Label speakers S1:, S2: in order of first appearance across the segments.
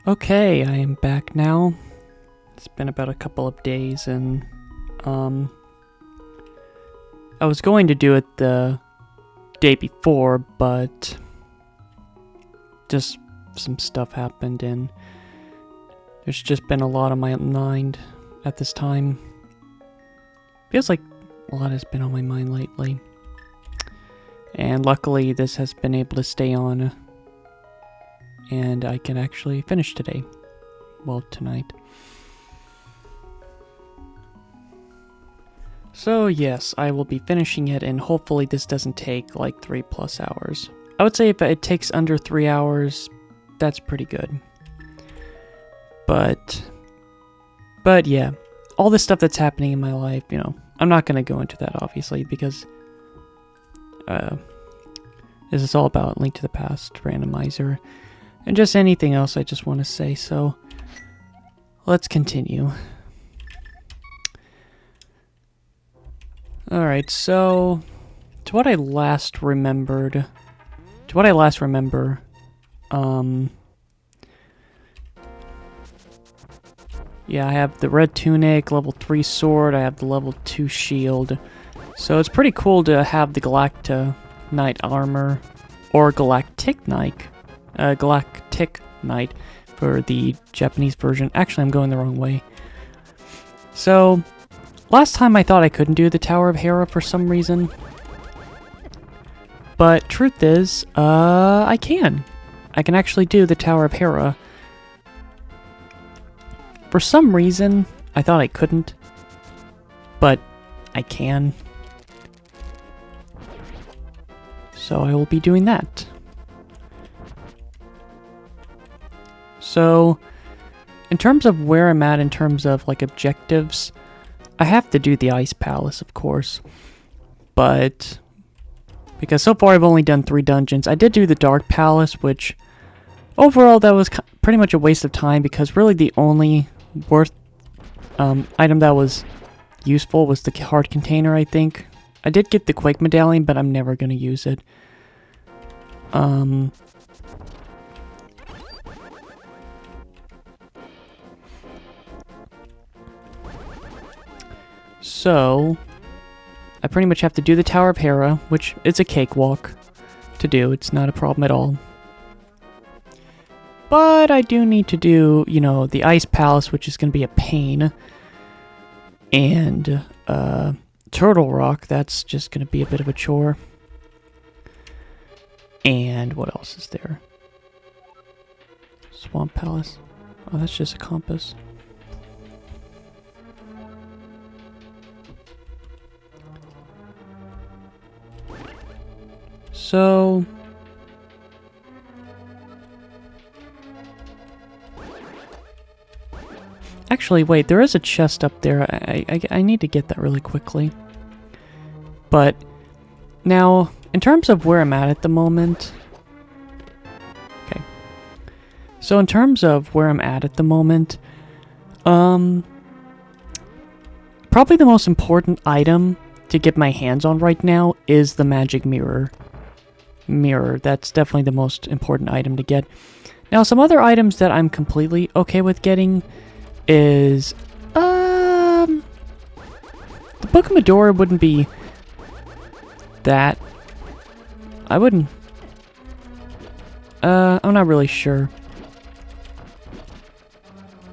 S1: Okay, I am back now. It's been about a couple of days and, I was going to do it the day before, but just some stuff happened and there's just been a lot on my mind at this time. Feels like a lot has been on my mind lately. And luckily this has been able to stay on and I can actually finish today. Well, tonight. So yes, I will be finishing it and hopefully this doesn't take like 3+ hours. I would say if it takes under 3 hours, that's pretty good. But yeah, all this stuff that's happening in my life, you know, I'm not going to go into that obviously because this is all about Link to the Past, Randomizer, and just anything else I just want to say, so let's continue. Alright, so to what I last remember, yeah, I have the red tunic, level 3 sword, I have the level 2 shield. So it's pretty cool to have the Galacta Knight armor, or Galactic Knight for the Japanese version. Actually, I'm going the wrong way. So, last time I thought I couldn't do the Tower of Hera for some reason. But truth is, I can. I can actually do the Tower of Hera. For some reason, I thought I couldn't. But I can. So I will be doing that. So, in terms of where I'm at in terms of like objectives, I have to do the Ice Palace, of course. But because so far I've only done 3 dungeons. I did do the Dark Palace, which overall that was pretty much a waste of time because really the only worth item that was useful was the heart container, I think. I did get the Quake Medallion, but I'm never going to use it. So, I pretty much have to do the Tower of Hera, which is a cakewalk to do. It's not a problem at all. But I do need to do, you know, the Ice Palace, which is going to be a pain. And, Turtle Rock, that's just going to be a bit of a chore. And what else is there? Swamp Palace. Oh, that's just a compass. So, actually, wait, there is a chest up there. I need to get that really quickly. But now, in terms of where I'm at the moment, okay. So in terms of where I'm at the moment, probably the most important item to get my hands on right now is the magic mirror. That's definitely the most important item to get. Now, some other items that I'm completely okay with getting is, the Book of Medora wouldn't be that. I wouldn't, I'm not really sure.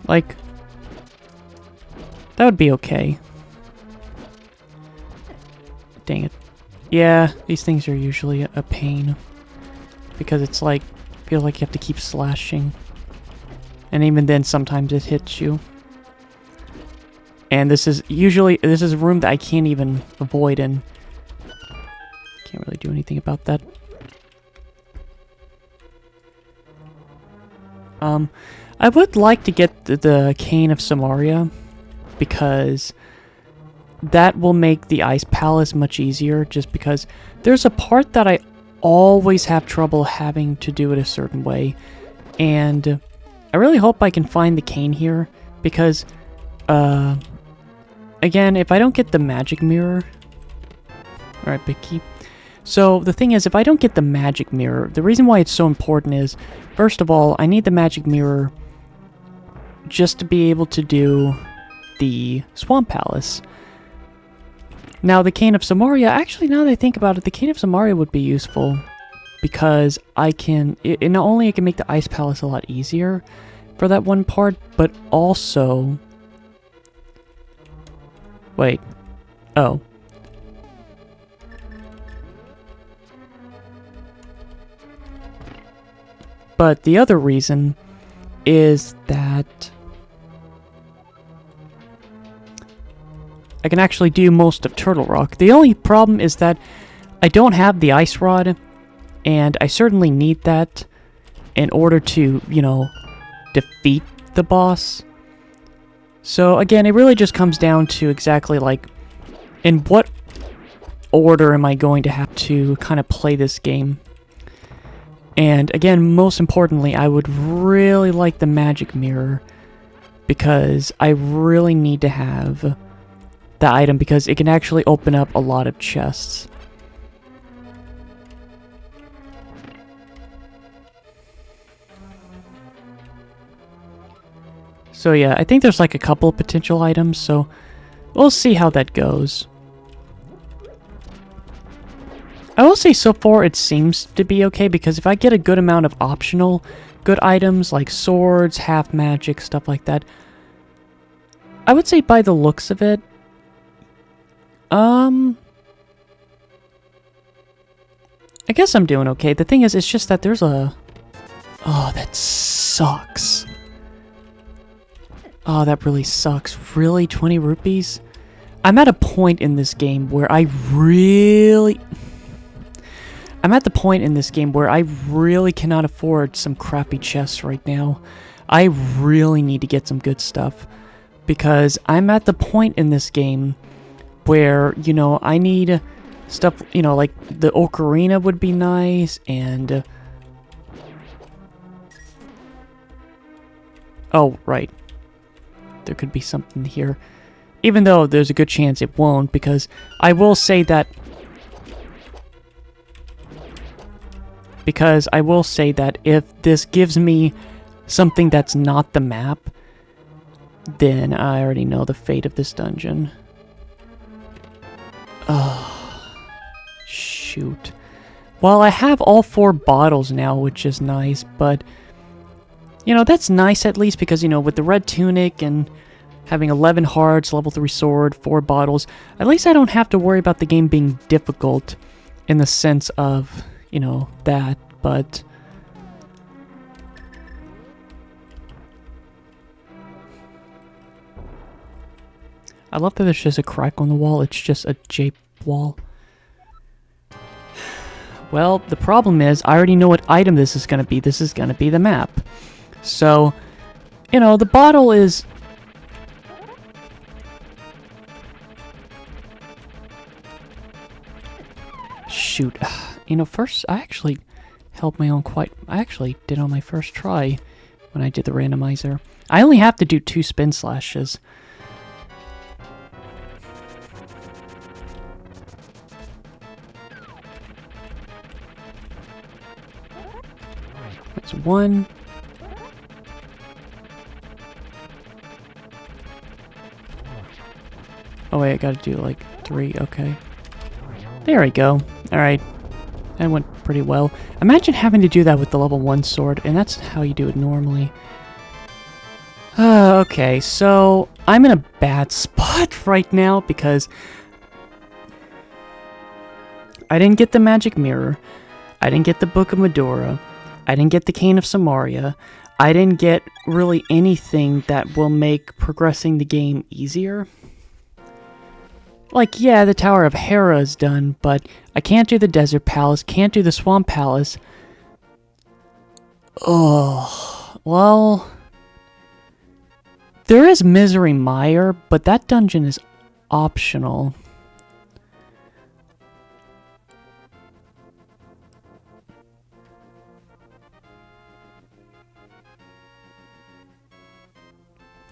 S1: Like, that would be okay. Dang it. Yeah, these things are usually a pain. Because it's like, feel like you have to keep slashing. And even then, sometimes it hits you. And this is a room that I can't even avoid and can't really do anything about that. I would like to get the Cane of Samaria because that will make the Ice Palace much easier just because there's a part that I always have trouble having to do it a certain way. And I really hope I can find the cane here because, again, if I don't get the magic mirror... Alright, big key. So, the thing is, if I don't get the magic mirror, the reason why it's so important is, first of all, I need the magic mirror just to be able to do the Swamp Palace. Now, the Cane of Samaria, actually, now that I think about it, the Cane of Samaria would be useful because I can, not only I can make the Ice Palace a lot easier for that one part, but also, wait, oh. But the other reason is that I can actually do most of Turtle Rock. The only problem is that I don't have the Ice Rod, and I certainly need that in order to, you know, defeat the boss. So again, it really just comes down to exactly like in what order am I going to have to kind of play this game. And again, most importantly, I would really like the magic mirror because I really need to have the item because it can actually open up a lot of chests. So yeah, I think there's like a couple of potential items, so we'll see how that goes. I will say so far it seems to be okay because if I get a good amount of optional good items like swords, half magic, stuff like that, I would say by the looks of it, I guess I'm doing okay. The thing is, it's just that there's a... Oh, that sucks. Oh, that really sucks. Really? 20 rupees? I'm at a point in this game where I'm at the point in this game where I really cannot afford some crappy chests right now. I really need to get some good stuff. Because I'm at the point in this game where, you know, I need stuff, you know, like the Ocarina would be nice, and... oh, right. There could be something here. Even though there's a good chance it won't, because I will say that... Because I will say that if this gives me something that's not the map, then I already know the fate of this dungeon. Oh, shoot. Well, I have all 4 bottles now, which is nice, but... You know, that's nice at least because, you know, with the red tunic and having 11 hearts, level 3 sword, 4 bottles, at least I don't have to worry about the game being difficult in the sense of, you know, that, but... I love that there's just a crack on the wall. It's just a J wall. Well, the problem is, I already know what item this is going to be. This is going to be the map. So, you know, the bottle is... Shoot. You know, first, I actually held my own quite... I actually did on my first try when I did the randomizer. I only have to do 2 spin slashes. That's 1. Oh wait, I gotta do like 3, okay. There we go. Alright. That went pretty well. Imagine having to do that with the level 1 sword, and that's how you do it normally. Okay, so I'm in a bad spot right now because I didn't get the magic mirror. I didn't get the Book of Medora. I didn't get the Cane of Samaria. I didn't get really anything that will make progressing the game easier. Like, yeah, the Tower of Hera is done, but I can't do the Desert Palace, can't do the Swamp Palace. Oh, well... There is Misery Mire, but that dungeon is optional.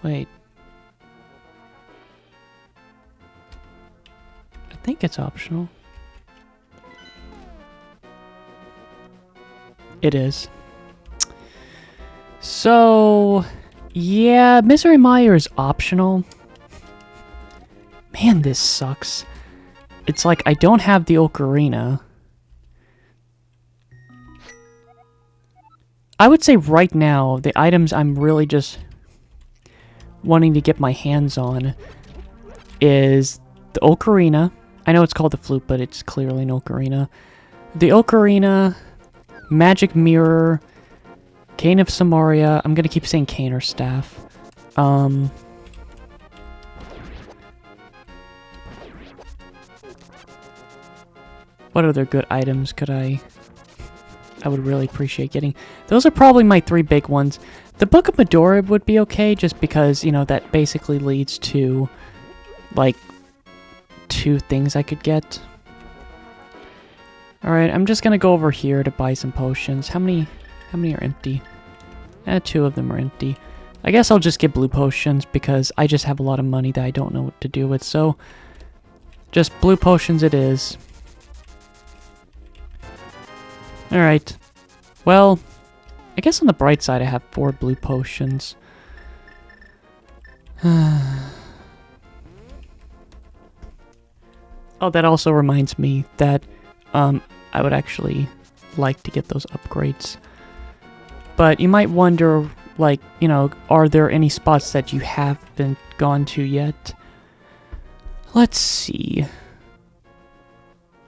S1: Wait. I think it's optional. It is. So... Yeah, Misery Mire is optional. Man, this sucks. It's like I don't have the ocarina. I would say right now, the items I'm really just wanting to get my hands on is the ocarina. I know it's called the flute, but it's clearly an ocarina. The ocarina, magic mirror, cane of Samaria. I'm gonna keep saying cane or staff. What other good items could I would really appreciate getting? Those are probably my 3 big ones. The Book of Medora would be okay, just because, you know, that basically leads to, like, 2 things I could get. Alright, I'm just gonna go over here to buy some potions. How many are empty? 2 of them are empty. I guess I'll just get blue potions, because I just have a lot of money that I don't know what to do with, so just blue potions it is. Alright. Well, I guess on the bright side I have 4 blue potions. Oh, that also reminds me that I would actually like to get those upgrades. But you might wonder, like, you know, are there any spots that you haven't gone to yet? Let's see.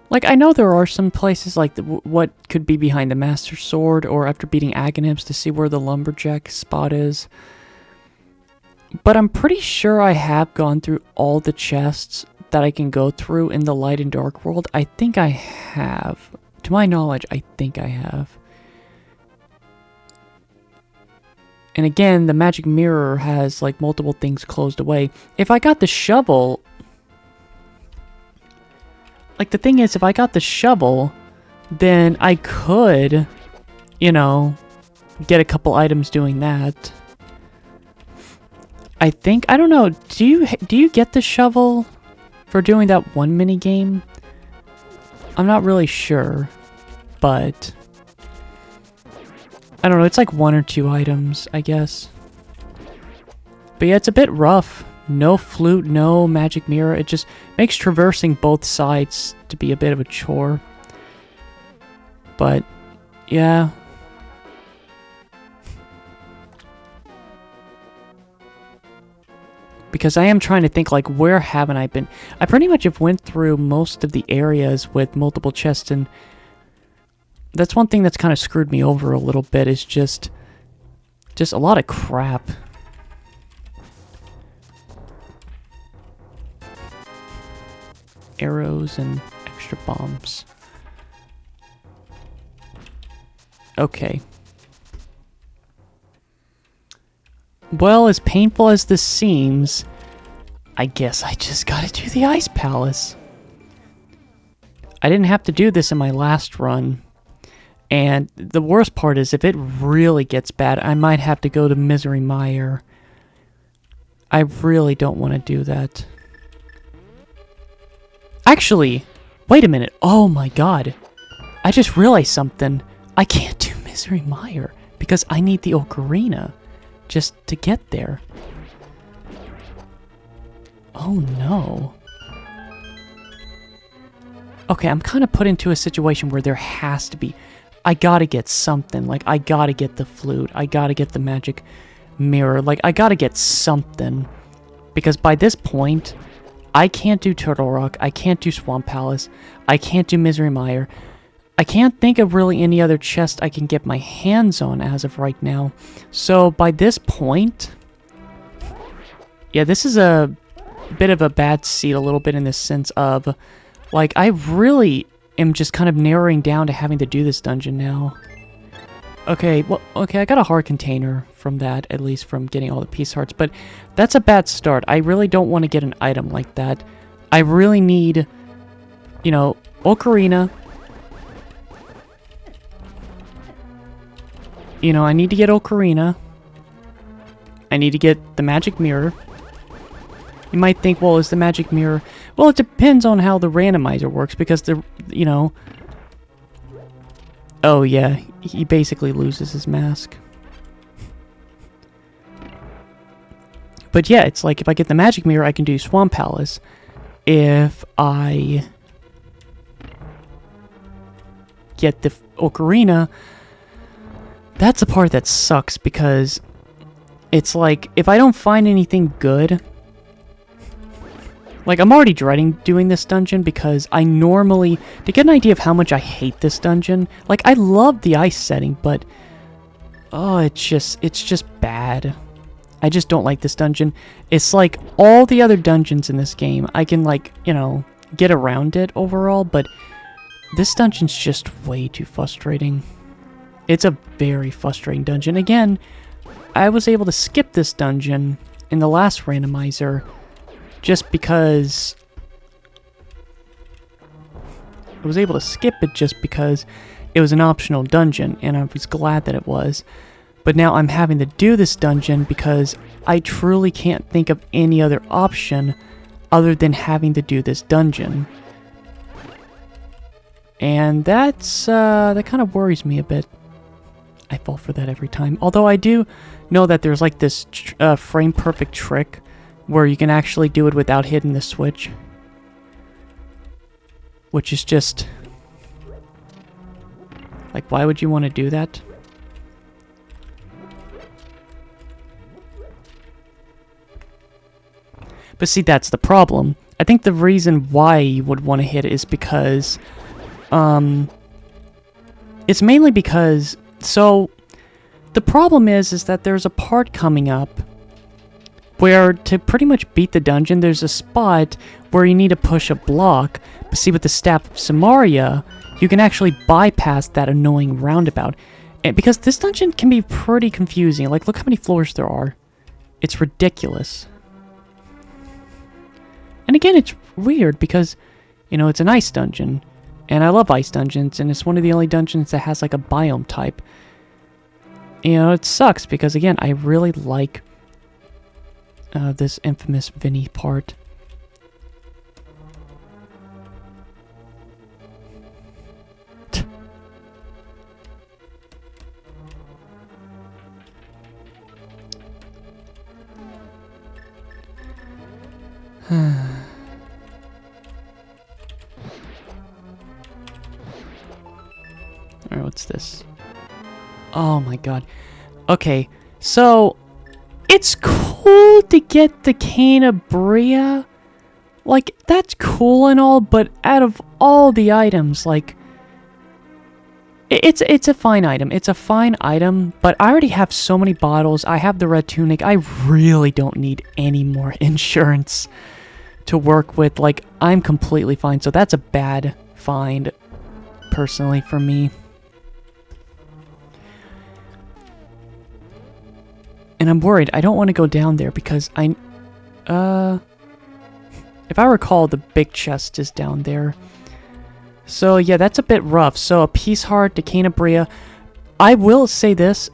S1: Like, I know there are some places, like, what could be behind the Master Sword, or after beating Aghanims to see where the Lumberjack spot is. But I'm pretty sure I have gone through all the chests that I can go through in the Light and Dark world. I think I have. To my knowledge, I think I have. And again, the magic mirror has, like, multiple things closed away. If I got the shovel... Like, the thing is, if I got the shovel, then I could, you know, get a couple items doing that. I think, I don't know, do you get the shovel for doing that one mini game? I'm not really sure, but I don't know, it's like 1 or 2 items, I guess. But yeah, it's a bit rough. No flute, no magic mirror. It just makes traversing both sides to be a bit of a chore. But, yeah. Because I am trying to think, like, where haven't I been? I pretty much have went through most of the areas with multiple chests, and that's one thing that's kind of screwed me over a little bit, is just a lot of crap. Arrows and extra bombs. Okay. Well, as painful as this seems, I guess I just gotta do the Ice Palace. I didn't have to do this in my last run. And the worst part is, if it really gets bad, I might have to go to Misery Mire. I really don't want to do that. Actually, wait a minute. Oh my god. I just realized something. I can't do Misery Mire because I need the ocarina just to get there. Oh no. Okay, I'm kind of put into a situation where there has to be... I gotta get something. Like, I gotta get the flute. I gotta get the magic mirror. Like, I gotta get something. Because by this point... I can't do Turtle Rock, I can't do Swamp Palace, I can't do Misery Mire. I can't think of really any other chest I can get my hands on as of right now. So by this point... Yeah, this is a bit of a bad seed, a little bit in the sense of... Like, I really am just kind of narrowing down to having to do this dungeon now. Okay, well, okay, I got a hard container from that, at least from getting all the piece hearts, but that's a bad start. I really don't want to get an item like that. I really need, you know, ocarina. You know, I need to get ocarina. I need to get the magic mirror. You might think, well, is the magic mirror... Well, it depends on how the randomizer works, because the, you know... Oh, yeah, he basically loses his mask. But yeah, it's like if I get the magic mirror, I can do Swamp Palace. If I get the ocarina, that's the part that sucks, because it's like if I don't find anything good, like I'm already dreading doing this dungeon, because I normally, to get an idea of how much I hate this dungeon, like I love the ice setting, but oh, it's just bad. I just don't like this dungeon. It's like all the other dungeons in this game, I can, like, you know, get around it overall, but this dungeon's just way too frustrating. It's a very frustrating dungeon. Again, I was able to skip this dungeon in the last randomizer just because... I was able to skip it just because it was an optional dungeon, and I was glad that it was. But now I'm having to do this dungeon because I truly can't think of any other option other than having to do this dungeon. And that's, that kind of worries me a bit. I fall for that every time. Although I do know that there's like this frame perfect trick where you can actually do it without hitting the switch. Which is just... like, why would you want to do that? But see, that's the problem. I think the reason why you would want to hit it is because... it's mainly because... so, the problem is that there's a part coming up where to pretty much beat the dungeon, there's a spot where you need to push a block. But see, with the Staff of Samaria, you can actually bypass that annoying roundabout. And because this dungeon can be pretty confusing. Like, look how many floors there are. It's ridiculous. And again, it's weird because, you know, it's an ice dungeon. And I love ice dungeons, and it's one of the only dungeons that has, like, a biome type. You know, it sucks because, again, I really like this infamous Vinny part. Alright, what's this? Oh my god. Okay, so it's cool to get the Cane of Bria. Like, that's cool and all, but out of all the items, like, it's a fine item. It's a fine item, but I already have so many bottles. I have the red tunic. I really don't need any more insurance to work with. Like, I'm completely fine. So that's a bad find, personally, for me. And I'm worried. I don't want to go down there because if I recall, the big chest is down there. So yeah, that's a bit rough. So a Peace Heart, the Cane of Bria. I will say this,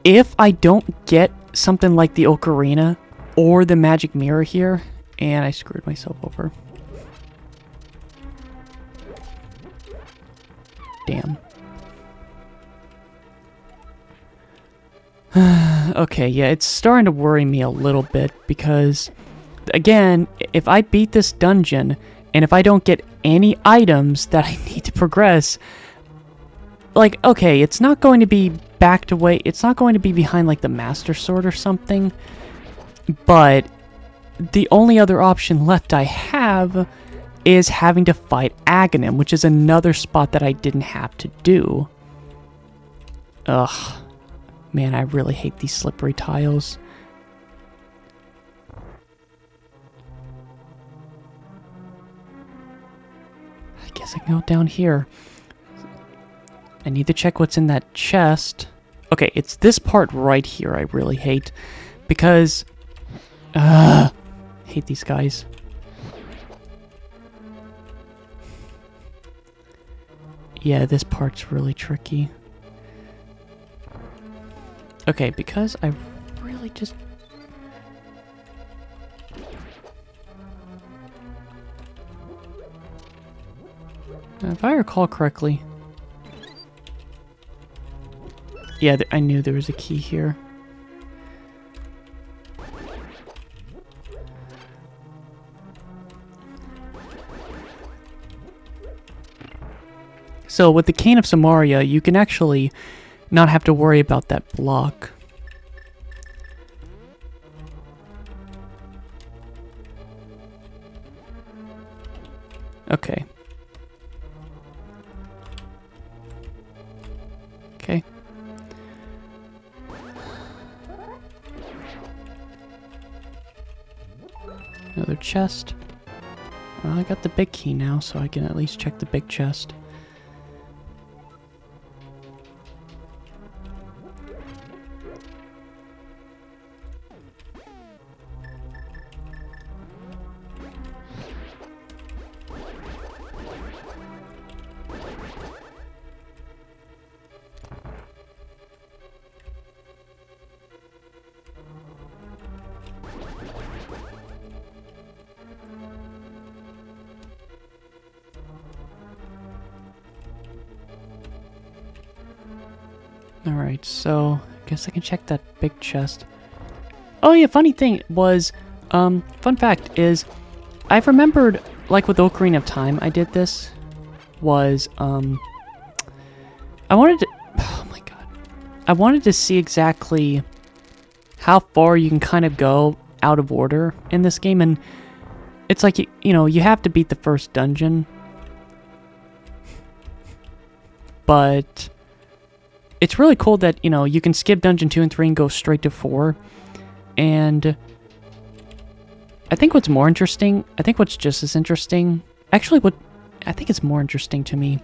S1: if I don't get something like the Ocarina or the Magic Mirror here, and I screwed myself over. Damn. Okay, yeah, it's starting to worry me a little bit because, again, if I beat this dungeon and if I don't get any items that I need to progress, like, okay, it's not going to be backed away, it's not going to be behind, like, the Master Sword or something, but the only other option left I have is having to fight Aghanim, which is another spot that I didn't have to do. Ugh. Man, I really hate these slippery tiles. I guess I can go down here. I need to check what's in that chest. Okay, it's this part right here I really hate. Because... I hate these guys. Yeah, this part's really tricky. Okay, because I really just... if I recall correctly... yeah, I knew there was a key here. So with the Cane of Samaria, you can actually not have to worry about that block. Okay. Okay. Another chest. Well, I got the big key now, so I can at least check the big chest. Alright, so I guess I can check that big chest. Oh yeah, funny thing was, fun fact is, I've remembered, like with Ocarina of Time, I did this, was, I wanted to, oh my god, I wanted to see exactly how far you can kind of go out of order in this game, and it's like, you know, you have to beat the first dungeon, but it's really cool that, you know, you can skip dungeon 2 and 3 and go straight to 4. And I think what's more interesting, I think what's just as interesting, actually what I think it's more interesting to me,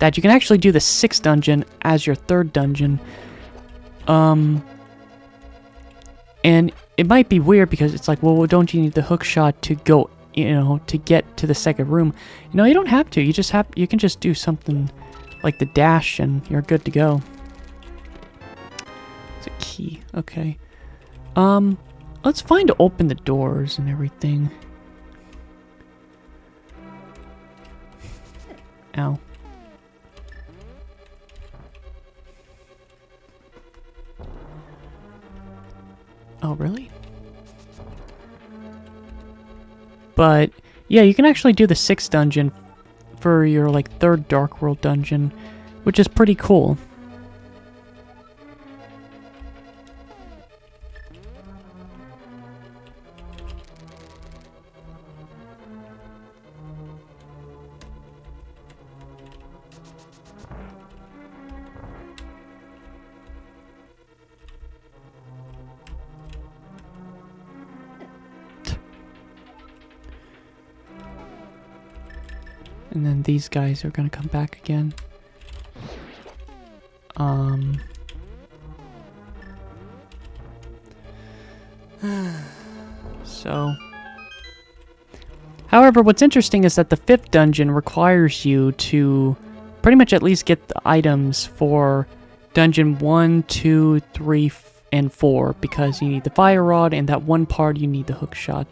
S1: that you can actually do the 6th dungeon as your 3rd dungeon. And it might be weird because it's like, well, don't you need the hook shot to go, you know, to get to the 2nd room? You know, you don't have to. You can just do something like the dash and you're good to go. A key. Okay. Let's find to open the doors and everything. Ow. Oh, really? But yeah, you can actually do the 6th dungeon for your like 3rd Dark World dungeon, which is pretty cool. And then these guys are gonna come back again. So. However, what's interesting is that the 5th dungeon requires you to pretty much at least get the items for dungeon 1, 2, 3, and 4, because you need the fire rod, and that one part you need the hook shot.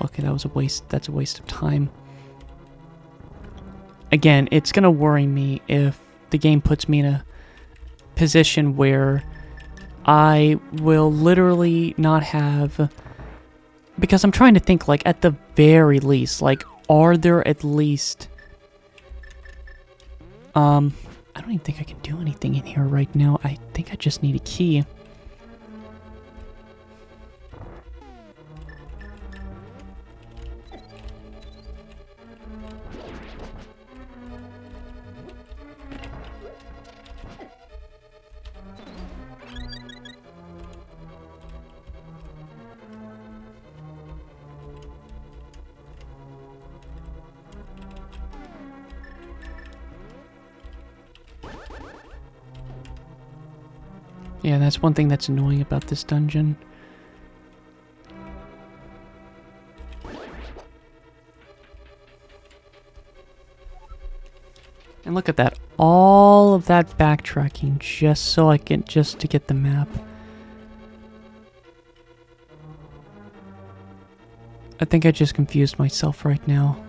S1: Okay, that was a waste. That's a waste of time. Again, it's gonna worry me if the game puts me in a position where I will literally not have... Because I'm trying to think, like, at the very least, like, are there at least... I don't even think I can do anything in here right now. I think I just need a key. Yeah, that's one thing that's annoying about this dungeon. And look at that. All of that backtracking just so I can, just to get the map. I think I just confused myself right now.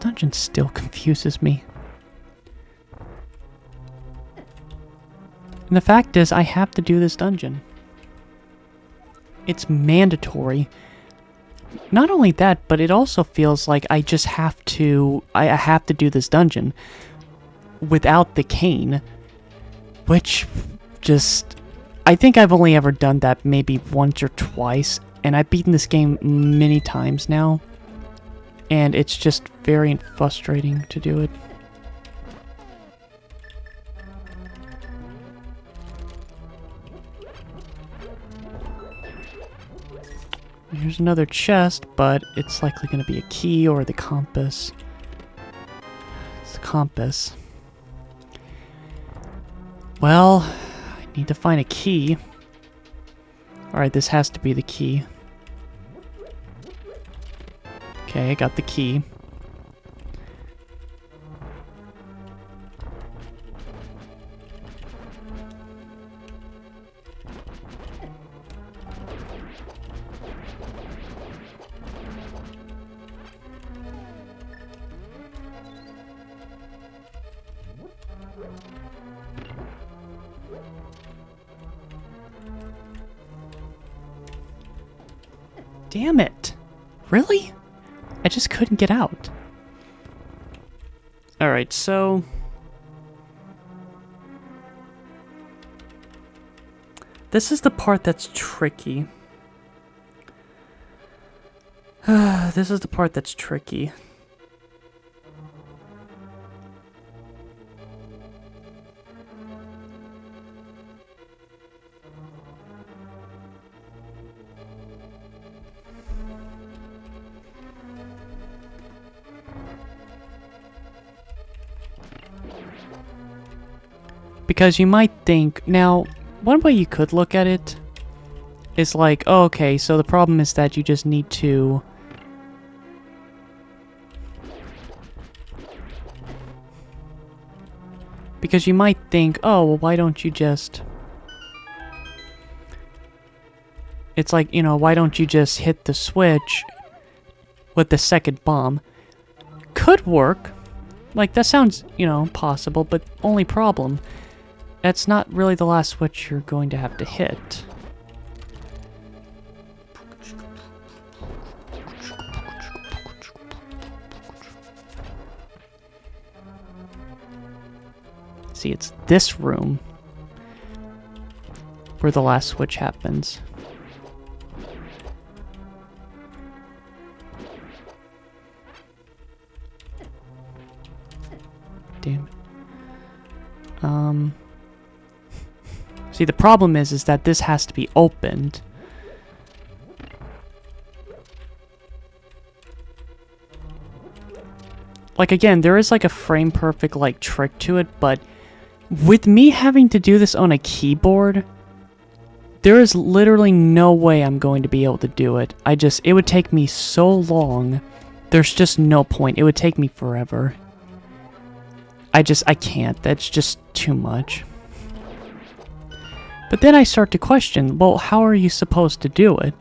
S1: dungeon still confuses me. And the fact is, I have to do this dungeon. It's mandatory. Not only that, but it also feels like I just have to... I have to do this dungeon without the cane. Which just... I think I've only ever done that maybe once or twice. And I've beaten this game many times now. And it's just very frustrating to do it. Here's another chest, but it's likely going to be a key or the compass. It's the compass. Well, I need to find a key. Alright, this has to be the key. Okay, I got the key. Damn it! Really? I just couldn't get out. Alright, so... this is the part that's tricky. This is the part that's tricky. Because you might think, now, one way you could look at it is like, oh, okay, so the problem is that you just need to... because you might think, oh, well, why don't you just... it's like, you know, why don't you just hit the switch with the second bomb? Could work. Like, that sounds, you know, possible, but only problem... that's not really the last switch you're going to have to hit. See, it's this room where the last switch happens. Damn it. See, the problem is that this has to be opened. Like, again, there is like a frame perfect like trick to it, but with me having to do this on a keyboard, there is literally no way I'm going to be able to do it. It would take me so long. There's just no point. It would take me forever. I can't. That's just too much. But then I start to question, well, how are you supposed to do it?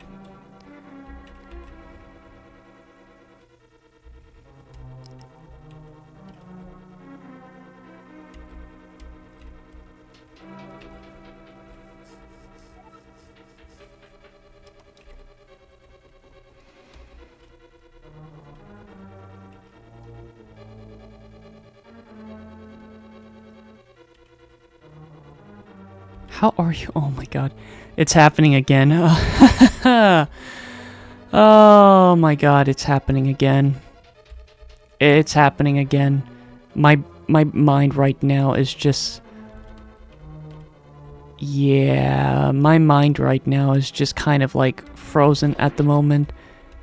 S1: How are you? Oh my god. It's happening again. Oh my god, it's happening again. It's happening again. My mind right now is just... yeah, my mind right now is just kind of like frozen at the moment.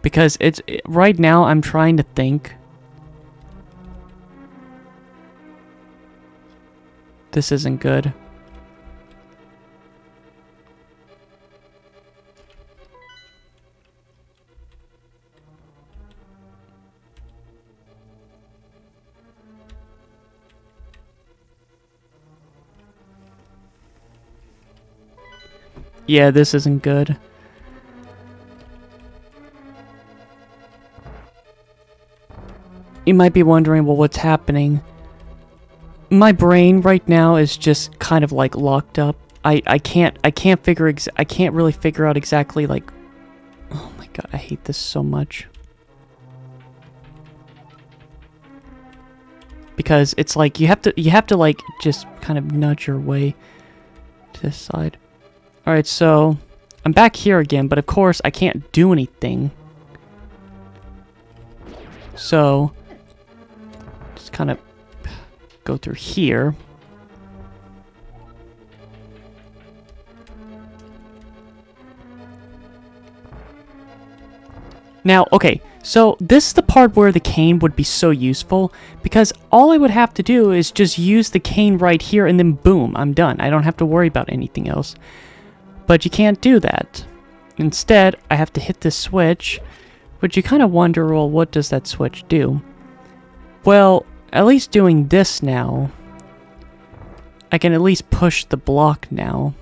S1: Because right now I'm trying to think. This isn't good. Yeah, this isn't good. you might be wondering, well, what's happening? My brain right now is just kind of like locked up. I can't really figure out exactly like, oh my god, I hate this so much. Because it's like you have to like just kind of nudge your way to this side. All right, so I'm back here again, but of course I can't do anything. So just kind of go through here. Now, okay, so this is the part where the cane would be so useful, because all I would have to do is just use the cane right here, and then boom, I'm done. I don't have to worry about anything else. But you can't do that. Instead, I have to hit this switch, which you kind of wonder, well, what does that switch do? Well, at least doing this now, I can at least push the block now.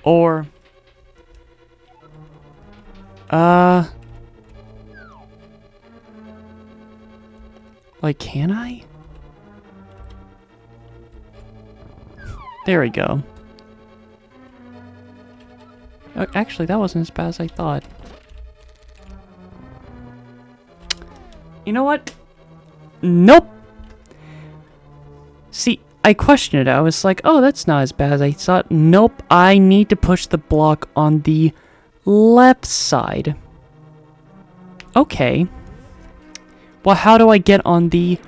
S1: Or... like, can I? There we go. Actually, that wasn't as bad as I thought. You know what? Nope! See, I questioned it. I was like, oh, that's not as bad as I thought. Nope, I need to push the block on the left side. Okay. Well, how do I get on the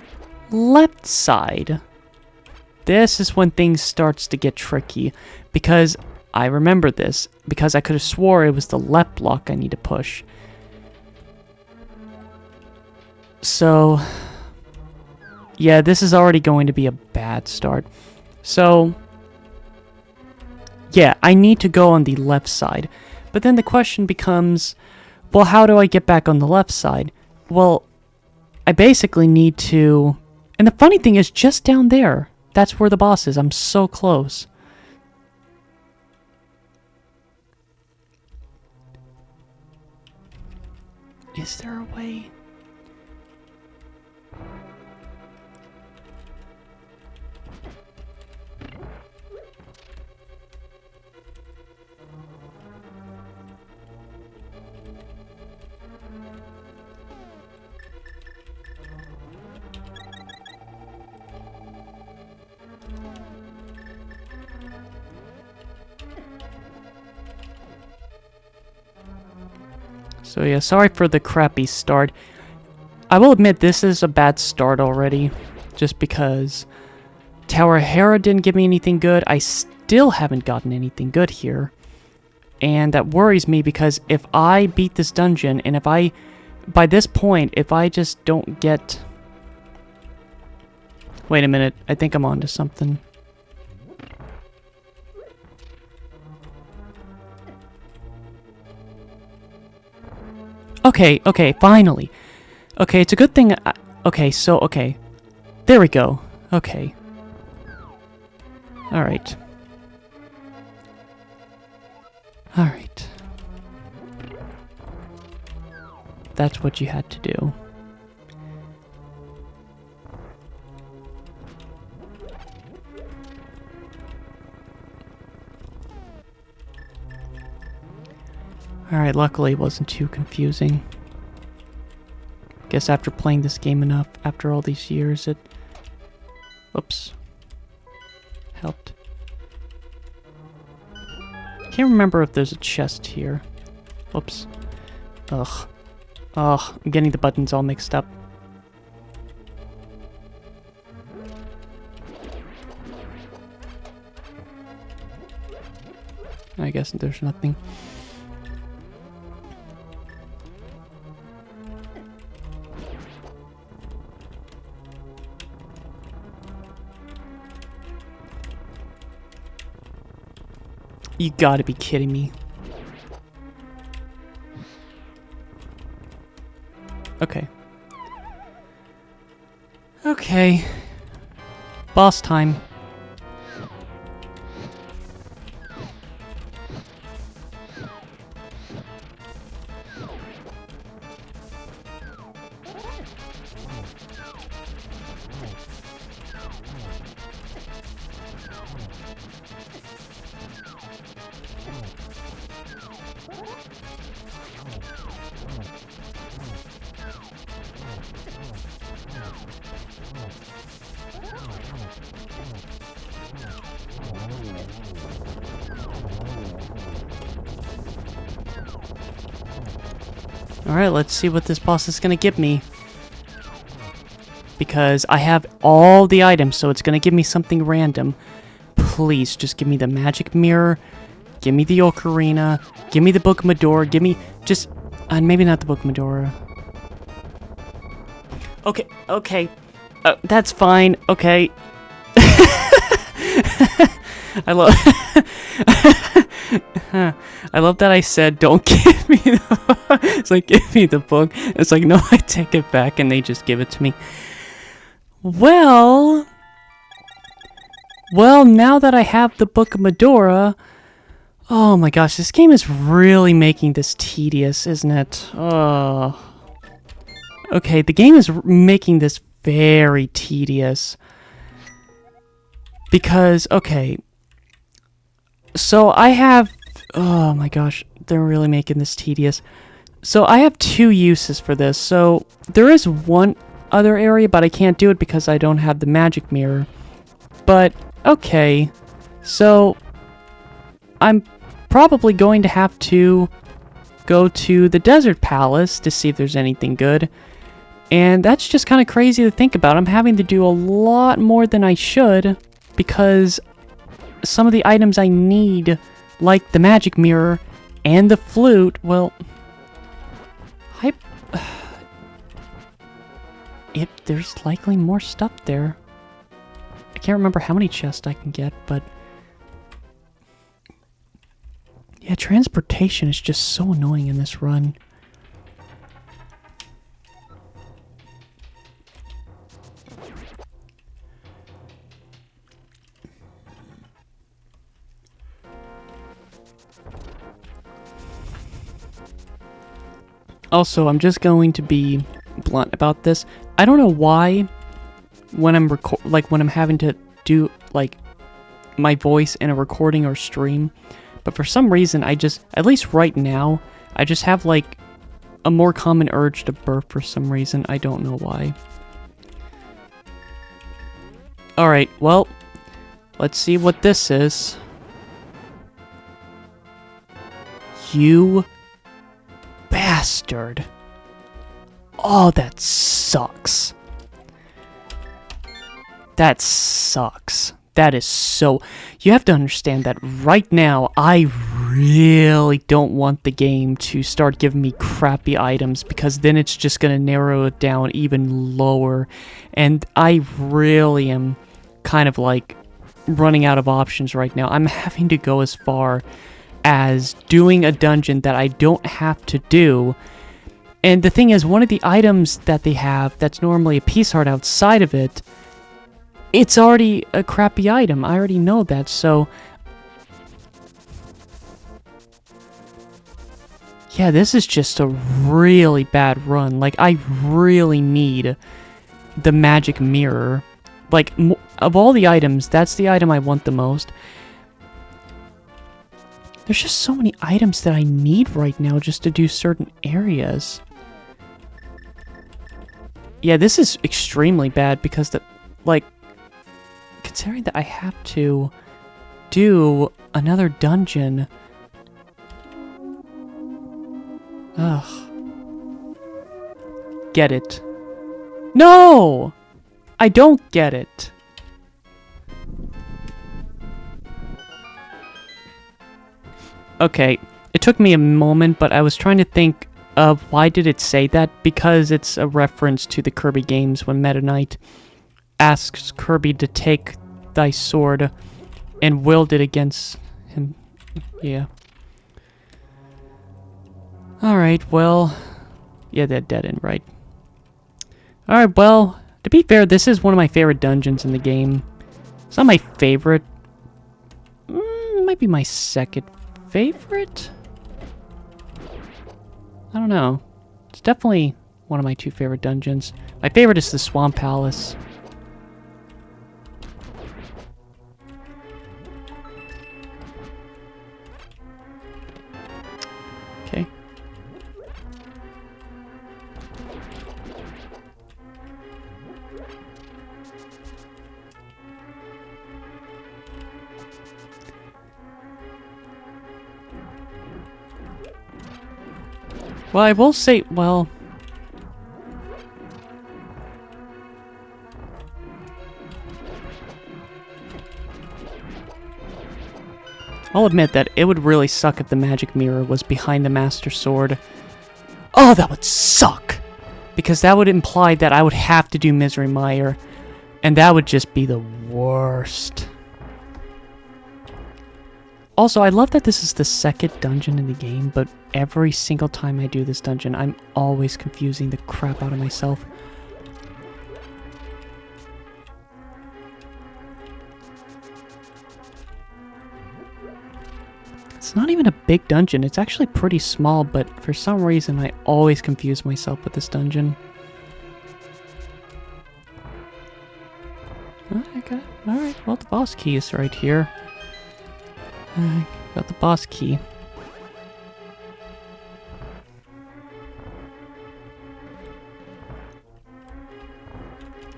S1: left side? This is when things starts to get tricky, because I remember this, because I could have swore it was the left block I need to push. So, yeah, this is already going to be a bad start. So, yeah, I need to go on the left side. But then the question becomes, well, how do I get back on the left side? Well, I basically need to... And the funny thing is, just down there, that's where the boss is. I'm so close. Is there a way? So yeah, sorry for the crappy start. I will admit this is a bad start already, just because Tower Hera didn't give me anything good. I still haven't gotten anything good here. And that worries me, because if I beat this dungeon, and if I, by this point, if I just don't get... Wait a minute, I think I'm onto something. Okay, okay, finally. Okay, it's a good thing okay, so, okay. There we go. Okay. Alright. Alright. That's what you had to do. Alright, luckily it wasn't too confusing. Guess after playing this game enough, after all these years, it... Oops. Helped. Can't remember if there's a chest here. Oops. Ugh. Ugh, I'm getting the buttons all mixed up. I guess there's nothing. You gotta be kidding me. Okay. Okay. Boss time. Alright, let's see what this boss is gonna give me. Because I have all the items, so it's gonna give me something random. Please, just give me the magic mirror. Give me the ocarina. Give me the Book of Medora. Give me just... maybe not the Book of Medora. Okay, okay. That's fine. Okay. I love... I love that I said, don't give me the... It's like, give me the book. It's like, no, I take it back, and they just give it to me. Well, now that I have the Book of Medora... Oh my gosh, this game is really making this tedious, isn't it? Oh. Okay, the game is making this very tedious. Because, okay. So I have... Oh my gosh, they're really making this tedious. So I have 2 uses for this. So there is one other area, but I can't do it because I don't have the magic mirror. But, okay. So I'm probably going to have to go to the Desert Palace to see if there's anything good. And that's just kind of crazy to think about. I'm having to do a lot more than I should because some of the items I need, like the magic mirror and the flute, well, there's likely more stuff there. I can't remember how many chests I can get, but yeah, transportation is just so annoying in this run. Also, I'm just going to be blunt about this. I don't know why when I'm when I'm having to do like my voice in a recording or stream, but for some reason I just, at least right now, I just have like a more common urge to burp for some reason. I don't know why. Alright, well, let's see what this is. You bastard. Oh, that sucks. That sucks. That is so... You have to understand that right now, I really don't want the game to start giving me crappy items, because then it's just going to narrow it down even lower. And I really am kind of like running out of options right now. I'm having to go as far as doing a dungeon that I don't have to do. And the thing is, one of the items that they have that's normally a piece heart outside of it, it's already a crappy item. I already know that, so... Yeah, this is just a really bad run. Like, I really need the magic mirror. Like, of all the items, that's the item I want the most. There's just so many items that I need right now just to do certain areas. Yeah, this is extremely bad because the... Like, considering that I have to do another dungeon... Ugh. Get it. No! I don't get it. Okay, it took me a moment, but I was trying to think of why did it say that, because it's a reference to the Kirby games when Meta Knight asks Kirby to take thy sword and wield it against him. Yeah. Alright, well... Yeah, that dead end, right. Alright, well, to be fair, this is one of my favorite dungeons in the game. It's not my favorite. It might be my second favorite? I don't know. It's definitely one of my 2 favorite dungeons. My favorite is the Swamp Palace. Okay. Well, I will say, well... I'll admit that it would really suck if the magic mirror was behind the Master Sword. Oh, that would suck! Because that would imply that I would have to do Misery Mire. And that would just be the worst. Also, I love that this is the second dungeon in the game, but every single time I do this dungeon, I'm always confusing the crap out of myself. It's not even a big dungeon, it's actually pretty small, but for some reason I always confuse myself with this dungeon. Alright, well the boss key is right here. Got the boss key.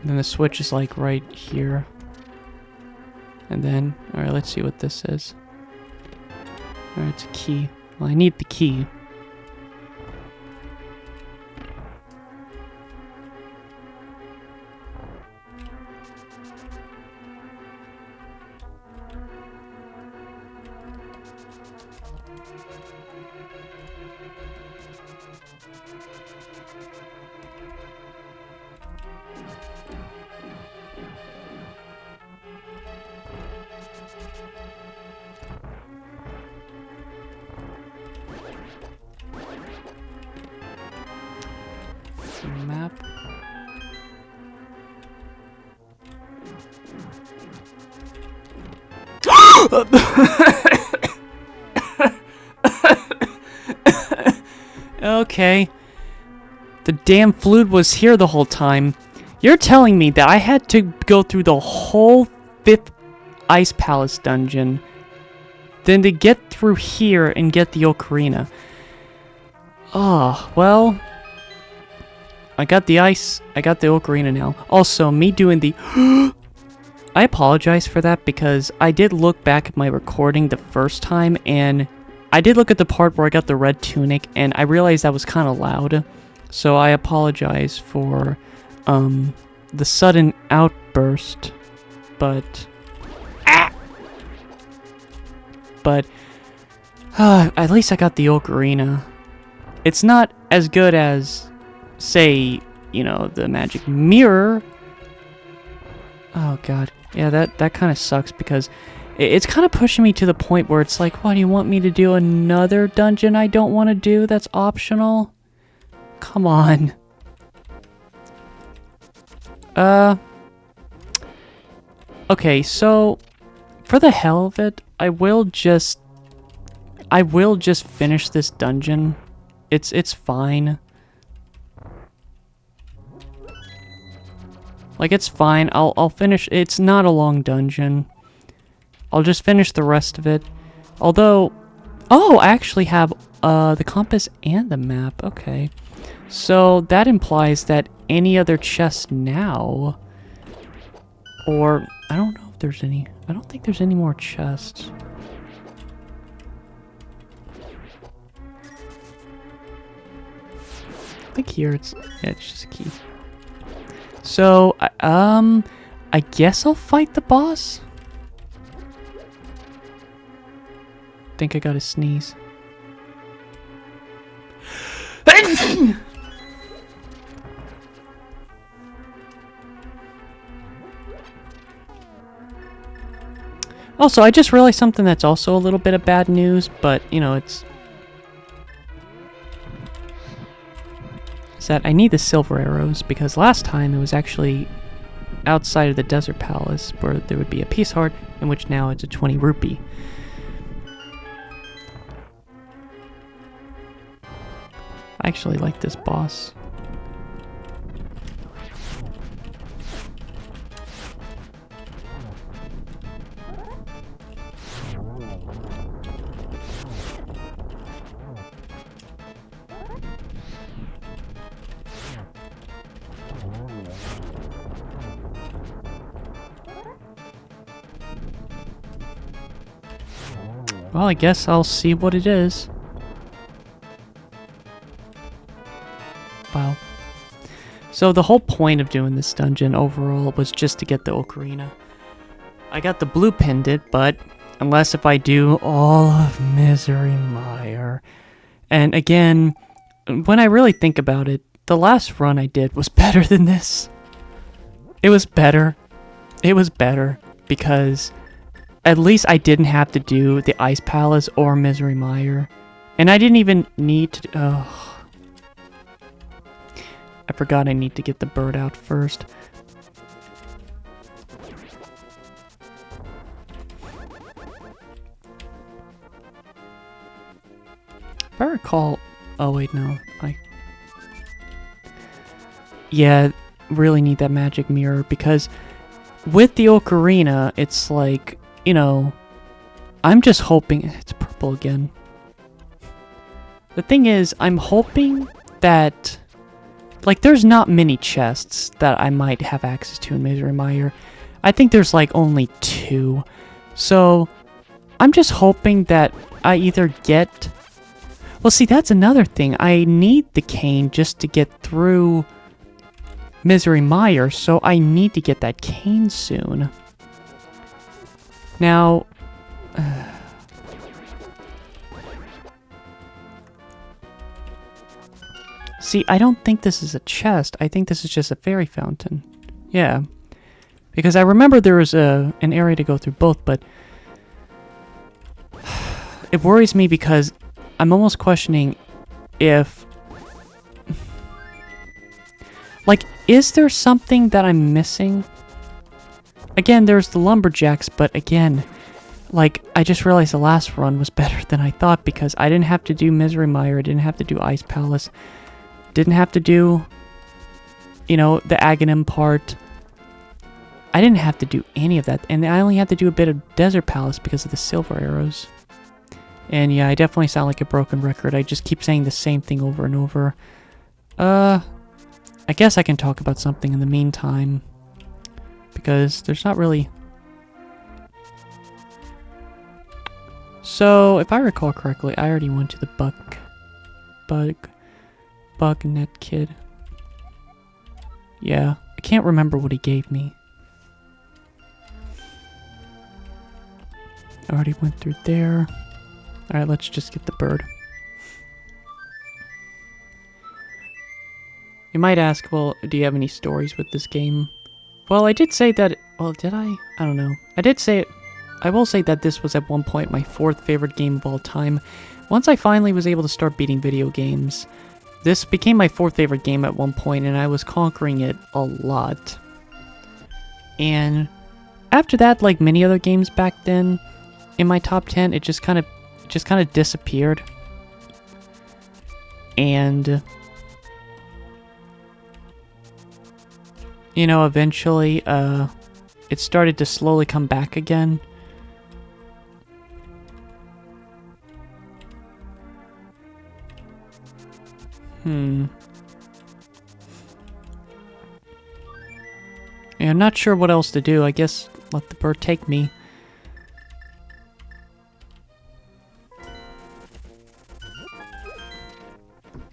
S1: And then the switch is like right here. And then, alright, let's see what this is. Alright, it's a key. Well, I need the key. Map. Okay. The damn flute was here the whole time. You're telling me that I had to go through the whole 5th Ice Palace dungeon, then to get through here and get the ocarina. Oh, well... I got the ice, I got the ocarina now. Also, me doing the... I apologize for that because I did look back at my recording the first time and I did look at the part where I got the red tunic and I realized that was kind of loud. So I apologize for the sudden outburst, but... But at least I got the ocarina. It's not as good as... say, you know, the magic mirror. Oh god. Yeah, that kind of sucks because it's kind of pushing me to the point where it's like, what, do you want me to do another dungeon I don't want to do that's optional? Come on. Okay, so for the hell of it, I will just finish this dungeon. It's fine. Like, it's fine. I'll finish. It's not a long dungeon. I'll just finish the rest of it. Although, oh, I actually have the compass and the map. Okay. So that implies that any other chest now, or I don't know if there's any. I don't think there's any more chests. I think here it's just a key. So, I guess I'll fight the boss? Think I gotta sneeze. Also, I just realized something that's also a little bit of bad news, but, you know, it's that I need the silver arrows because last time it was actually outside of the desert palace where there would be a peace heart, in which now it's a 20 rupee. I actually like this boss. Well, I guess I'll see what it is. So the whole point of doing this dungeon overall was just to get the ocarina. I got the blue pendant, but unless if I do all of Misery Mire. And again, when I really think about it, the last run I did was better than this. It was better. It was better because at least I didn't have to do the Ice Palace or Misery Mire. And I didn't even need to... I forgot I need to get the bird out first. If I recall... Oh wait, no. Yeah, really need that magic mirror because with the ocarina, it's like, you know, I'm just hoping... It's purple again. The thing is, I'm hoping that... Like, there's not many chests that I might have access to in Misery Mire. I think there's, like, only 2. So, I'm just hoping that I either get... Well, see, that's another thing. I need the cane just to get through Misery Mire, so I need to get that cane soon. Now... See, I don't think this is a chest. I think this is just a fairy fountain. Yeah. Because I remember there was an area to go through both, but... It worries me because I'm almost questioning if... Like, is there something that I'm missing? Again, there's the lumberjacks, but again... Like, I just realized the last run was better than I thought because I didn't have to do Misery Mire, I didn't have to do Ice Palace... Didn't have to do, you know, the Aghanim part. I didn't have to do any of that. And I only had to do a bit of Desert Palace because of the silver arrows. And yeah, I definitely sound like a broken record. I just keep saying the same thing over and over. I guess I can talk about something in the meantime. Because there's not really... So, if I recall correctly, I already went to the Bugnet kid. Yeah, I can't remember what he gave me. I already went through there. Alright, let's just get the bird. You might ask, well, do you have any stories with this game? Well, I did say that... Well, did I? I don't know. I did say it. I will say that this was at one point my 4th favorite game of all time. Once I finally was able to start beating video games... This became my 4th favorite game at one point, and I was conquering it a lot. And after that, like many other games back then, in my top 10, it just kind of disappeared. And you know, eventually, it started to slowly come back again. Yeah, I'm not sure what else to do. I guess let the bird take me.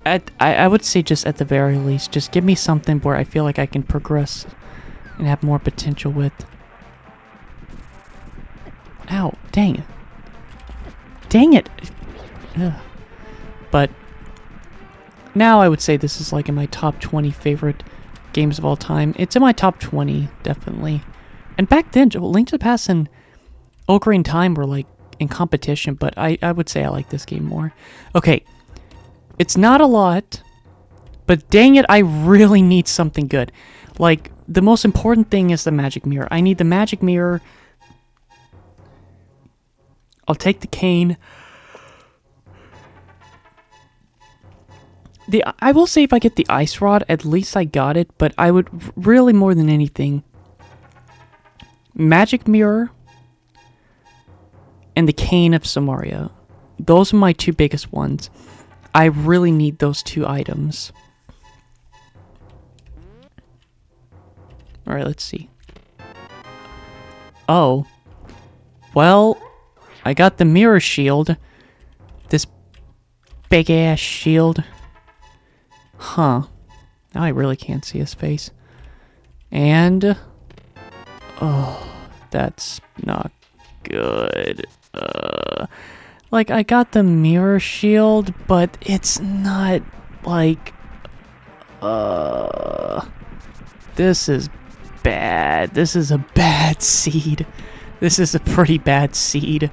S1: I would say just at the very least, just give me something where I feel like I can progress and have more potential with. Ow, dang it. Dang it! Ugh. But now I would say this is like in my top 20 favorite games of all time. It's in my top 20, definitely. And back then, Link to the Past and Ocarina of Time were like in competition, but I would say I like this game more. Okay, it's not a lot, but dang it, I really need something good. Like, the most important thing is the magic mirror. I need the magic mirror. I'll take the cane. I will say if I get the ice rod, at least I got it, but I would really more than anything, magic mirror and the cane of Samaria. Those are my 2 biggest ones. I really need those 2 items. Alright, let's see. Oh. Well, I got the mirror shield. This big ass shield. Huh. Now I really can't see his face. And... oh, that's not good. Like, I got the mirror shield, but it's not, like... this is bad. This is a bad seed. This is a pretty bad seed.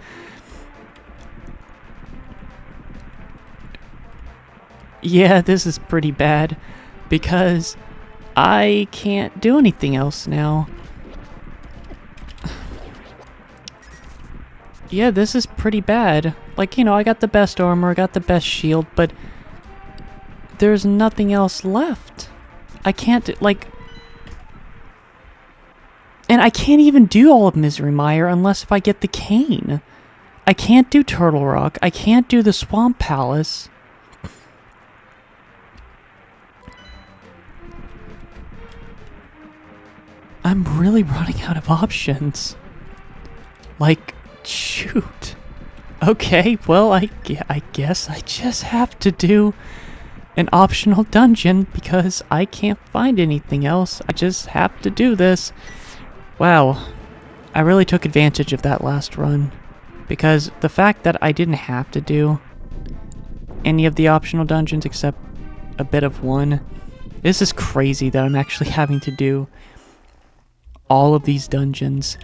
S1: Yeah, this is pretty bad. Because I can't do anything else now. Yeah, this is pretty bad. Like, you know, I got the best armor, I got the best shield, but there's nothing else left. I can't, like... and I can't even do all of Misery Mire unless if I get the cane. I can't do Turtle Rock. I can't do the Swamp Palace. I'm really running out of options. Like, shoot. Okay, well, I guess I just have to do an optional dungeon because I can't find anything else. I just have to do this. Wow. I really took advantage of that last run because the fact that I didn't have to do any of the optional dungeons except a bit of one, this is crazy that I'm actually having to do all of these dungeons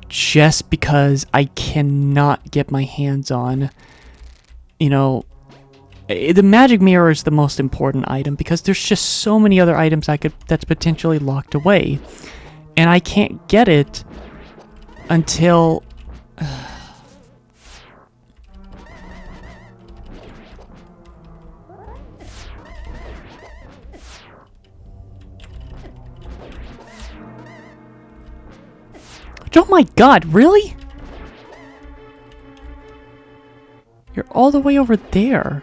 S1: just because I cannot get my hands on, you know, the magic mirror is the most important item because there's just so many other items that's potentially locked away, and I can't get it until oh my god, really? You're all the way over there.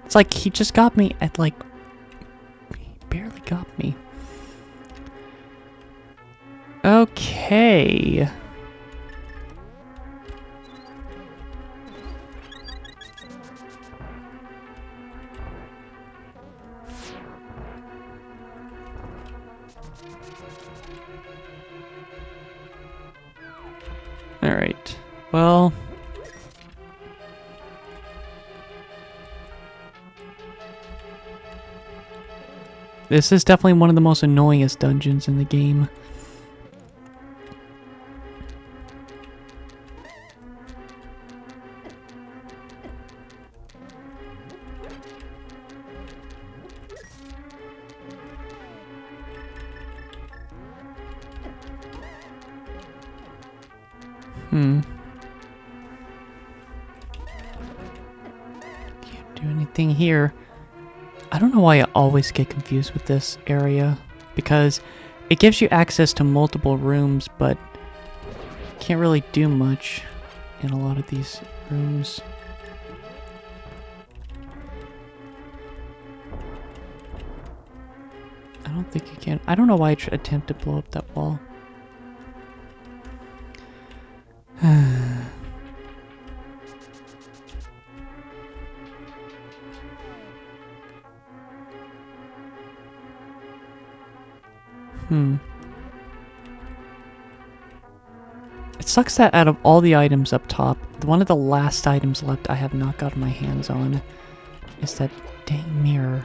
S1: It's like he just got me at like... he barely got me. Okay. Alright. Well... this is definitely one of the most annoyingest dungeons in the game. Can't do anything here. I don't know why I always get confused with this area, because it gives you access to multiple rooms, but can't really do much in a lot of these rooms. I don't think you can. I don't know why I attempt to blow up that wall. It sucks that out of all the items up top, one of the last items left I have not gotten my hands on is that dang mirror.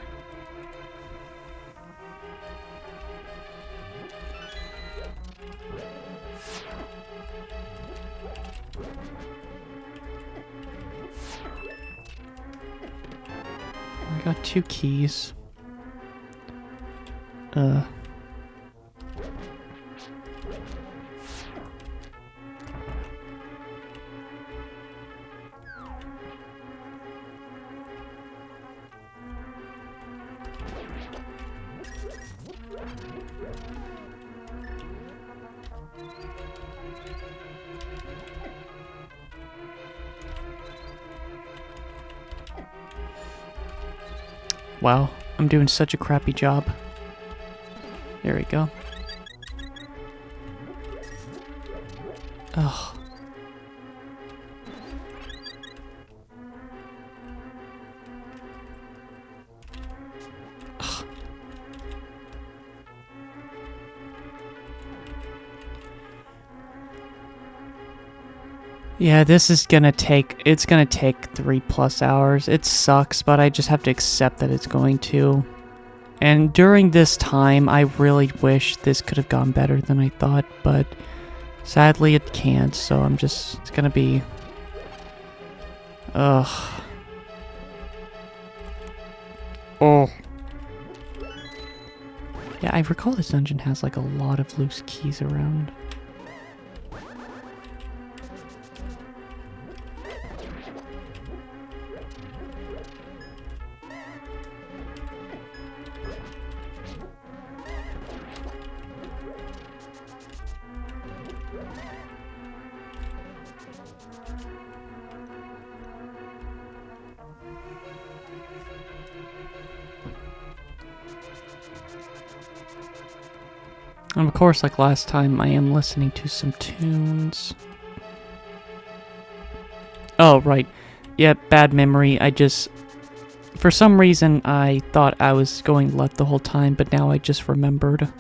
S1: I got 2 keys. Wow, I'm doing such a crappy job. There we go. Ugh. Yeah, this is gonna take, it's gonna take 3+ hours. It sucks, but I just have to accept that it's going to. And during this time, I really wish this could have gone better than I thought, but sadly it can't, so I'm just, it's gonna be... Ugh. Oh. Yeah, I recall this dungeon has like a lot of loose keys around. And of course, like last time, I am listening to some tunes. Oh, right. Yeah, bad memory. I just... For some reason, I thought I was going left the whole time, but now I just remembered.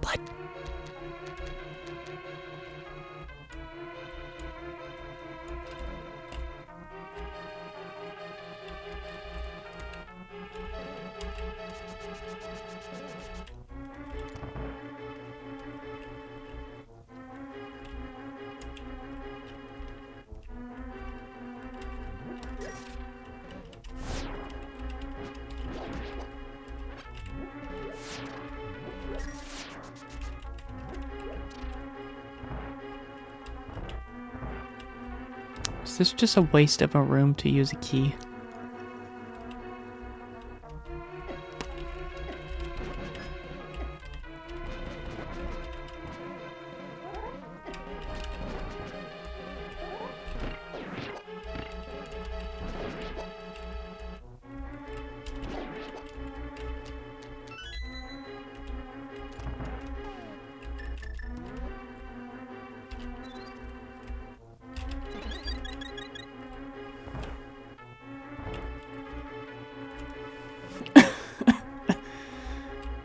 S1: What? Is this just a waste of a room to use a key?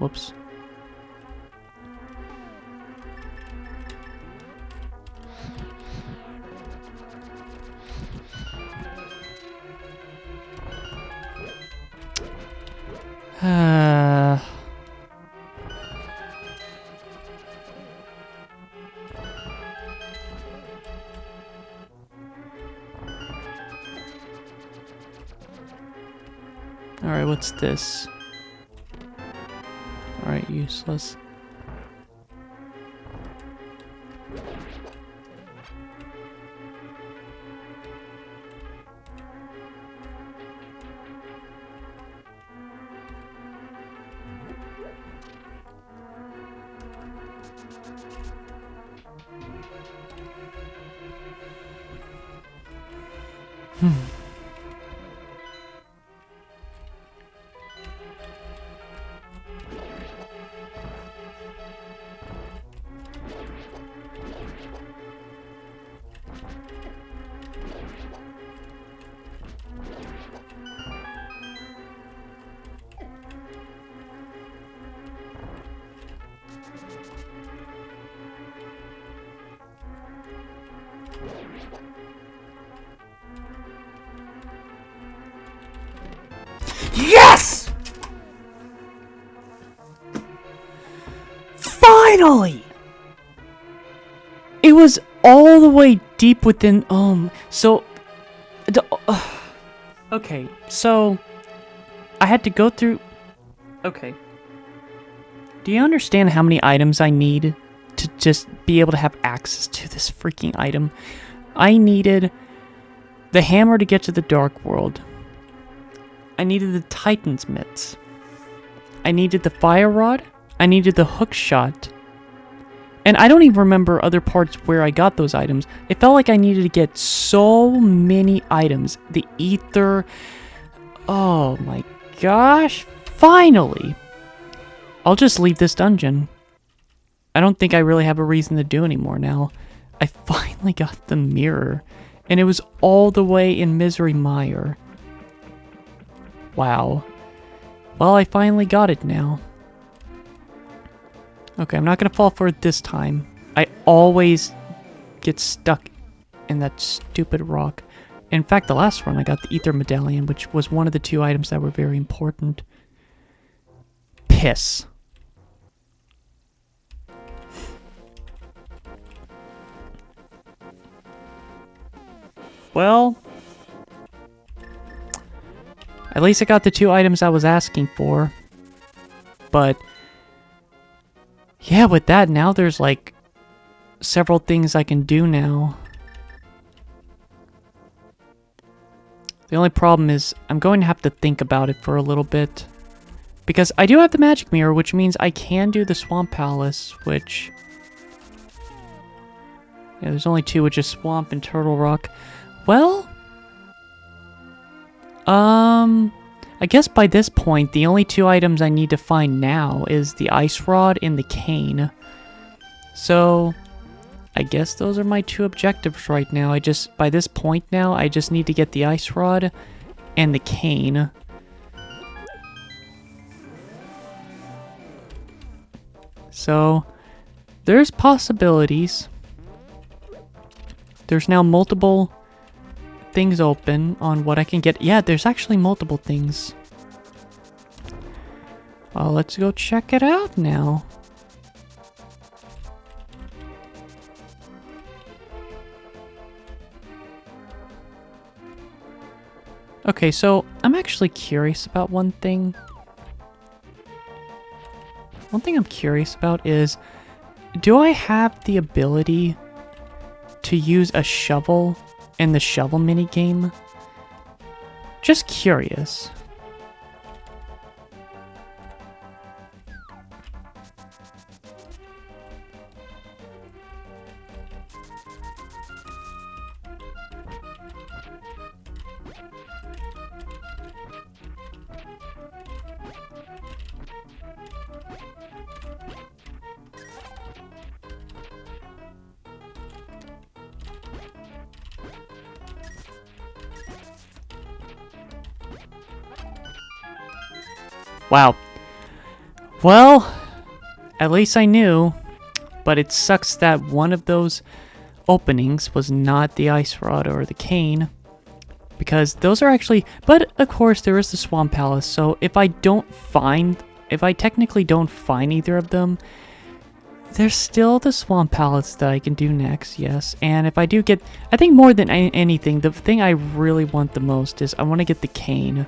S1: Whoops. Alright, what's this? Alright, useless. Yes! Finally! It was all the way deep within, okay, so, I had to go through, okay. Do you understand how many items I need to just be able to have access to this freaking item? I needed the hammer to get to the Dark World. I needed the Titan's Mitts. I needed the Fire Rod. I needed the Hook Shot. And I don't even remember other parts where I got those items. It felt like I needed to get so many items. The Ether. Oh my gosh. Finally. I'll just leave this dungeon. I don't think I really have a reason to do anymore now. I finally got the mirror. And it was all the way in Misery Mire. Wow. Well, I finally got it now. Okay, I'm not going to fall for it this time. I always get stuck in that stupid rock. In fact, the last run I got the Ether Medallion, which was one of the 2 items that were very important. Piss. Well, at least I got the 2 items I was asking for. But yeah, with that, now there's like several things I can do now. The only problem is I'm going to have to think about it for a little bit. Because I do have the magic mirror, which means I can do the Swamp Palace, which... yeah, there's only 2, which is Swamp and Turtle Rock. Well... I guess by this point, the only 2 items I need to find now is the Ice Rod and the Cane. So, I guess those are my 2 objectives right now. By this point now, I just need to get the Ice Rod and the Cane. So, there's possibilities. There's now multiple things open on what I can get. Yeah, there's actually multiple things. Well, let's go check it out now. Okay, so I'm actually curious about one thing. One thing I'm curious about is, do I have the ability to use a shovel in the shovel minigame? Just curious. Wow. Well, at least I knew, but it sucks that one of those openings was not the Ice Rod or the Cane, because those are actually, but of course there is the Swamp Palace, so if I technically don't find either of them, there's still the Swamp Palace that I can do next, yes, and if I do get, I think more than anything, the thing I really want the most is I want to get the Cane.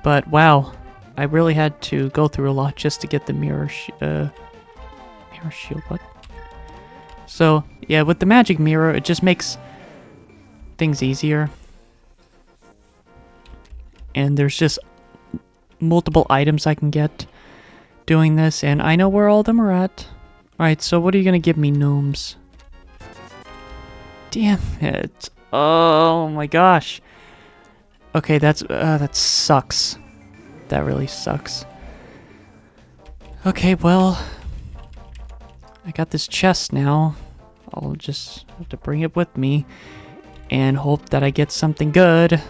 S1: But wow, I really had to go through a lot just to get the mirror shield. What? So yeah, with the magic mirror, it just makes things easier. And there's just multiple items I can get doing this, and I know where all of them are at. Alright, so what are you gonna give me, gnomes? Damn it. Oh my gosh. Okay, that sucks. That really sucks. Okay, well, I got this chest now. I'll just have to bring it with me and hope that I get something good.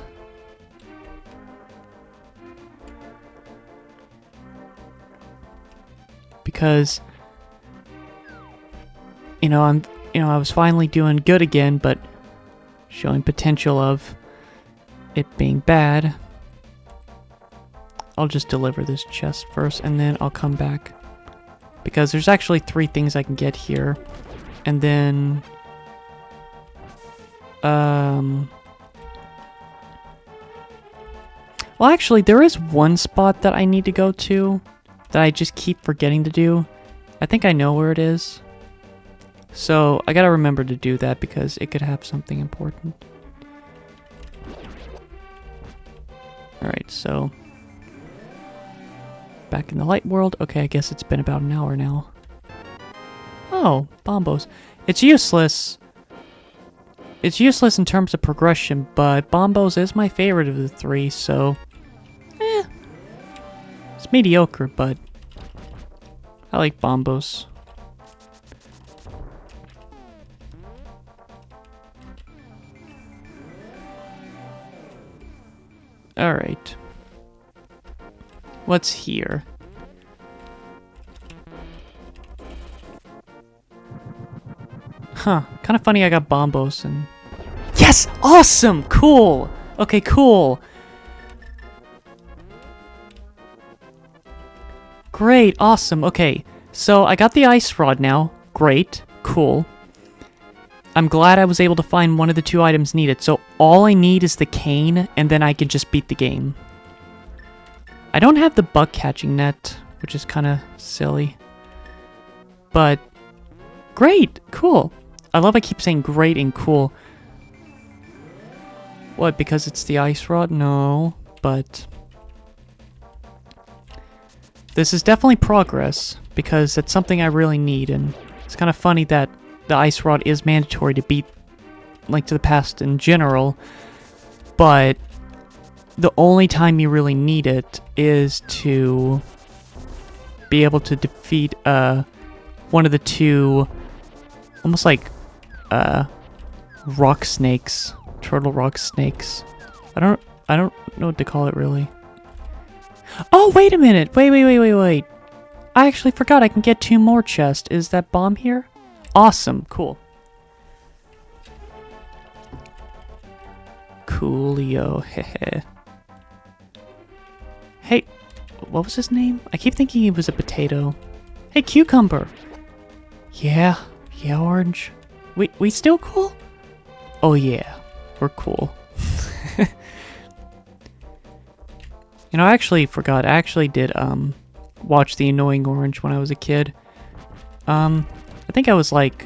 S1: Because, I was finally doing good again, but showing potential of it being bad. I'll just deliver this chest first, and then I'll come back. Because there's actually 3 things I can get here. And then... well, actually, there is one spot that I need to go to that I just keep forgetting to do. I think I know where it is. So, I gotta remember to do that because it could have something important. Alright, so... back in the light world. Okay, I guess it's been about an hour now. Oh, bombos. It's useless It's useless in terms of progression, but Bombos is my favorite of the three, so... It's mediocre, but... I like Bombos. Alright. What's here? Huh. Kind of funny I got Bombos and... Yes! Awesome! Cool! Okay, cool. Great, awesome. Okay, so I got the ice rod now. Great, cool. I'm glad I was able to find one of the two items needed. So all I need is the cane, and then I can just beat the game. I don't have the bug catching net, which is kind of silly. But great, cool. I love I keep saying great and cool. What, because it's the ice rod? No, but... This is definitely progress, because it's something I really need, and it's kind of funny that the ice rod is mandatory to beat Link to the Past in general, but the only time you really need it is to be able to defeat one of the two, almost like rock snakes, turtle rock snakes. I don't know what to call it really. Oh, wait a minute! Wait. I actually forgot I can get 2 more chests. Is that bomb here? Awesome. Cool. Coolio. Hehe. Hey, what was his name? I keep thinking he was a potato. Hey, Cucumber! Yeah, Orange. We still cool? Oh yeah, we're cool. You know, I actually forgot. I actually did watch The Annoying Orange when I was a kid. I think I was like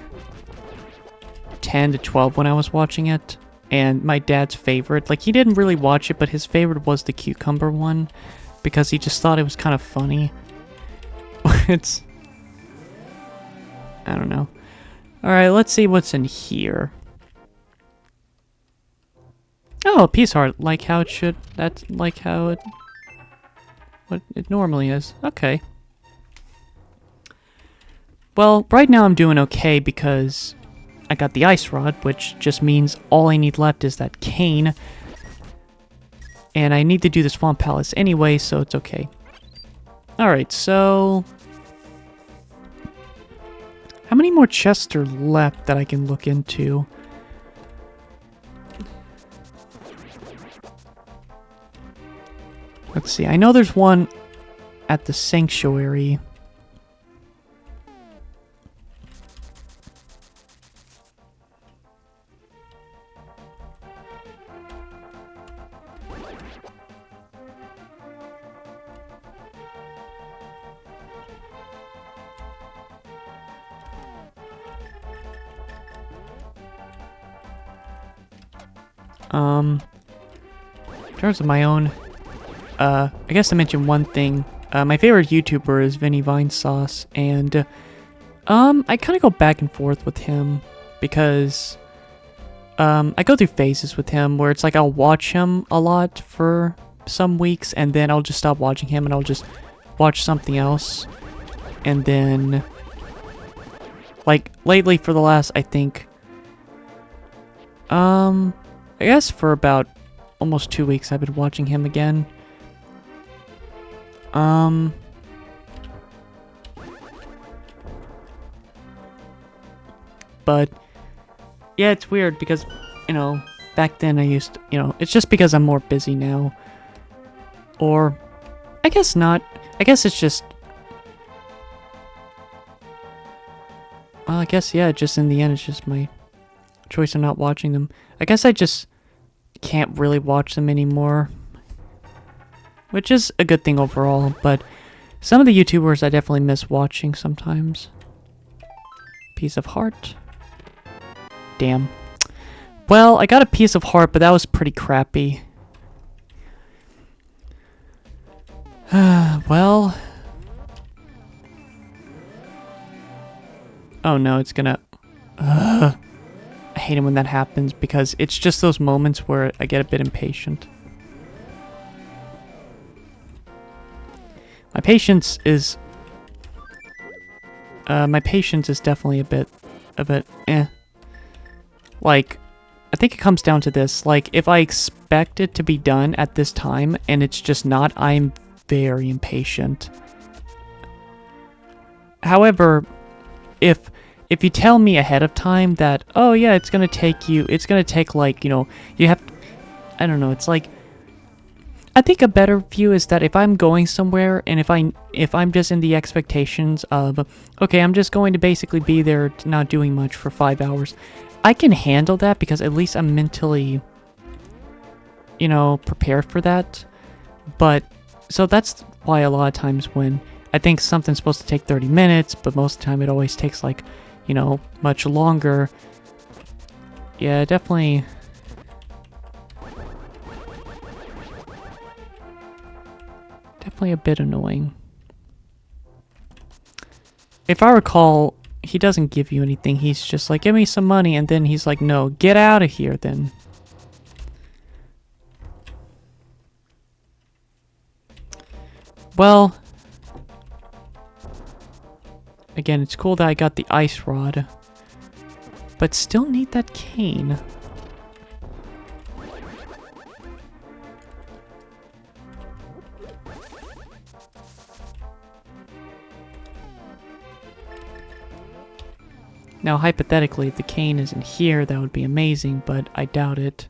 S1: 10 to 12 when I was watching it. And my dad's favorite, like he didn't really watch it, but his favorite was the Cucumber one. Because he just thought it was kind of funny. It's... I don't know. Alright, let's see what's in here. Oh, a peace heart, like how it should. That's like how it... what it normally is. Okay. Well, right now I'm doing okay because I got the ice rod, which just means all I need left is that cane. And I need to do the Swamp Palace anyway, so it's okay. Alright, so... how many more chests are left that I can look into? Let's see, I know there's one at the sanctuary. In terms of my own, I guess I mentioned one thing. My favorite YouTuber is Vinny Vinesauce, and I kind of go back and forth with him because I go through phases with him where it's like I'll watch him a lot for some weeks, and then I'll just stop watching him and I'll just watch something else. And then, like lately, for the last, I think, I guess for about almost 2 weeks, I've been watching him again. But yeah, it's weird because, you know, back then I used to, you know, it's just because I'm more busy now. Or I guess not. I guess it's just, well, I guess, yeah, just in the end, it's just my choice of not watching them. I guess I just can't really watch them anymore, which is a good thing overall, but some of the YouTubers I definitely miss watching sometimes. Piece of heart. Damn. Well, I got a piece of heart, but that was pretty crappy. Well. Oh no, it's gonna... I hate it when that happens because it's just those moments where I get a bit impatient. My patience is definitely a bit eh. Like, I think it comes down to this. Like, if I expect it to be done at this time and it's just not, I'm very impatient. However, if you tell me ahead of time that, oh yeah, it's gonna take like, you know, you have, I don't know, it's like, I think a better view is that if I'm going somewhere and if I'm just in the expectations of, okay, I'm just going to basically be there not doing much for 5 hours, I can handle that because at least I'm mentally, you know, prepared for that. But, so that's why a lot of times when I think something's supposed to take 30 minutes, but most of the time it always takes like, you know, much longer. Yeah, definitely. Definitely a bit annoying. If I recall, he doesn't give you anything. He's just like, give me some money, and then he's like, no, get out of here then. Well, again, it's cool that I got the ice rod, but still need that cane. Now, hypothetically, if the cane isn't here, that would be amazing, but I doubt it.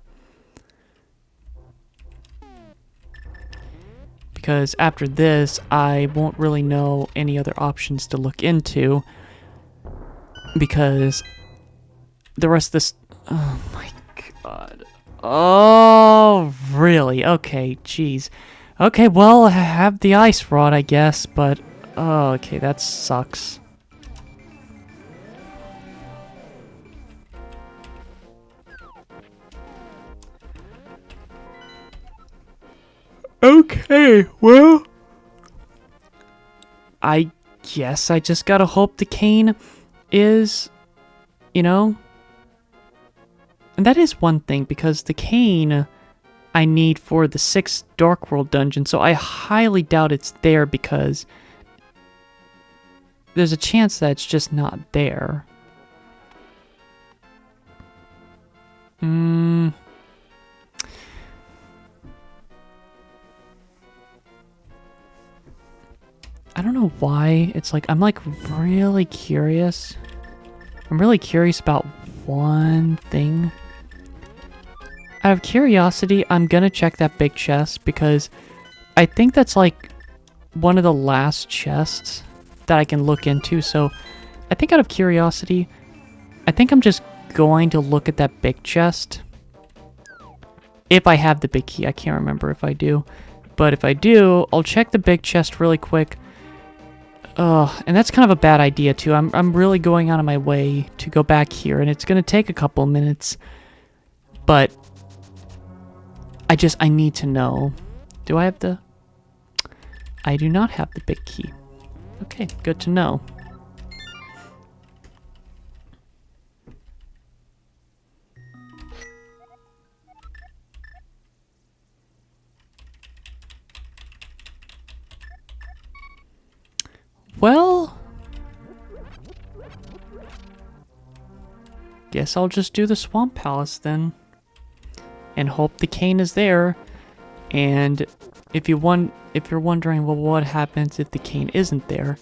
S1: Because after this, I won't really know any other options to look into. Because the rest of this... Oh my god. Oh, really? Okay, jeez. Okay, well, I have the ice rod, I guess, but... Oh, okay, that sucks. Okay, well, I guess I just gotta hope the cane is, you know, and that is one thing, because the cane I need for the 6th Dark World dungeon, so I highly doubt it's there because there's a chance that it's just not there. I don't know why. It's like, I'm like really curious. I'm really curious about one thing. Out of curiosity, I'm gonna check that big chest because I think that's like one of the last chests that I can look into. So I think out of curiosity, I think I'm just going to look at that big chest. If I have the big key, I can't remember if I do. But if I do, I'll check the big chest really quick. And that's kind of a bad idea too. I'm really going out of my way to go back here, and it's gonna take a couple of minutes. But I need to know. Do I have the... I do not have the big key. Okay, good to know. Well, guess I'll just do the Swamp Palace then, and hope the cane is there. And if you're wondering, well, what happens if the cane isn't there?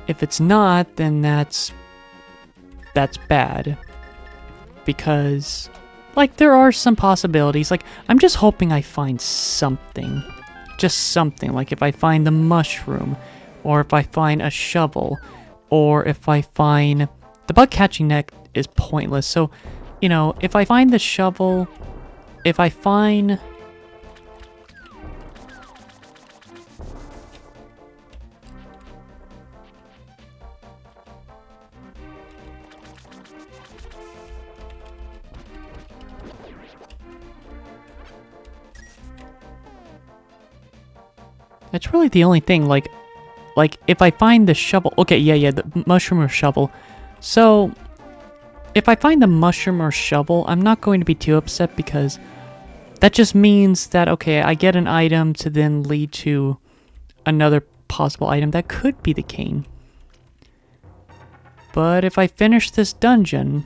S1: If it's not, then that's bad, because like there are some possibilities. Like I'm just hoping I find something, just something. Like if I find the mushroom. Or if I find a shovel, or if I find... The bug catching net is pointless, so, you know, if I find the shovel, if I find... That's really the only thing, like, if I find the shovel... Okay, yeah, the mushroom or shovel. So, if I find the mushroom or shovel, I'm not going to be too upset because that just means that, okay, I get an item to then lead to another possible item that could be the cane. But if I finish this dungeon,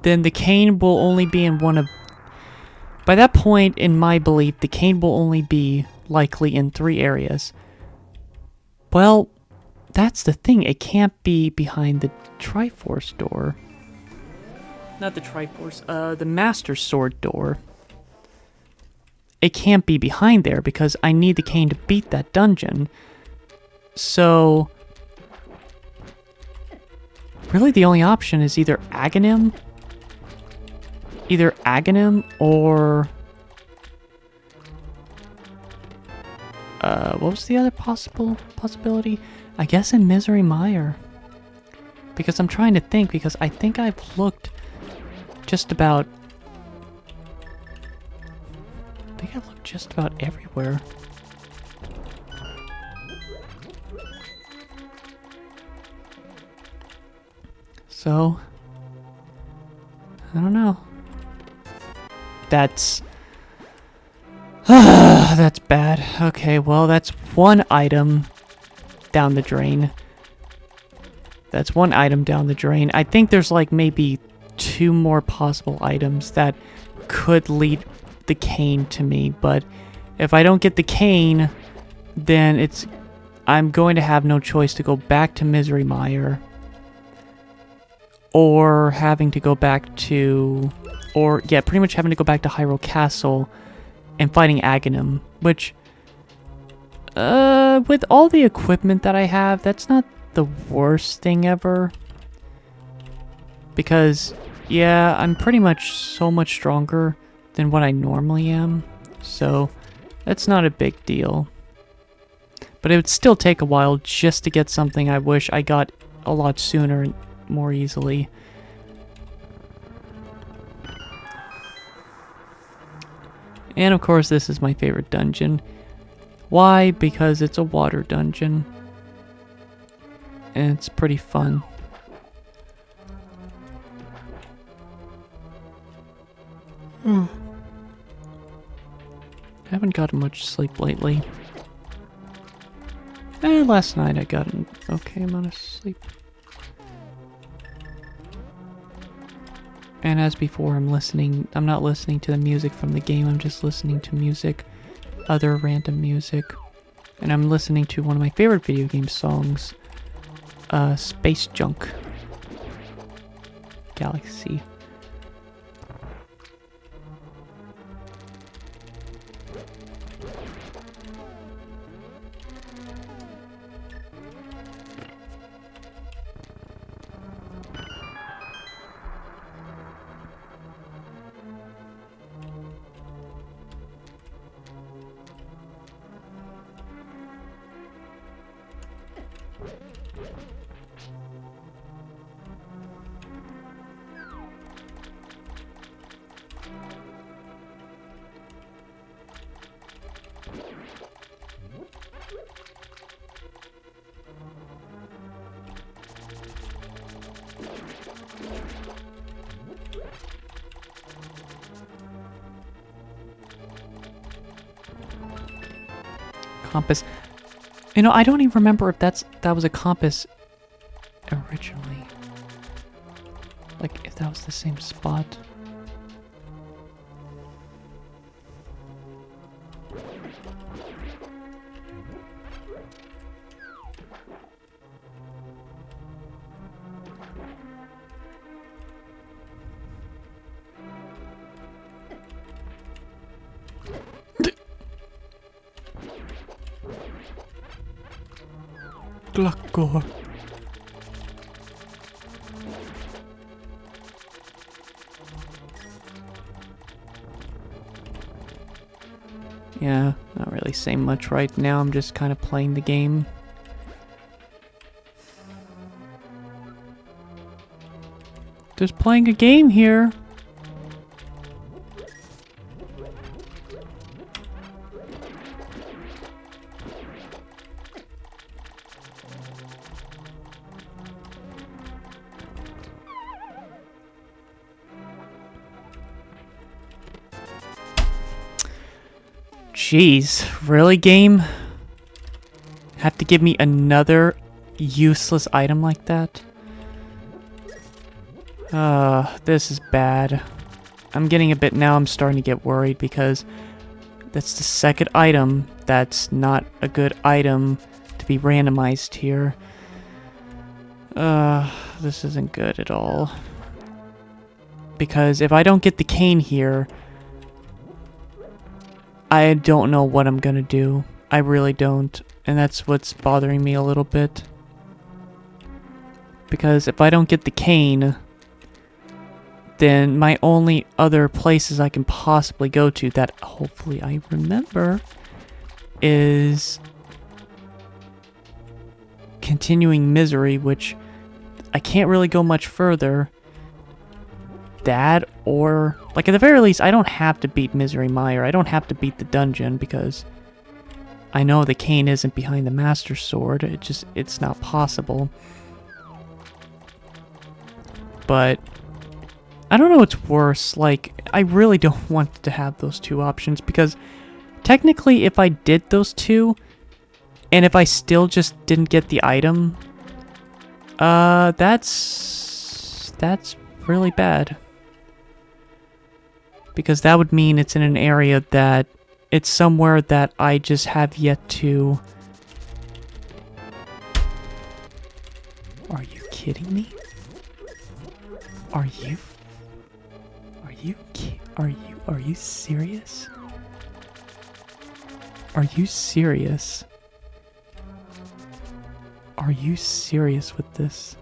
S1: then the cane will only be in one of... By that point, in my belief, the cane will only be likely in 3 areas. Well, that's the thing. It can't be behind the Triforce door. Not the Triforce, the Master Sword door. It can't be behind there because I need the cane to beat that dungeon. So... really the only option is either Aghanim. Either Aghanim or... what was the other possibility? I guess in Misery Mire. Because I'm trying to think, because I think I've looked just about... I think I've looked just about everywhere. So... I don't know. That's... that's bad. Okay, well, that's one item down the drain. That's one item down the drain. I think there's like maybe 2 more possible items that could lead the cane to me, but if I don't get the cane, then I'm going to have no choice to go back to Misery Mire, or having to go back to, pretty much having to go back to Hyrule Castle and fighting Aghanim, which, with all the equipment that I have, that's not the worst thing ever. Because, yeah, I'm pretty much so much stronger than what I normally am, so that's not a big deal. But it would still take a while just to get something I wish I got a lot sooner and more easily. And of course, this is my favorite dungeon. Why? Because it's a water dungeon. And it's pretty fun. I haven't gotten much sleep lately. Last night I got an okay amount of sleep. And as before, I'm not listening to the music from the game, I'm just listening to music, other random music. And I'm listening to one of my favorite video game songs, Space Junk Galaxy. Compass. You know, I don't even remember if that was a compass originally. Like, if that was the same spot. Glakor. Yeah, not really saying much right now. I'm just kind of playing the game. Just playing a game here. Jeez, really, game? Have to give me another useless item like that? This is bad. I'm getting a bit now, I'm starting to get worried because that's the second item that's not a good item to be randomized here. This isn't good at all. Because if I don't get the cane here, I don't know what I'm gonna do. I really don't. And that's what's bothering me a little bit. Because if I don't get the cane, then my only other places I can possibly go to that hopefully I remember is Continuing Misery, which I can't really go much further. That, or like at the very least, I don't have to beat Misery Mire. I don't have to beat the dungeon because I know the cane isn't behind the Master Sword. It's not possible. But I don't know what's worse. Like, I really don't want to have those two options because technically if I did those two and if I still just didn't get the item, that's really bad. Because that would mean it's in an area that it's somewhere that I just have yet to... Are you kidding me? Are you serious? Are you serious? Are you serious with this?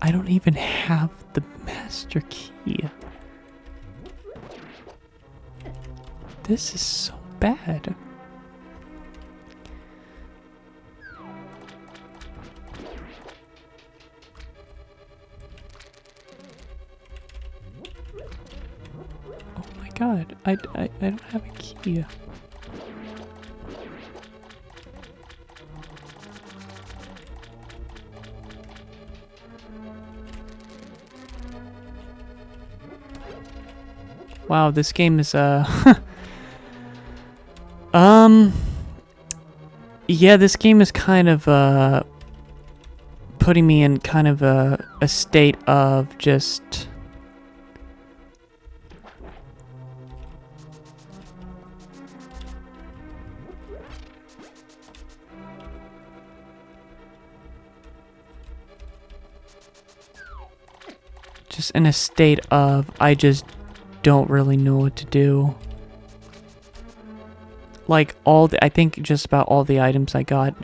S1: I don't even have the master key. This is so bad. Oh my god, I don't have a key. Wow, this game is, yeah, this game is kind of, putting me in kind of a state of just... Just in a state of, I just don't really know what to do. Like, I think just about all the items I got.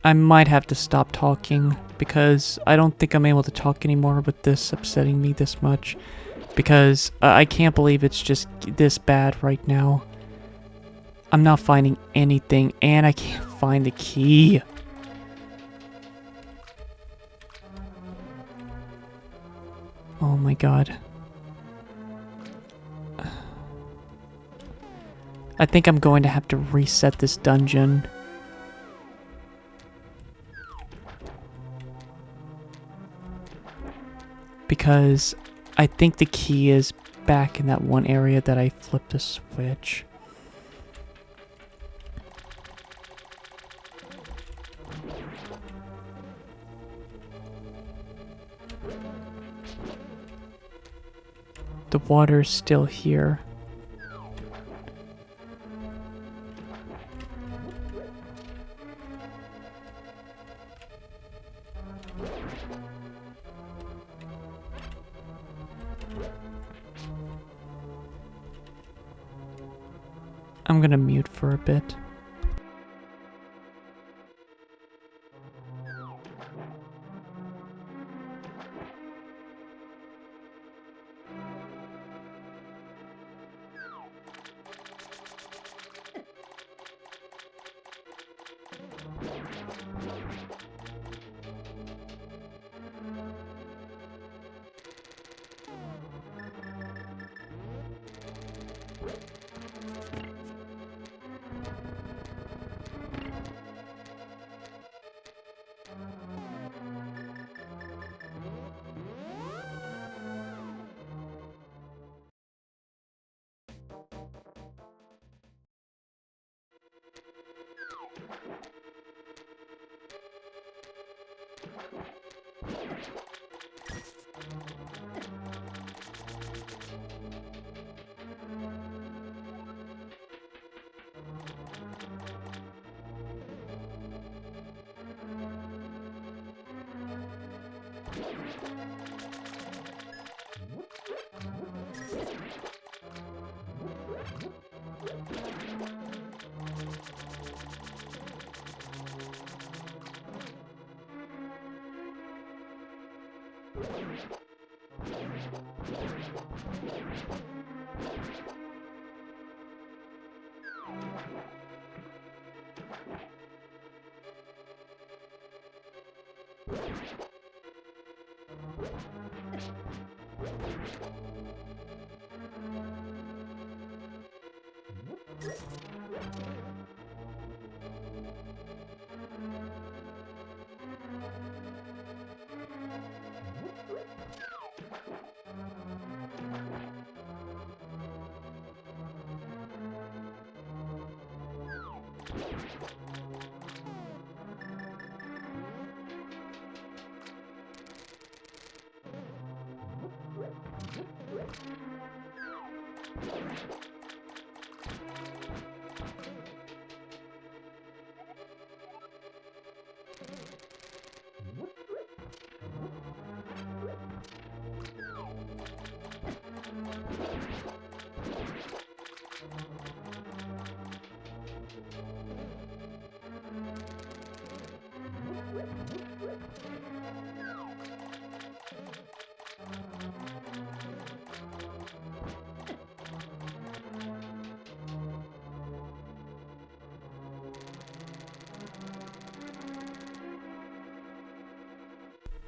S1: I might have to stop talking because I don't think I'm able to talk anymore with this upsetting me this much. Because I can't believe it's just this bad right now. I'm not finding anything and I can't find the key. Oh my god. I think I'm going to have to reset this dungeon. Because I think the key is back in that one area that I flipped the switch. The water's still here. I'm gonna mute for a bit.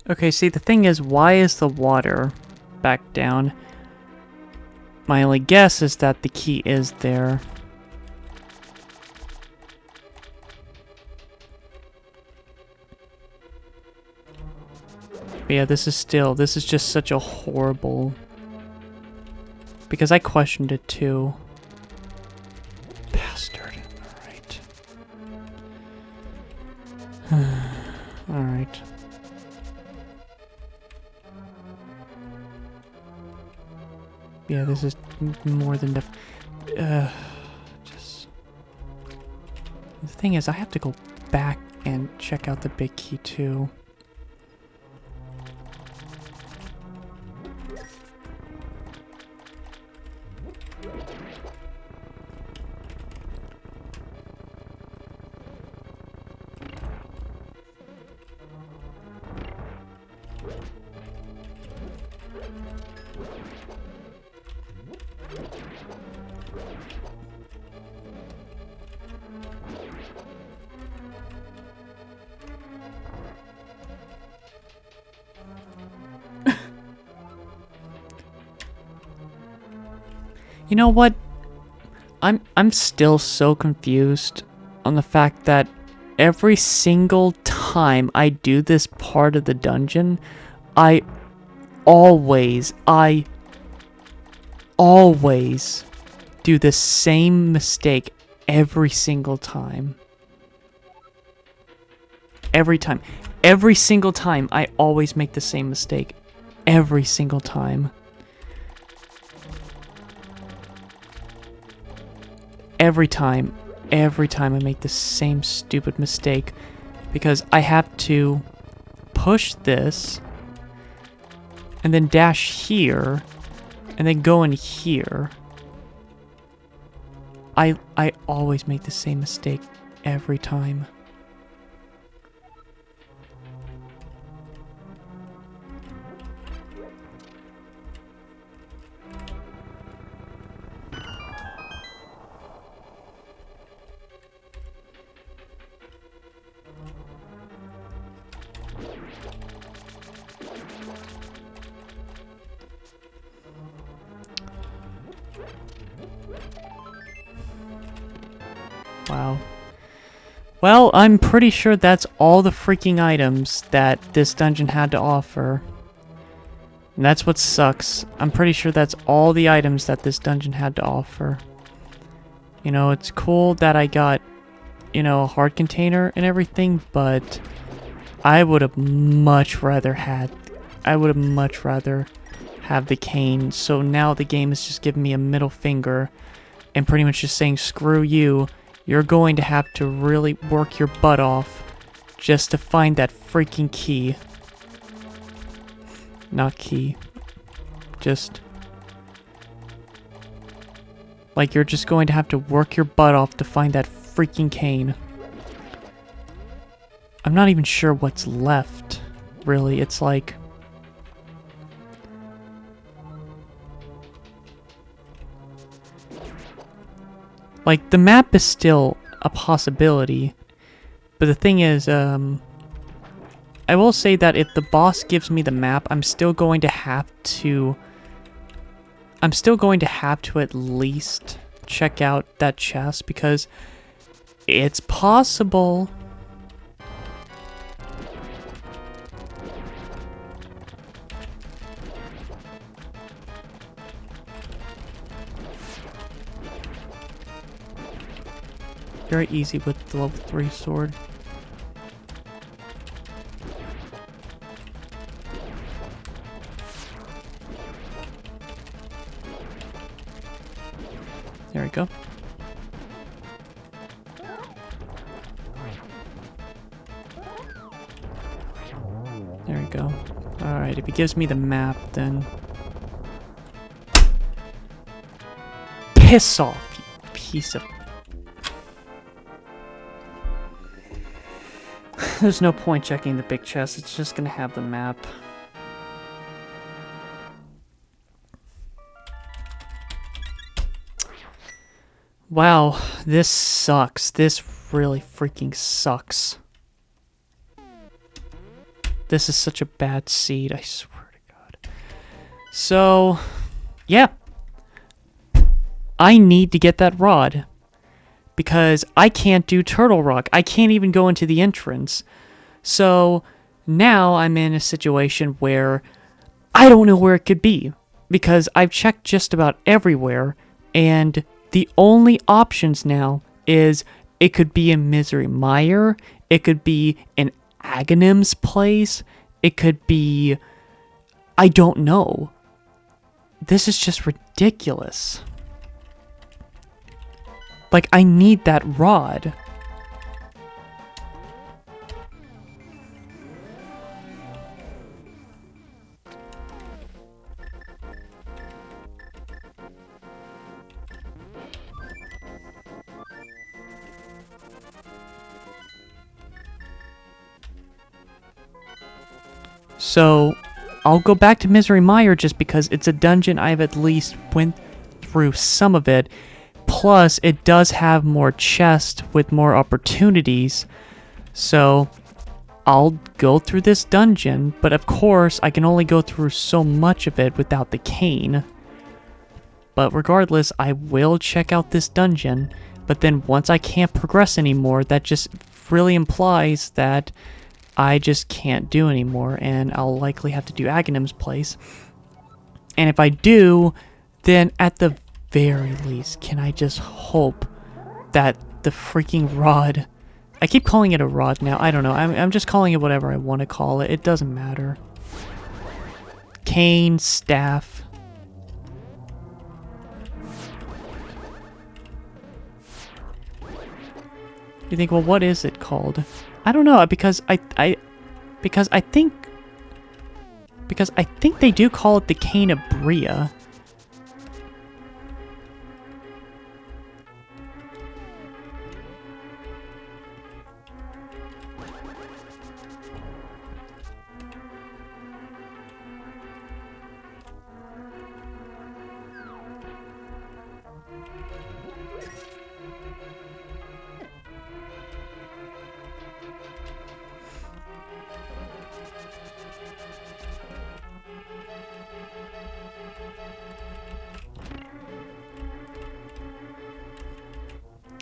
S1: Okay, see, the thing is, why is the water back down? My only guess is that the key is there. But yeah, this is just such a horrible... Because I questioned it too. Bastard. Alright. Alright. Yeah, this is more than just... The thing is, I have to go back and check out the big key too. You know what? I'm still so confused on the fact that every single time I do this part of the dungeon, I always do the same mistake every single time. Every time. Every single time, I always make the same mistake. Every single time. Every time I make the same stupid mistake, because I have to push this and then dash here and then go in here. I always make the same mistake every time. Wow. Well, I'm pretty sure that's all the freaking items that this dungeon had to offer. And that's what sucks. I'm pretty sure that's all the items that this dungeon had to offer. You know, it's cool that I got, you know, a heart container and everything, but I would have much rather have the cane. So now the game is just giving me a middle finger and pretty much just saying, screw you. You're going to have to really work your butt off just to find that freaking key. not key. Just... like, you're just going to have to work your butt off to find that freaking cane. I'm not even sure what's left, really. It's like... like, the map is still a possibility. But the thing is, I will say that if the boss gives me the map, I'm still going to have to at least check out that chest, because it's possible. Very easy with the level 3 sword. There we go. There we go. Alright, if he gives me the map, then... piss off, you piece of... There's no point checking the big chest, it's just gonna have the map. Wow, this sucks. This really freaking sucks. This is such a bad seed, I swear to God. So, yeah. I need to get that rod. Because I can't do Turtle Rock. I can't even go into the entrance. So, now I'm in a situation where I don't know where it could be. Because I've checked just about everywhere, and the only options now is it could be in Misery Mire, it could be in Aghanim's place, it could be... I don't know. This is just ridiculous. Like, I need that rod. So, I'll go back to Misery Mire just because it's a dungeon I've at least went through some of it. Plus, it does have more chests with more opportunities. So, I'll go through this dungeon, but of course, I can only go through so much of it without the cane. But regardless, I will check out this dungeon, but then once I can't progress anymore, that just really implies that I just can't do anymore, and I'll likely have to do Aghanim's place. And if I do, then at the very least, can I just hope that the freaking rod... I keep calling it a rod now, I don't know, I'm just calling it whatever I want to call it, it doesn't matter. Cane, staff... You think, well, what is it called? I don't know, because I think they do call it the Cane of Bria.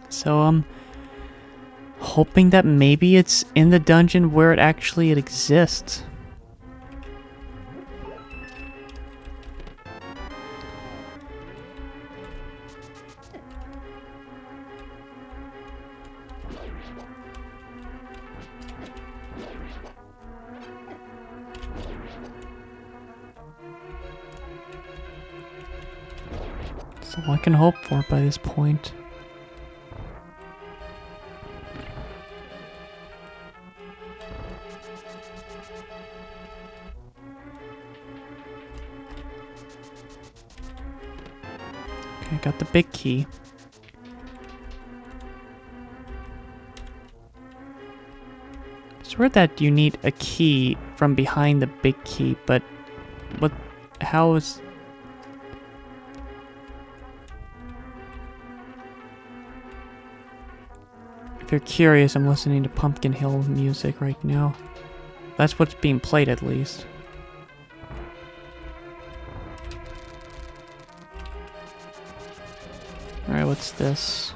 S1: So I'm hoping that maybe it's in the dungeon where it actually exists. That's all I can hope for by this point. Okay, got the big key. I swear that you need a key from behind the big key, but what, how is... If you're curious, I'm listening to Pumpkin Hill music right now. That's what's being played, at least. Alright, what's this?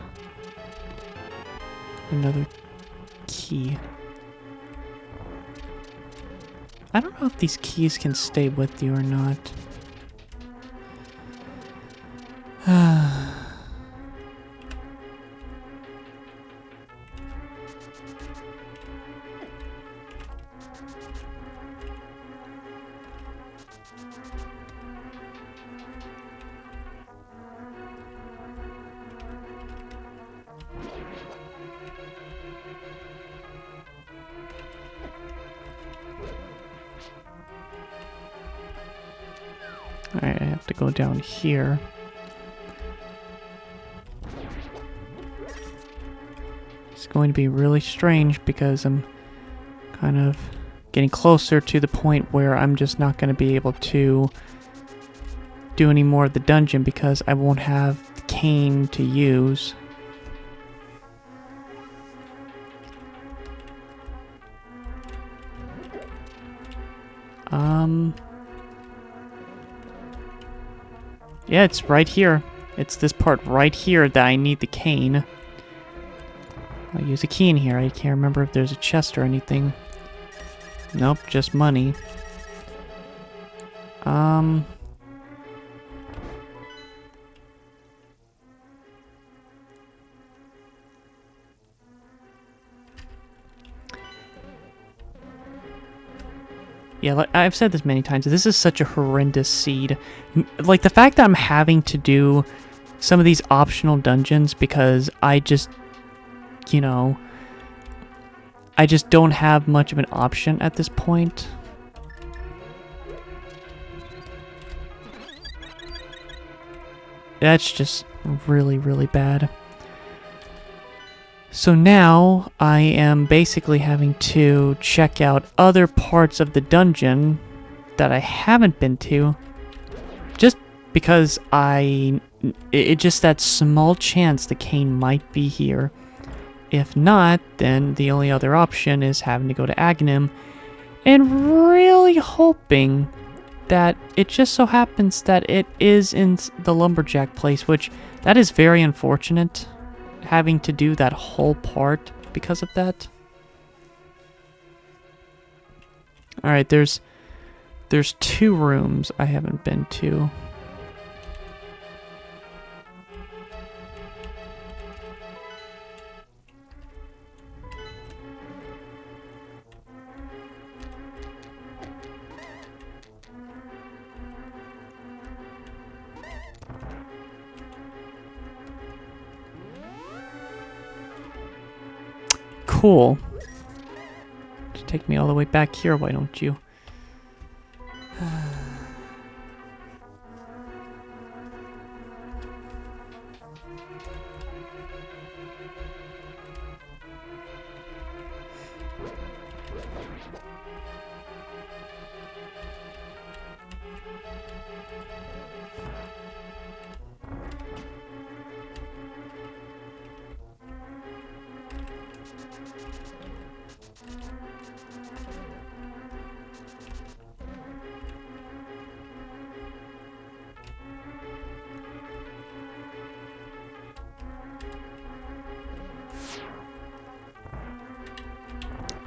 S1: Another key. I don't know if these keys can stay with you or not. Alright, I have to go down here. It's going to be really strange because I'm kind of getting closer to the point where I'm just not going to be able to do any more of the dungeon because I won't have the cane to use. Yeah, it's right here. It's this part right here that I need the cane. I'll use a key in here. I can't remember if there's a chest or anything. Nope, just money. Yeah, like I've said this many times, this is such a horrendous seed. Like, the fact that I'm having to do some of these optional dungeons because I just, you know, I just don't have much of an option at this point. That's just really, really bad. So now I am basically having to check out other parts of the dungeon that I haven't been to, just because it's just that small chance the cane might be here. If not, then the only other option is having to go to Aghanim and really hoping that it just so happens that it is in the lumberjack place, which that is very unfortunate. Having to do that whole part because of that. Alright, there's 2 rooms I haven't been to. Cool. Just take me all the way back here, why don't you?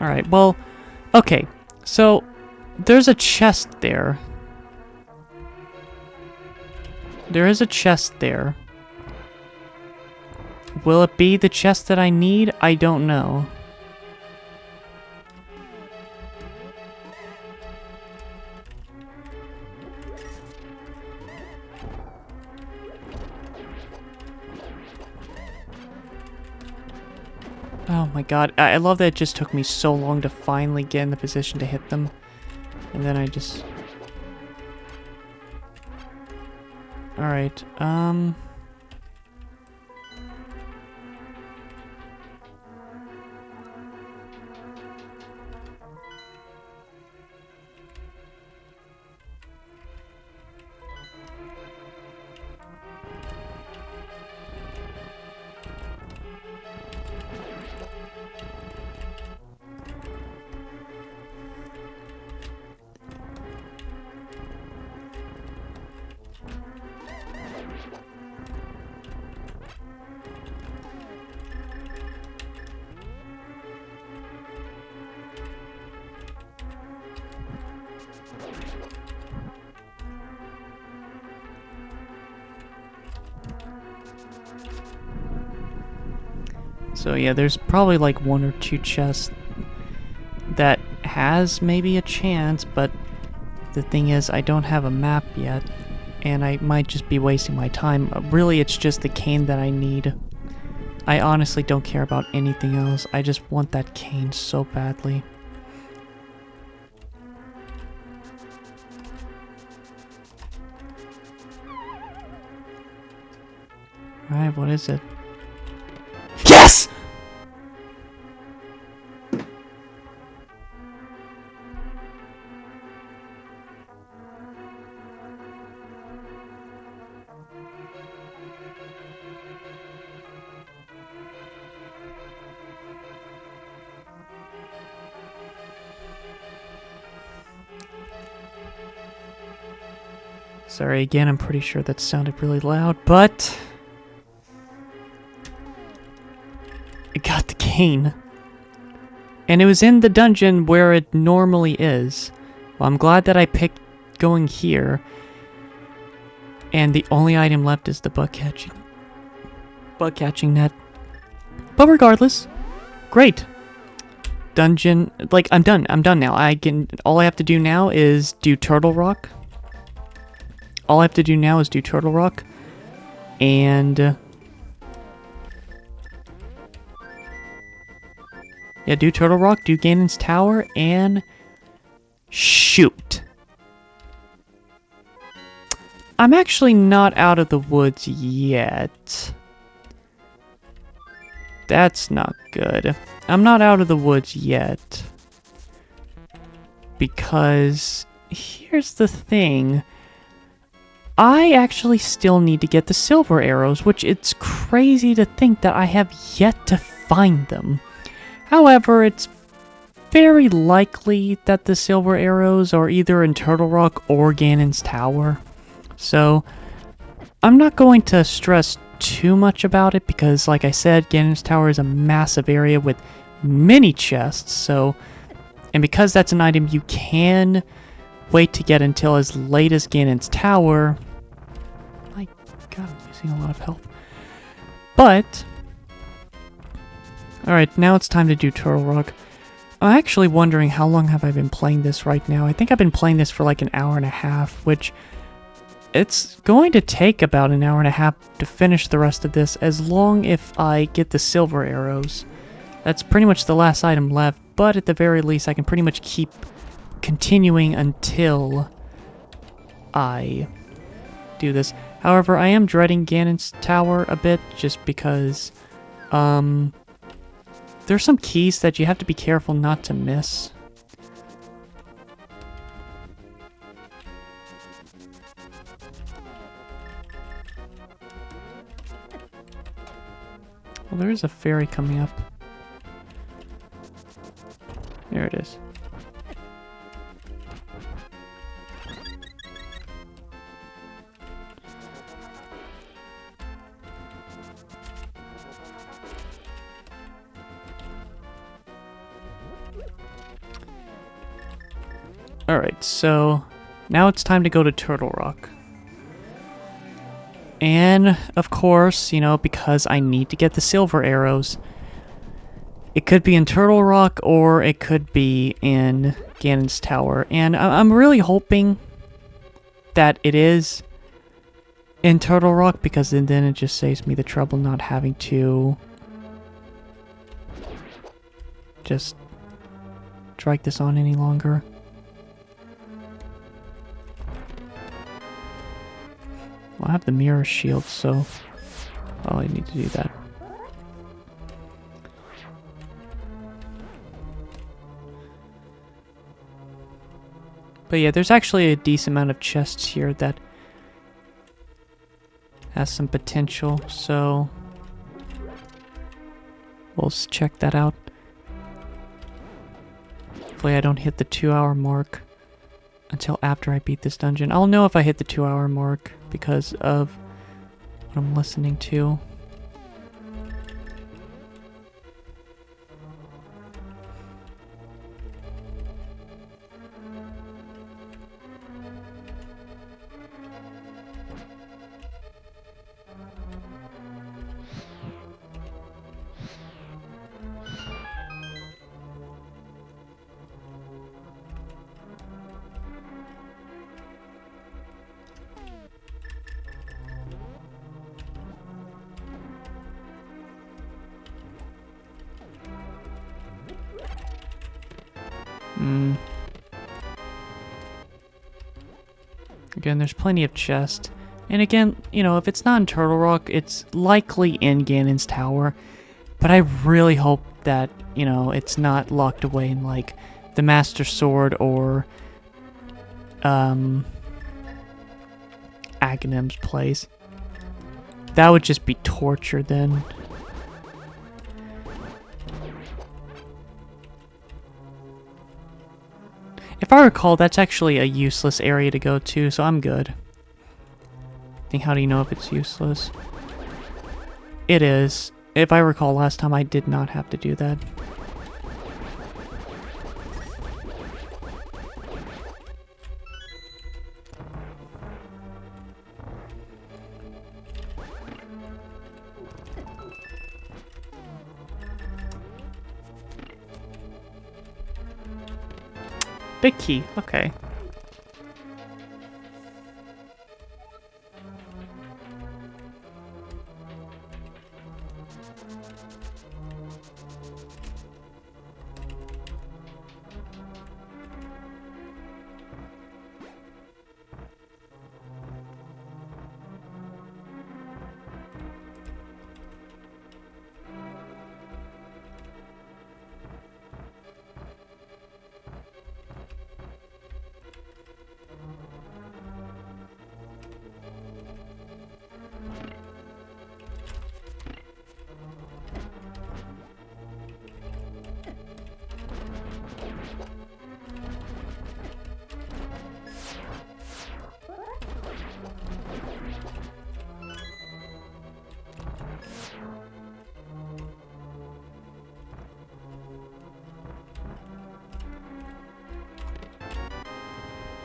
S1: Alright, well, okay, so there's a chest there. There is a chest there. Will it be the chest that I need? I don't know. Oh my god, I love that it just took me so long to finally get in the position to hit them. And then I just... Alright, So yeah, there's probably like 1 or 2 chests that has maybe a chance, but the thing is I don't have a map yet, and I might just be wasting my time. Really, it's just the cane that I need. I honestly don't care about anything else. I just want that cane so badly. Alright, what is it? Yes! Sorry again, I'm pretty sure that sounded really loud, but I got the cane. And it was in the dungeon where it normally is. Well, I'm glad that I picked going here. And the only item left is the bug catching net. But regardless, great. Dungeon, like, I'm done now. All I have to do now is do Turtle Rock. And yeah, do Turtle Rock, do Ganon's Tower, and shoot. I'm actually not out of the woods yet. That's not good. I'm not out of the woods yet. Because here's the thing. I actually still need to get the silver arrows, which it's crazy to think that I have yet to find them. However, it's very likely that the silver arrows are either in Turtle Rock or Ganon's Tower. So, I'm not going to stress too much about it because, like I said, Ganon's Tower is a massive area with many chests, so... And because that's an item you can wait to get until as late as Ganon's Tower... My god, I'm losing a lot of health. But... Alright, now it's time to do Turtle Rock. I'm actually wondering how long have I been playing this right now. I think I've been playing this for like an hour and a half, which... It's going to take about an hour and a half to finish the rest of this, as long if I get the silver arrows. That's pretty much the last item left, but at the very least I can pretty much keep continuing until I do this. However, I am dreading Ganon's Tower a bit, just because there's some keys that you have to be careful not to miss. Well, there is a fairy coming up. There it is. Alright, so now it's time to go to Turtle Rock. And, of course, you know, because I need to get the silver arrows, it could be in Turtle Rock or it could be in Ganon's Tower. And I'm really hoping that it is in Turtle Rock, because then it just saves me the trouble not having to just drag this on any longer. Well, I have the mirror shield, so I need to do that. But yeah, there's actually a decent amount of chests here that has some potential, so we'll check that out. Hopefully I don't hit the 2-hour mark until after I beat this dungeon. I'll know if I hit the 2-hour mark because of what I'm listening to. Again, there's plenty of chests. And again, you know, if it's not in Turtle Rock, it's likely in Ganon's Tower. But I really hope that, you know, it's not locked away in, like, the Master Sword or, Aghanim's place. That would just be torture then. If I recall, that's actually a useless area to go to, so I'm good. I think, how do you know if it's useless? It is. If I recall, last time I did not have to do that. Big key, okay.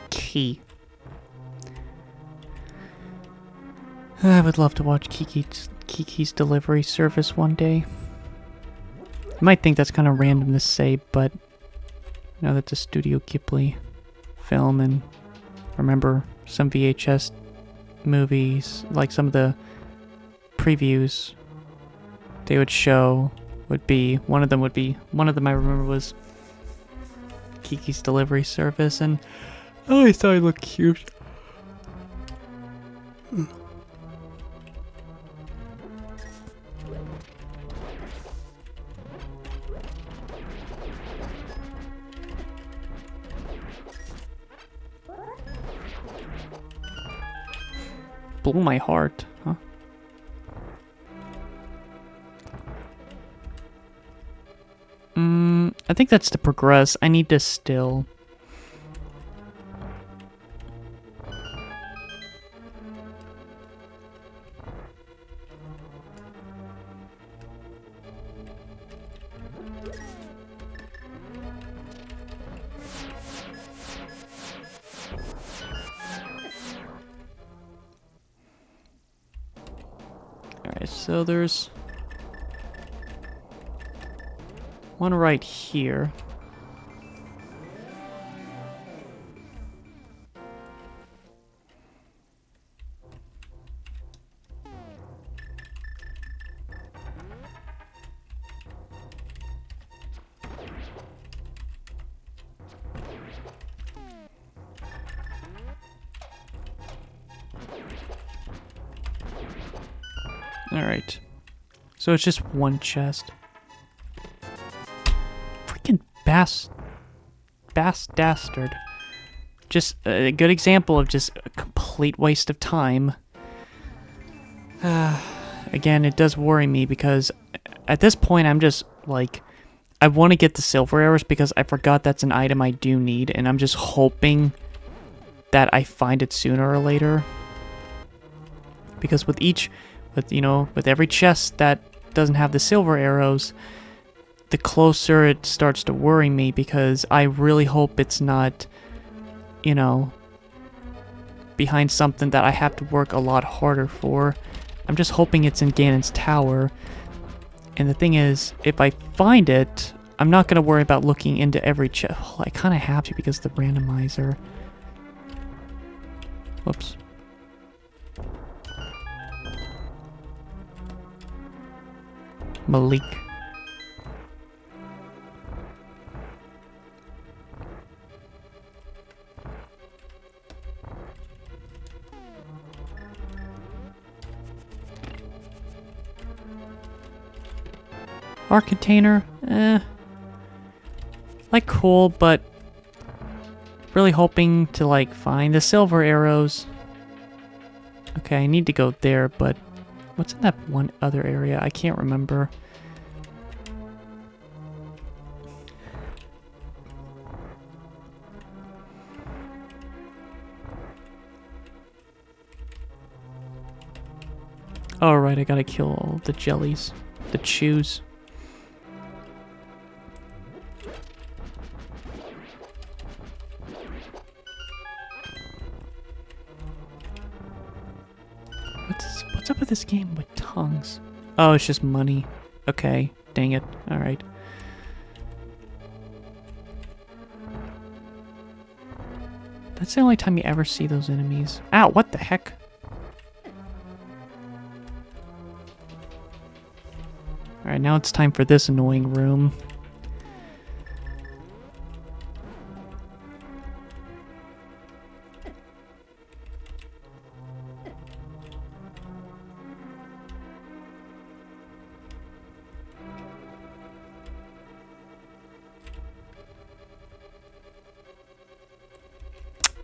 S1: Key. I would love to watch Kiki's delivery service one day. You might think that's kind of random to say, but you know, that's a Studio Ghibli film, and remember some VHS movies, like some of the previews they would show would be, one of them I remember was Kiki's delivery service, and I always thought he looked cute. Blew my heart, huh? I think that's to progress. I need to still. Alright, so there's one right here. Alright. So it's just one chest. Freaking bastard. Just a good example of just a complete waste of time. Again, it does worry me because at this point I'm just like, I want to get the silver arrows because I forgot that's an item I do need, and I'm just hoping that I find it sooner or later. Because with every chest that doesn't have the silver arrows, the closer it starts to worry me, because I really hope it's not, you know, behind something that I have to work a lot harder for. I'm just hoping it's in Ganon's Tower. And the thing is, if I find it, I'm not going to worry about looking into every chest. Well, I kind of have to because of the randomizer. Whoops. Malik. Our container, like cool, but really hoping to like find the silver arrows. Okay, I need to go there, but what's in that one other area? I can't remember. Oh, right, I gotta kill all the jellies, the chews. What's up with this game with tongues? Oh, it's just money. Okay, dang it. Alright. That's the only time you ever see those enemies. Ow, what the heck? Alright, now it's time for this annoying room.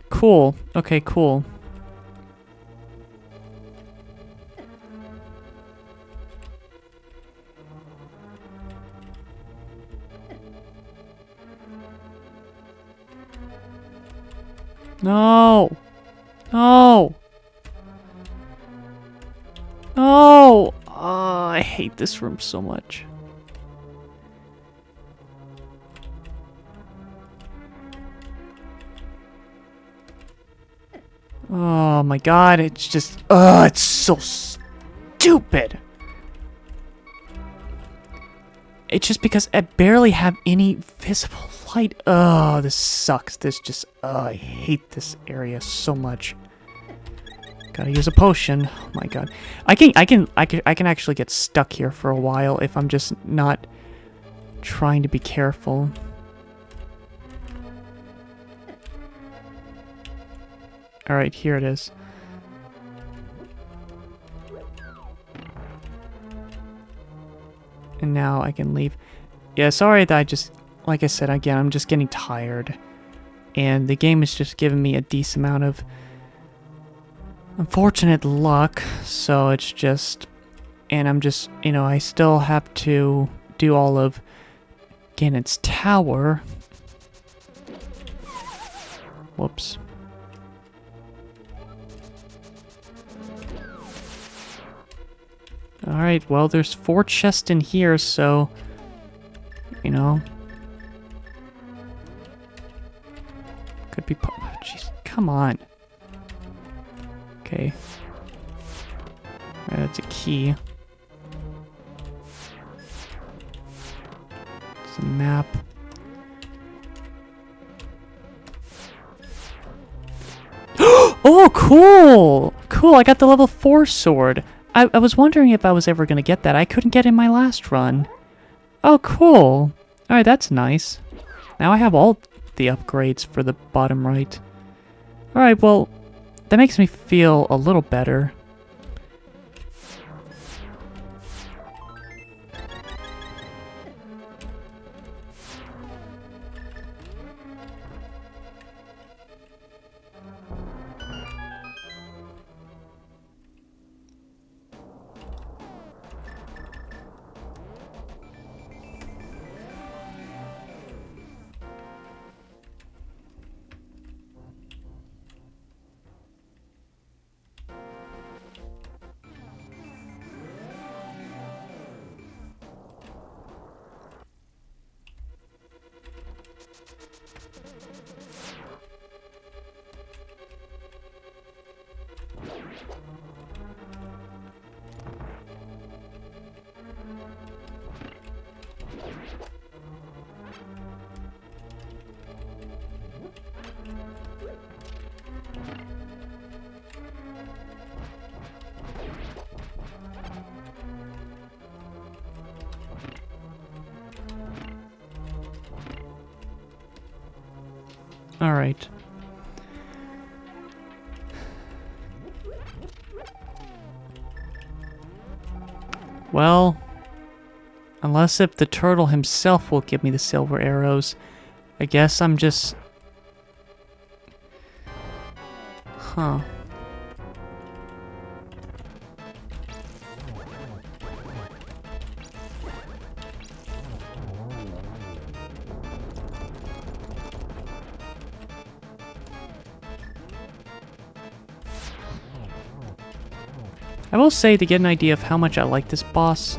S1: Cool. Okay, cool. No! No! No! Oh, I hate this room so much. Oh my god, it's just... it's so stupid! It's just because I barely have any visible light. Oh, this sucks. This just... I hate this area so much. Gotta use a potion. Oh my god. I can actually get stuck here for a while if I'm just not trying to be careful. Alright, here it is. And now I can leave. Yeah, sorry that I just... Like I said, again, I'm just getting tired. And the game is just giving me a decent amount of unfortunate luck. So it's just... And I'm just... You know, I still have to do all of Ganon's tower. Whoops. Alright, well, there's 4 chests in here, so... You know... Could be... Jeez, come on. Okay. That's a key. It's a map. Oh, cool! Cool, I got the level 4 sword. I was wondering if I was ever going to get that. I couldn't get it in my last run. Oh, cool. Alright, that's nice. Now I have all the upgrades for the bottom right. Alright, well, that makes me feel a little better. Alright. Well, Unless if the turtle himself will give me the silver arrows. I guess I'm just... Huh. I will say, to get an idea of how much I like this boss,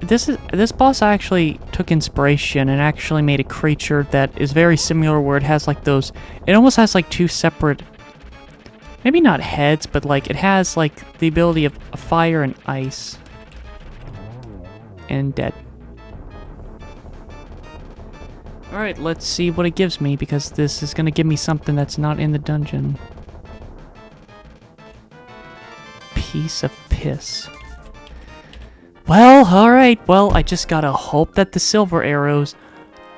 S1: this boss I actually took inspiration and actually made a creature that is very similar, where it has like those, it almost has like two separate, maybe not heads, but like it has like the ability of fire and ice. And dead. Alright, let's see what it gives me, because this is gonna give me something that's not in the dungeon. Piece of piss. Well, alright. Well, I just gotta hope that the silver arrows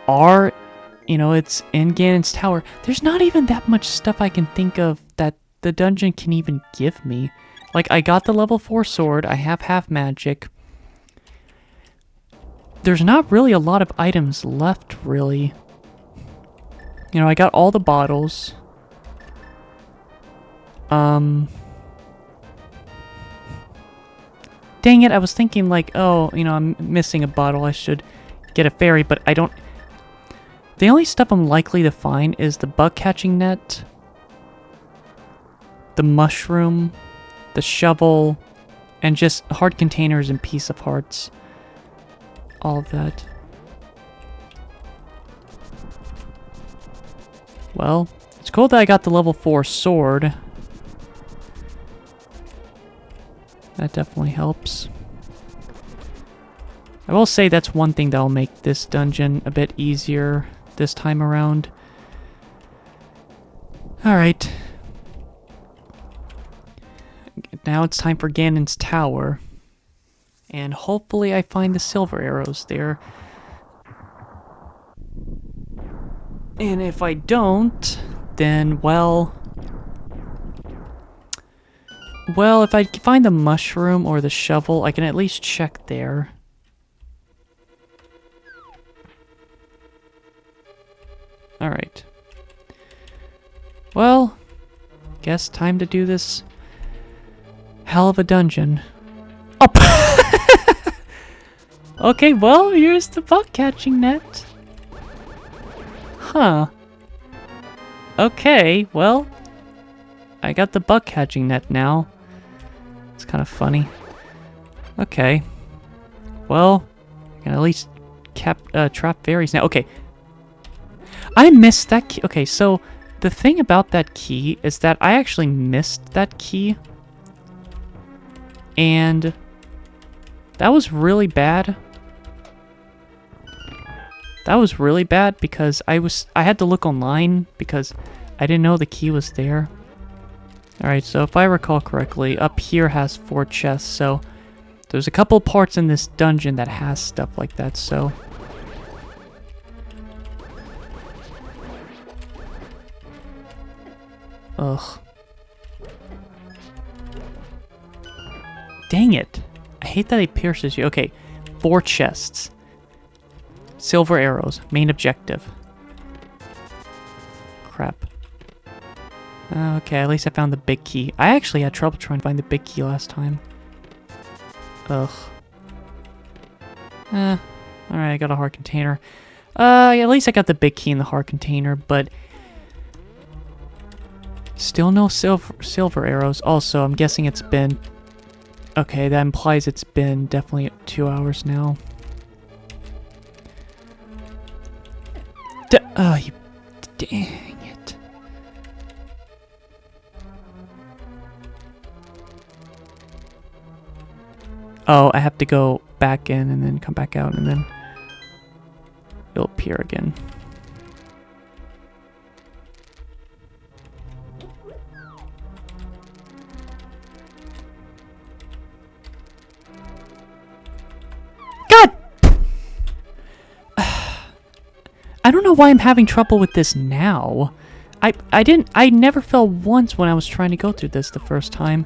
S1: are, you know, it's in Ganon's tower. There's not even that much stuff I can think of that the dungeon can even give me. Like, I got the level 4 sword. I have half magic. There's not really a lot of items left, really. You know, I got all the bottles. Dang it, I was thinking like, oh, you know, I'm missing a bottle, I should get a fairy, but I don't... The only stuff I'm likely to find is the bug catching net, the mushroom, the shovel, and just hard containers and piece of hearts. All of that. Well, it's cool that I got the level 4 sword. That definitely helps. I will say that's one thing that'll make this dungeon a bit easier this time around. Alright. Now it's time for Ganon's tower. And hopefully I find the silver arrows there. And if I don't, then, well... Well, if I find the mushroom or the shovel, I can at least check there. Alright. Well, guess time to do this hell of a dungeon. Oh! Okay, well, here's the bug catching net. Huh. Okay, well, I got the bug catching net now. It's kind of funny. Okay. Well, I can at least trap fairies now. Okay. I missed that key. Okay, so the thing about that key is that I actually missed that key. And that was really bad. That was really bad because I had to look online because I didn't know the key was there. Alright, so if I recall correctly, up here has 4 chests, so there's a couple parts in this dungeon that has stuff like that, so... Ugh. Dang it. I hate that he pierces you. Okay, 4 chests. Silver arrows, main objective. Crap. Okay, at least I found the big key. I actually had trouble trying to find the big key last time. Ugh. Alright, I got a hard container. Yeah, at least I got the big key in the hard container, but... Still no silver arrows. Also, I'm guessing it's been... Okay, that implies it's been definitely 2 hours now. Oh, you... Dang it. Oh, I have to go back in and then come back out and then it'll appear again. God! I don't know why I'm having trouble with this now. I never fell once when I was trying to go through this the first time.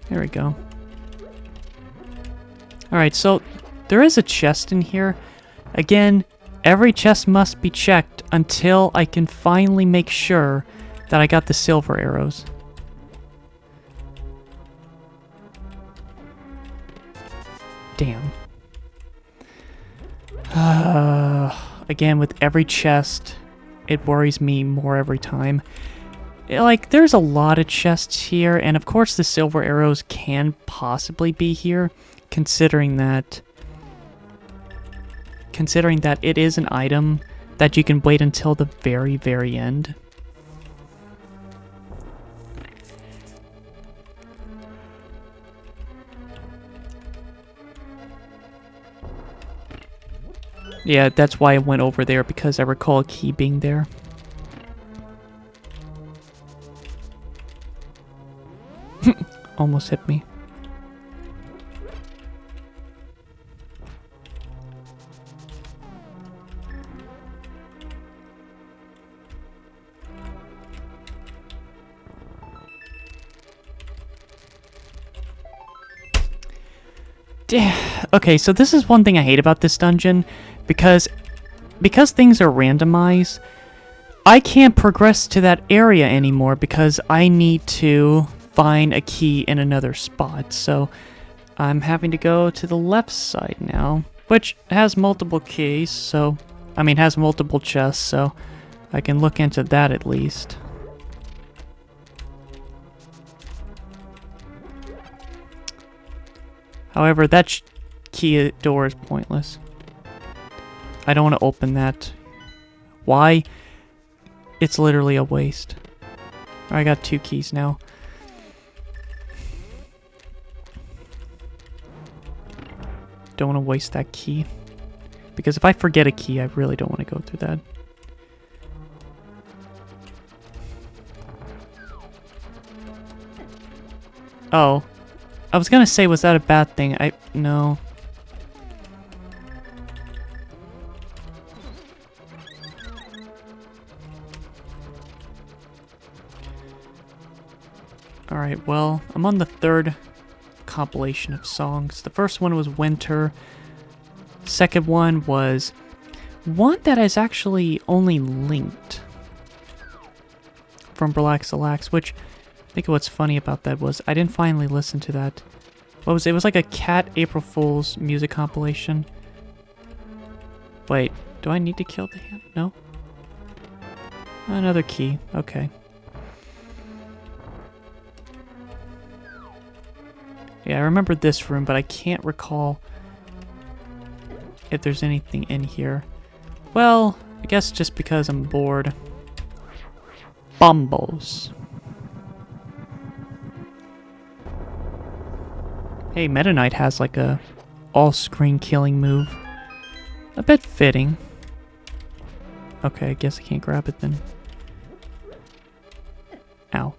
S1: There we go. Alright, so there is a chest in here. Again, every chest must be checked until I can finally make sure that I got the silver arrows. Damn. Again, with every chest, it worries me more every time. Like, there's a lot of chests here, and of course the silver arrows can possibly be here, considering that it is an item that you can wait until the very, very end. Yeah, that's why I went over there, because I recall a key being there. Almost hit me. Okay, so this is one thing I hate about this dungeon, because things are randomized, I can't progress to that area anymore because I need to find a key in another spot. So I'm having to go to the left side now, which has multiple keys, so I mean has multiple chests, so I can look into that at least. However, that key door is pointless. I don't want to open that. Why? It's literally a waste. I got 2 keys now. Don't want to waste that key. Because if I forget a key, I really don't want to go through that. Oh. I was gonna say, was that a bad thing? No. Alright, well, I'm on the 3rd compilation of songs. The first one was Winter. Second one was one that is actually only linked from Relax-a-Lax, which I think what's funny about that was I didn't finally listen to that. What was it? It was like a Cat April Fool's music compilation. Wait, do I need to kill the hand? No? Another key. Okay. Yeah, I remember this room, but I can't recall if there's anything in here. Well, I guess just because I'm bored. Bombos. Hey, Meta Knight has like a all-screen killing move. A bit fitting. Okay, I guess I can't grab it then. Ow.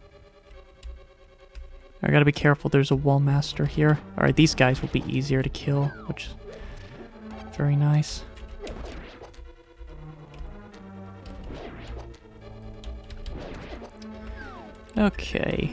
S1: I gotta be careful, there's a wall master here. Alright, these guys will be easier to kill, which is very nice. Okay.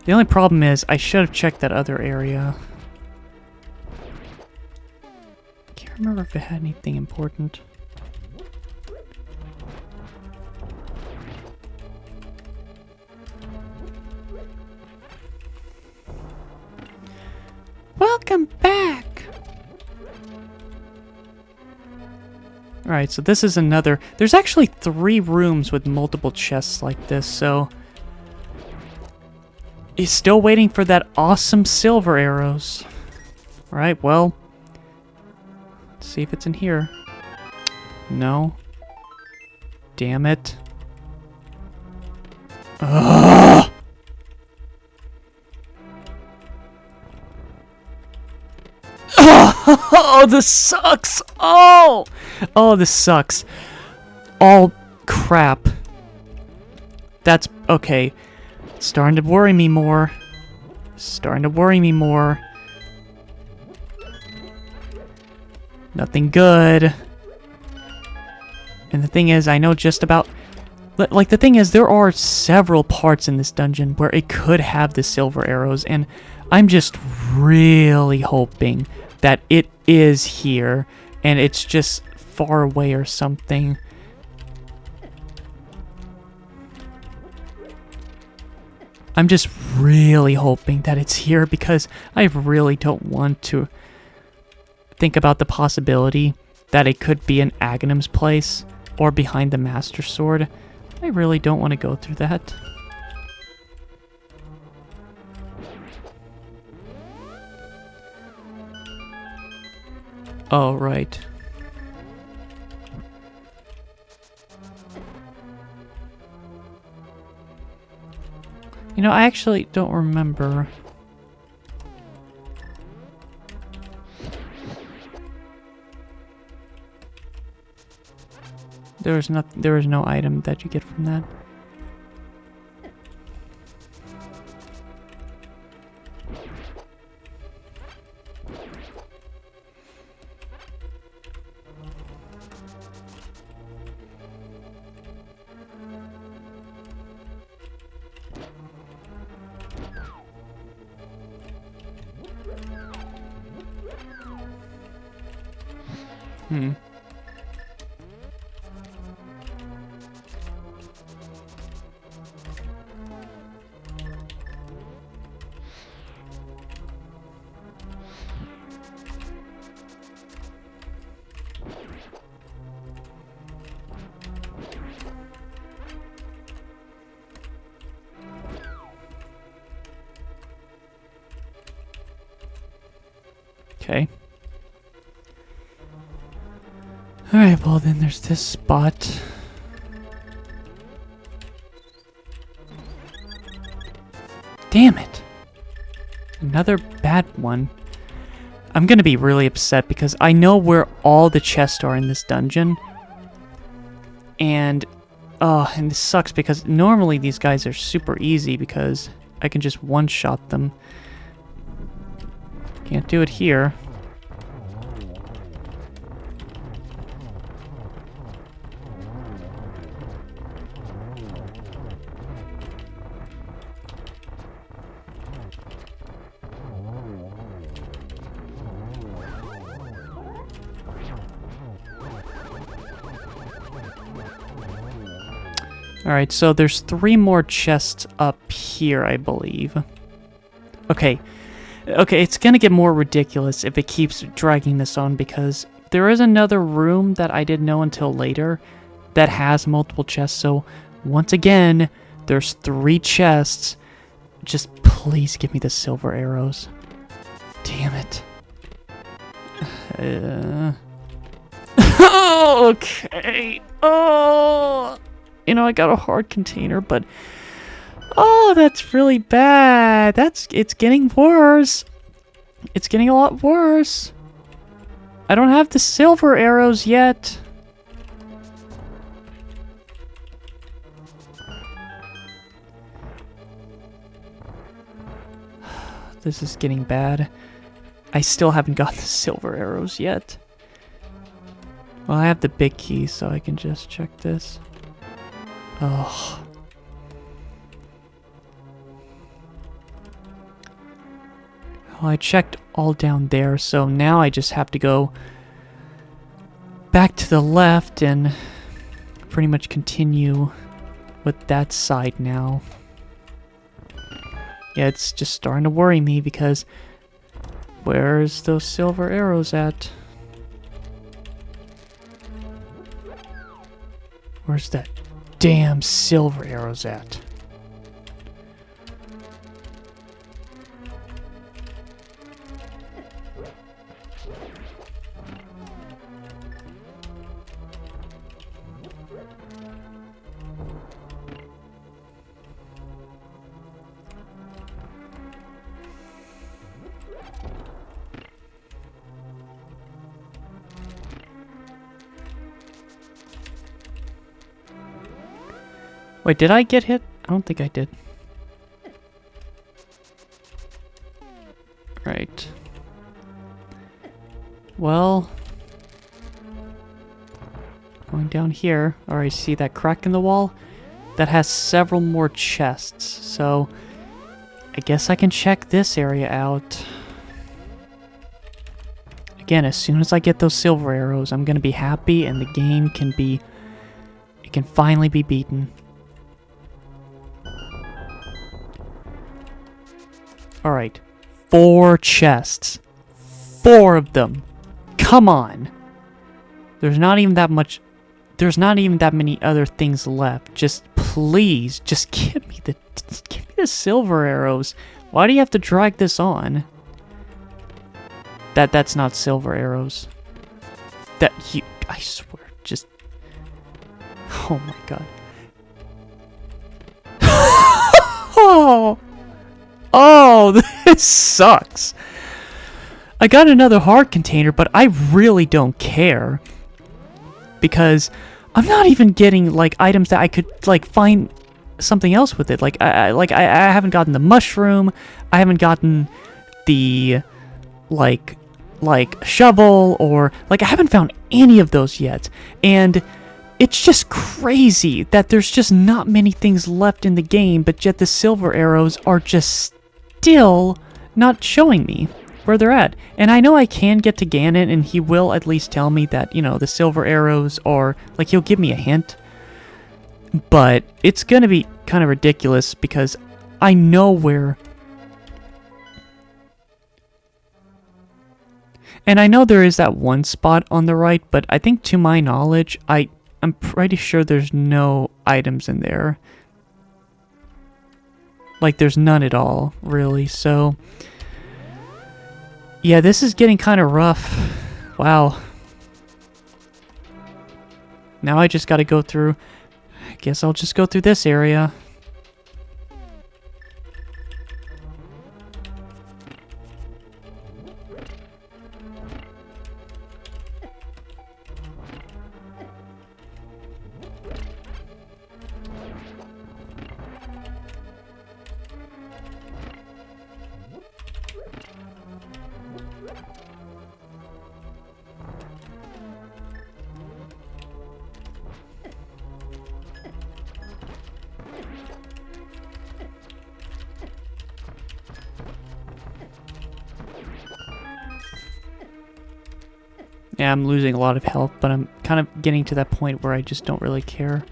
S1: The only problem is, I should have checked that other area. I can't remember if it had anything important. Welcome back! Alright, so this is another... There's actually 3 rooms with multiple chests like this, so... He's still waiting for that awesome silver arrows. Alright, well... Let's see if it's in here. No. Damn it. Ugh! Oh, this sucks! Oh! Oh, this sucks. All crap. That's okay. Starting to worry me more. Starting to worry me more. Nothing good. And the thing is, I know just about... Like, the thing is, there are several parts in this dungeon where it could have the silver arrows, and I'm just really hoping that it is here, and it's just far away or something. I'm just really hoping that it's here, because I really don't want to think about the possibility that it could be in Aghanim's place, or behind the Master Sword. I really don't want to go through that. Oh, right. You know, I actually don't remember. There was no item that you get from that. Okay. Alright, well then there's this spot. Damn it! Another bad one. I'm gonna be really upset because I know where all the chests are in this dungeon. And this sucks because normally these guys are super easy because I can just one-shot them. Can't do it here. Alright, so there's 3 more chests up here, I believe. Okay, it's gonna get more ridiculous if it keeps dragging this on, because there is another room that I didn't know until later that has multiple chests, so once again, there's 3 chests. Just please give me the silver arrows. Damn it. Okay. Oh! You know, I got a hard container, but... Oh, that's really bad. It's getting worse. It's getting a lot worse. I don't have the silver arrows yet. This is getting bad. I still haven't gotten the silver arrows yet. Well, I have the big key, so I can just check this. Oh. Well, I checked all down there, so now I just have to go back to the left and pretty much continue with that side now. Yeah, it's just starting to worry me because where's those silver arrows at? Where's that damn silver arrows at? Wait, did I get hit? I don't think I did. Right. Well, going down here. Alright, see that crack in the wall? That has several more chests, so I guess I can check this area out. Again, as soon as I get those silver arrows, I'm gonna be happy and the game can be... It can finally be beaten. Alright. 4 chests. 4 of them. Come on! There's not even that much... There's not even that many other things left. Just please, just give me the silver arrows. Why do you have to drag this on? That's not silver arrows. I swear, just... Oh my god. Oh, this sucks. I got another heart container, but I really don't care. Because I'm not even getting, like, items that I could, like, find something else with it. Like, I haven't gotten the mushroom. I haven't gotten the, like shovel, or, like, I haven't found any of those yet. And it's just crazy that there's just not many things left in the game, but yet the silver arrows are just still not showing me where they're at. And I know I can get to Ganon, and he will at least tell me that, you know, the silver arrows are, like, he'll give me a hint. But it's gonna be kind of ridiculous because I know where... And I know there is that one spot on the right, but I think to my knowledge, I'm pretty sure there's no items in there. Like, there's none at all, really, so... Yeah, this is getting kind of rough. Wow. Now I just gotta go through... I guess I'll just go through this area. Yeah, I'm losing a lot of health, but I'm kind of getting to that point where I just don't really care.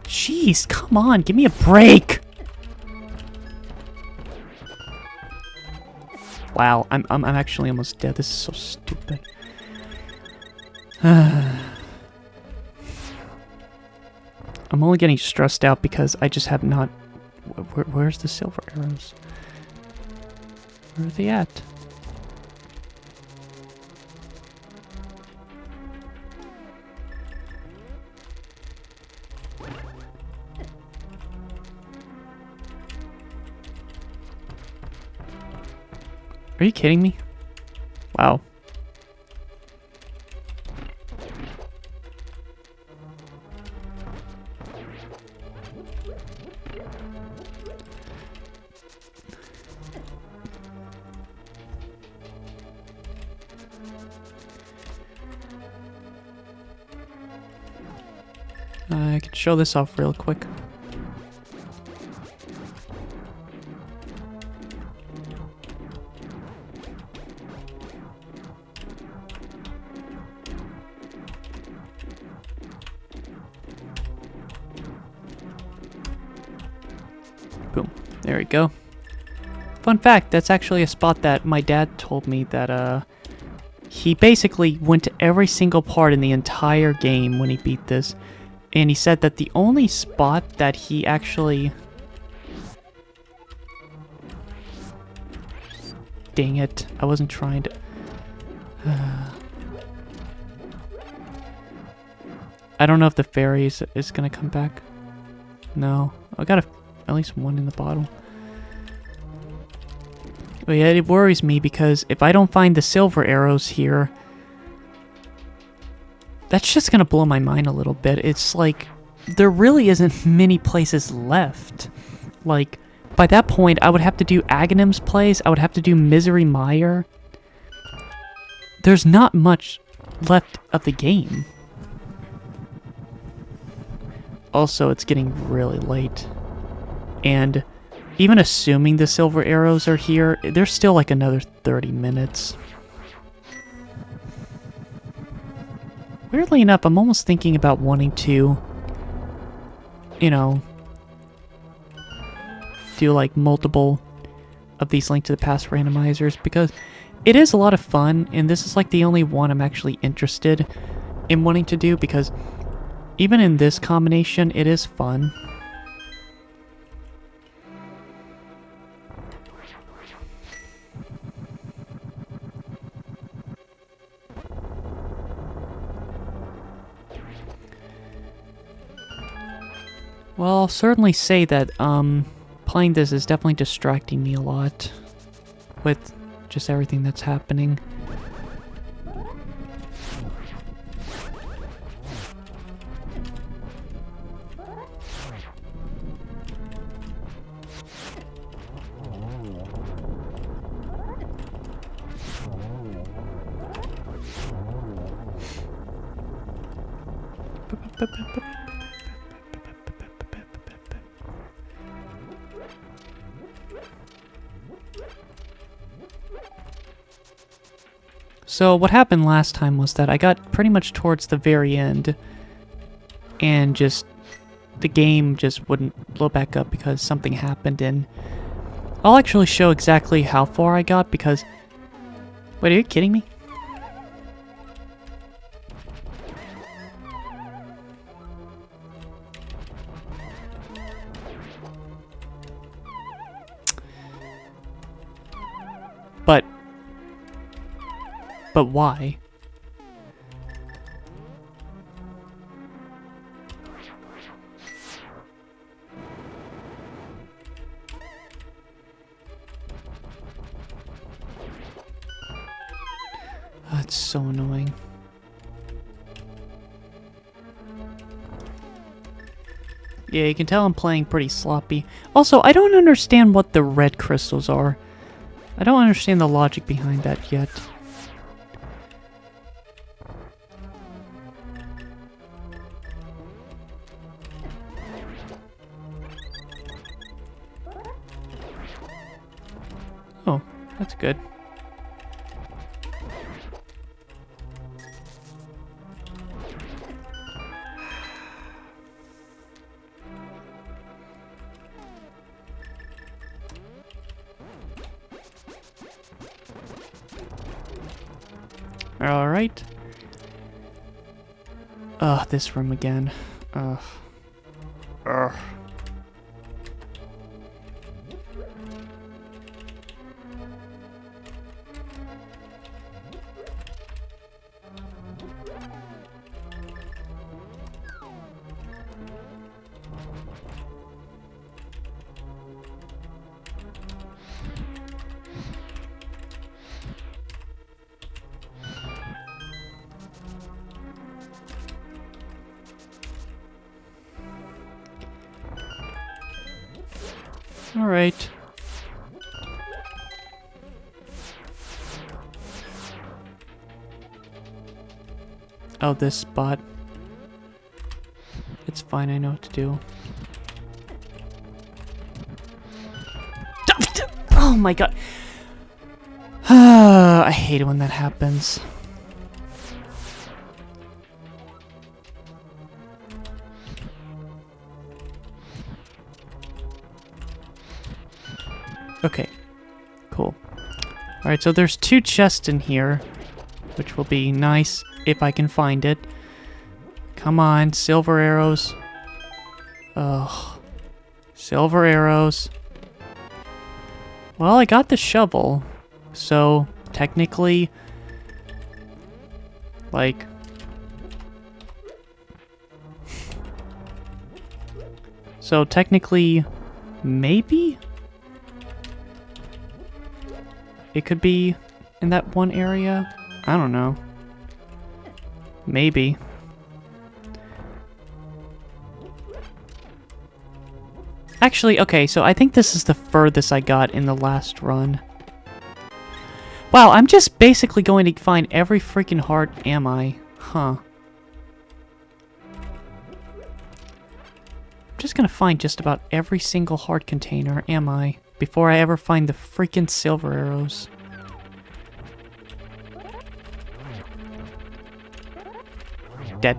S1: Jeez, come on, give me a break! Wow, I'm actually almost dead. This is so stupid. I'm only getting stressed out because I just have not... Where's the silver arrows? Where are they at? Are you kidding me? Wow. I can show this off real quick. Boom. There we go. Fun fact, that's actually a spot that my dad told me that, he basically went to every single part in the entire game when he beat this. And he said that the only spot that he actually... Dang it. I wasn't trying to... I don't know if the fairy is gonna come back. No. I got at least one in the bottle. But yeah, it worries me because if I don't find the silver arrows here... that's just gonna blow my mind a little bit. It's like, there really isn't many places left. Like, by that point, I would have to do Aghanim's place, I would have to do Misery Mire. There's not much left of the game. Also, it's getting really late. And even assuming the silver arrows are here, there's still like another 30 minutes. Weirdly enough, I'm almost thinking about wanting to, you know, do like multiple of these Link to the Past randomizers, because it is a lot of fun, and this is like the only one I'm actually interested in wanting to do, because even in this combination, it is fun. Well, I'll certainly say that playing this is definitely distracting me a lot with just everything that's happening. So what happened last time was that I got pretty much towards the very end, and just the game just wouldn't blow back up because something happened, and I'll actually show exactly how far I got because... Wait, are you kidding me? But why? That's so annoying. Yeah, you can tell I'm playing pretty sloppy. Also, I don't understand what the red crystals are. I don't understand the logic behind that yet. Oh, that's good. Alright. Ugh, this room again. Ugh. Ugh. All right. Oh, this spot. It's fine, I know what to do. Oh my god. I hate it when that happens. Okay, cool. Alright, so there's 2 chests in here, which will be nice if I can find it. Come on, silver arrows. Ugh. Silver arrows. Well, I got the shovel, so technically, like... So technically, maybe? It could be in that one area? I don't know. Maybe. Actually, okay, so I think this is the furthest I got in the last run. Wow, I'm just basically going to find every freaking heart, am I? Huh. I'm just gonna find just about every single heart container, am I? Before I ever find the freaking silver arrows. Dead.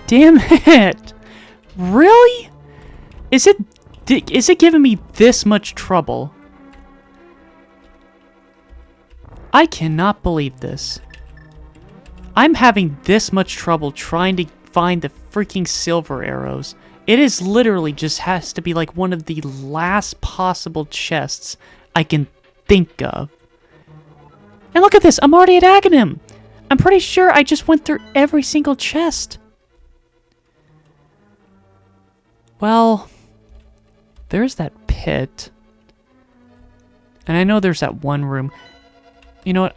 S1: Damn it! Really? Is it giving me this much trouble? I cannot believe this. I'm having this much trouble trying to find the freaking silver arrows. It is literally just has to be like one of the last possible chests I can think of. And look at this, I'm already at Aghanim. I'm pretty sure I just went through every single chest. Well, there's that pit. And I know there's that one room. You know what,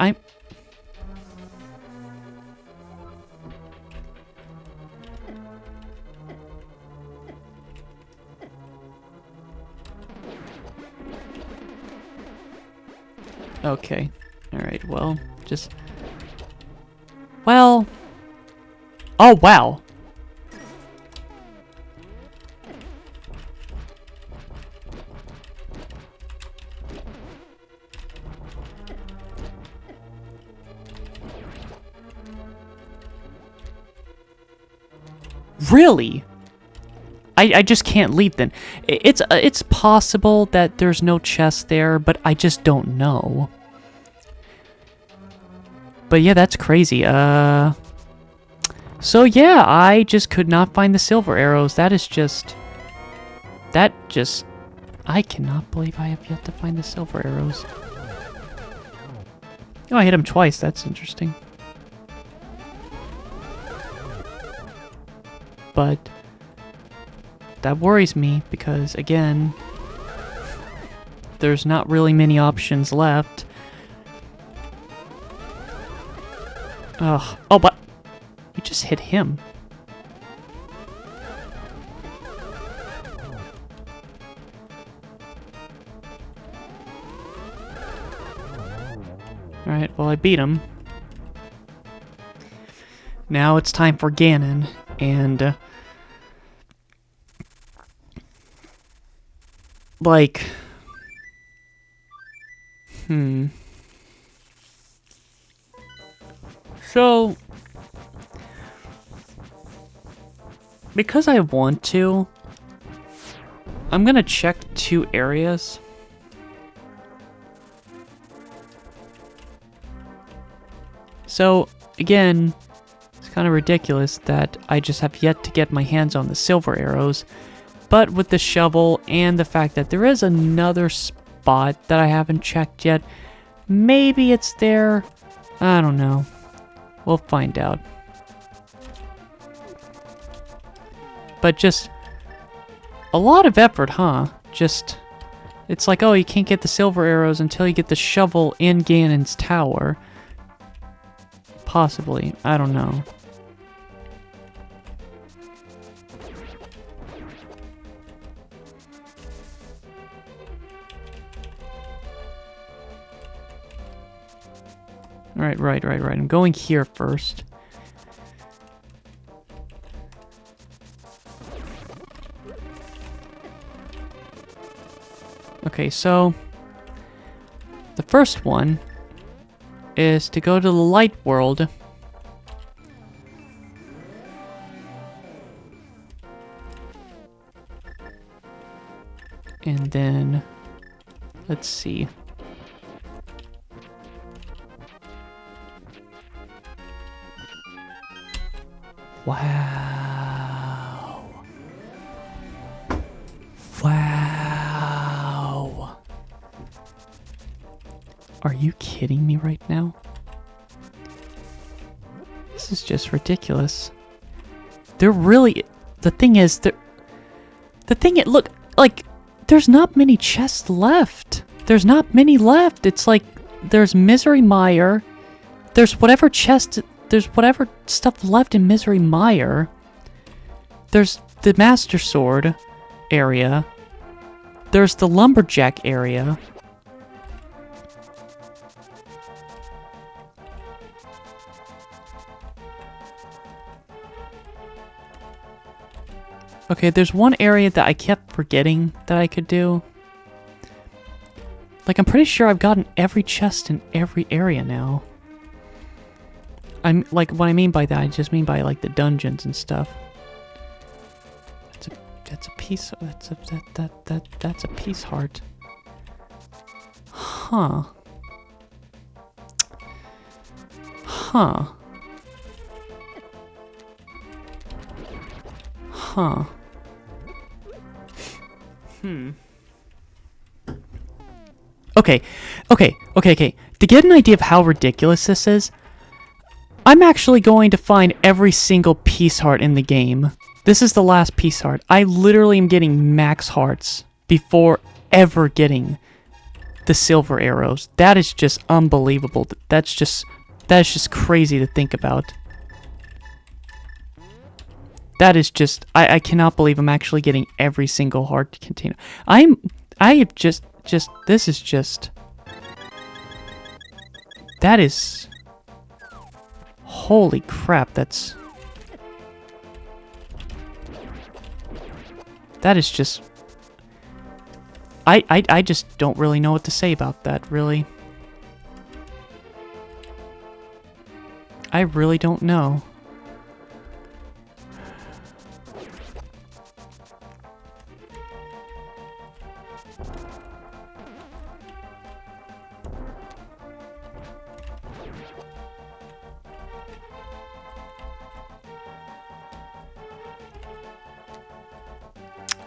S1: Okay. Alright, well, just... Well... Oh, wow! Really? I just can't leave then. It's possible that there's no chest there, but I just don't know. But yeah, that's crazy. So yeah, I just could not find the silver arrows. I cannot believe I have yet to find the silver arrows. Oh, I hit him twice. That's interesting. But that worries me because, again, there's not really many options left. Ugh. Oh, but we just hit him. Alright, well, I beat him. Now it's time for Ganon, and... like... So... because I want to, I'm gonna check 2 areas. So, again, it's kind of ridiculous that I just have yet to get my hands on the silver arrows. But with the shovel and the fact that there is another spot that I haven't checked yet, maybe it's there. I don't know. We'll find out. But just a lot of effort, huh? Just, it's like, oh, you can't get the silver arrows until you get the shovel in Ganon's tower. Possibly. I don't know. Alright, right. I'm going here first. Okay, so the first one is to go to the light world. And then, let's see. Wow. Wow. Are you kidding me right now? This is just ridiculous. They're really... The thing is, look, like, there's not many chests left. There's not many left. It's like there's Misery Mire. There's whatever stuff left in Misery Mire. There's the Master Sword area. There's the Lumberjack area. Okay, there's one area that I kept forgetting that I could do. Like, I'm pretty sure I've gotten every chest in every area now. I'm like, what I mean by that, I just mean by like the dungeons and stuff. That's a piece. That's a piece heart. Huh. Huh. Huh. Okay. To get an idea of how ridiculous this is, I'm actually going to find every single piece heart in the game. This is the last piece heart. I literally am getting max hearts before ever getting the silver arrows. That is just unbelievable. That's just crazy to think about. That is just, I cannot believe I'm actually getting every single heart container. This is just, that is, holy crap, that is just, I just don't really know what to say about that, really. I really don't know.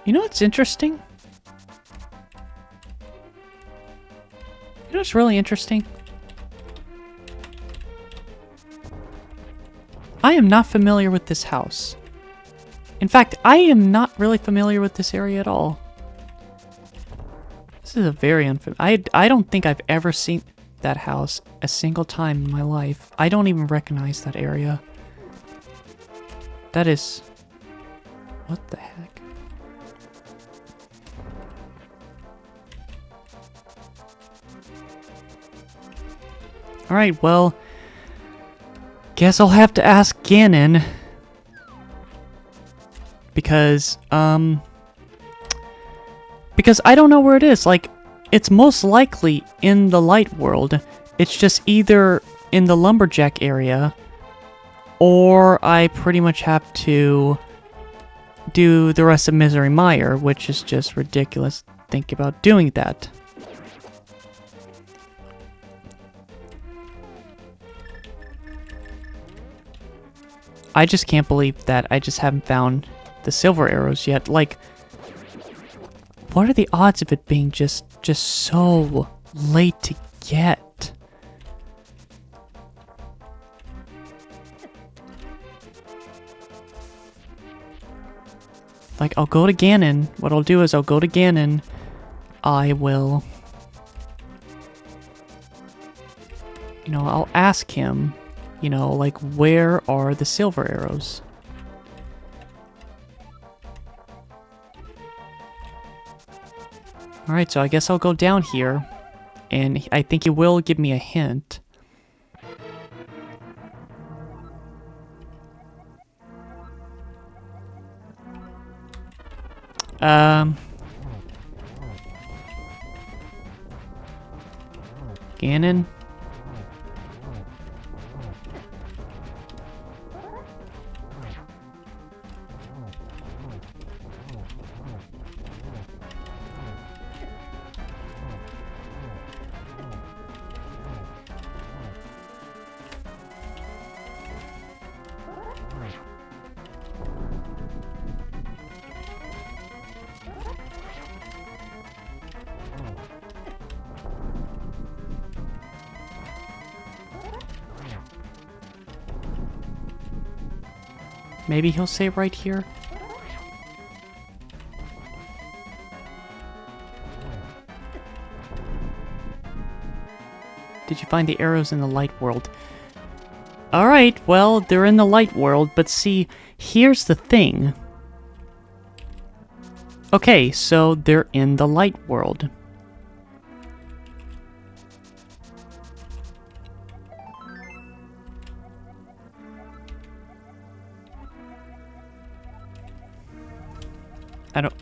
S1: You know what's interesting? You know what's really interesting? I am not familiar with this house. In fact, I am not really familiar with this area at all. This is a very unfamiliar... I don't think I've ever seen that house a single time in my life. I don't even recognize that area. That is... What the heck? Alright, well... Guess I'll have to ask Ganon. Because I don't know where it is. Like, it's most likely in the light world. It's just either in the Lumberjack area, or I pretty much have to do the rest of Misery Mire, which is just ridiculous to think about doing that. I just can't believe that I just haven't found the silver arrows yet. Like, what are the odds of it being just so late to get? Like, I'll go to Ganon. What I'll do is I'll go to Ganon. I will... You know, I'll ask him... You know, like, where are the silver arrows? Alright, so I guess I'll go down here. And I think he will give me a hint. Ganon? Maybe he'll say right here. Did you find the arrows in the light world? Alright, well, they're in the light world, but see, here's the thing. Okay, so they're in the light world. I don't...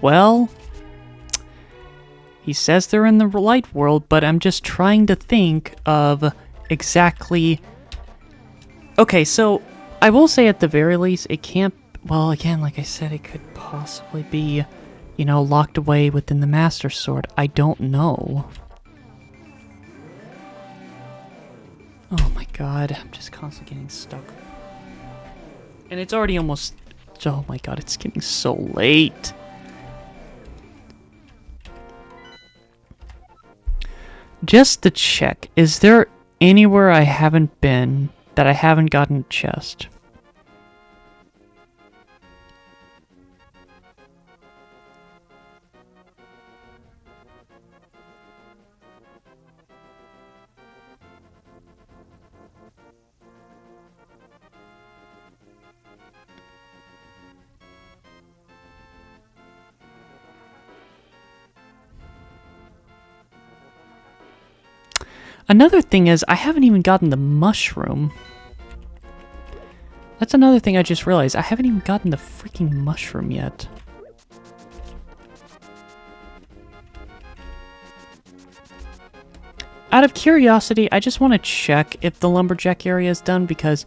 S1: Well, he says they're in the light world, but I'm just trying to think of exactly... Okay, so I will say at the very least, it can't... Well, again, like I said, it could possibly be, you know, locked away within the Master Sword. I don't know. Oh my god, I'm just constantly getting stuck. And it's already almost... Oh my god, it's getting so late. Just to check, is there anywhere I haven't been that I haven't gotten a chest? Another thing is, I haven't even gotten the mushroom. That's another thing I just realized. I haven't even gotten the freaking mushroom yet. Out of curiosity, I just want to check if the lumberjack area is done because,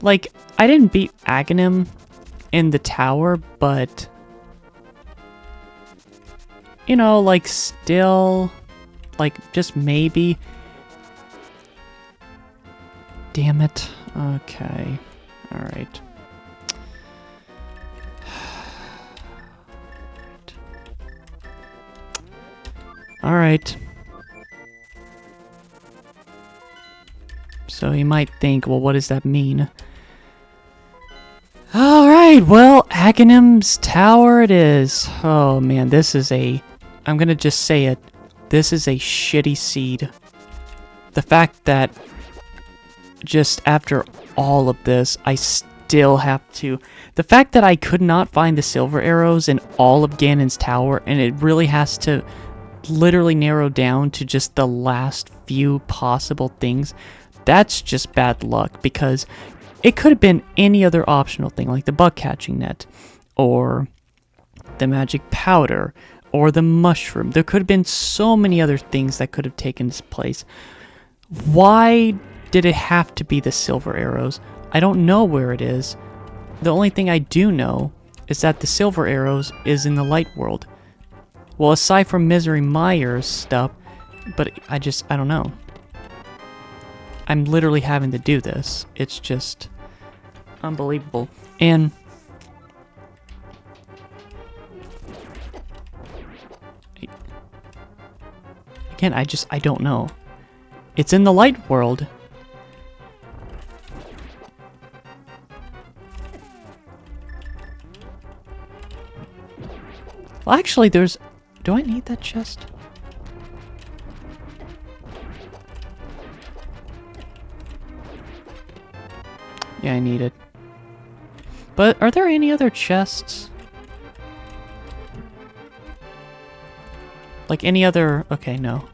S1: like, I didn't beat Aghanim in the tower, but, you know, like, still, like, just maybe... Damn it. Okay. Alright. Alright. So you might think, well, what does that mean? Alright, well, Aghanim's tower it is. Oh man, this is a... I'm gonna just say it. This is a shitty seed. The fact that just after all of this, I still have to... The fact that I could not find the silver arrows in all of Ganon's tower, and it really has to literally narrow down to just the last few possible things, that's just bad luck, because it could have been any other optional thing, like the bug catching net, or the magic powder, or the mushroom. There could have been so many other things that could have taken its place. Why did it have to be the silver arrows? I don't know where it is. The only thing I do know is that the silver arrows is in the light world. Well, aside from Misery Myers stuff, but I don't know. I'm literally having to do this. It's just unbelievable. And again, I don't know. It's in the light world. Well, actually, there's... Do I need that chest? Yeah, I need it. But are there any other chests? Like any other... Okay, no.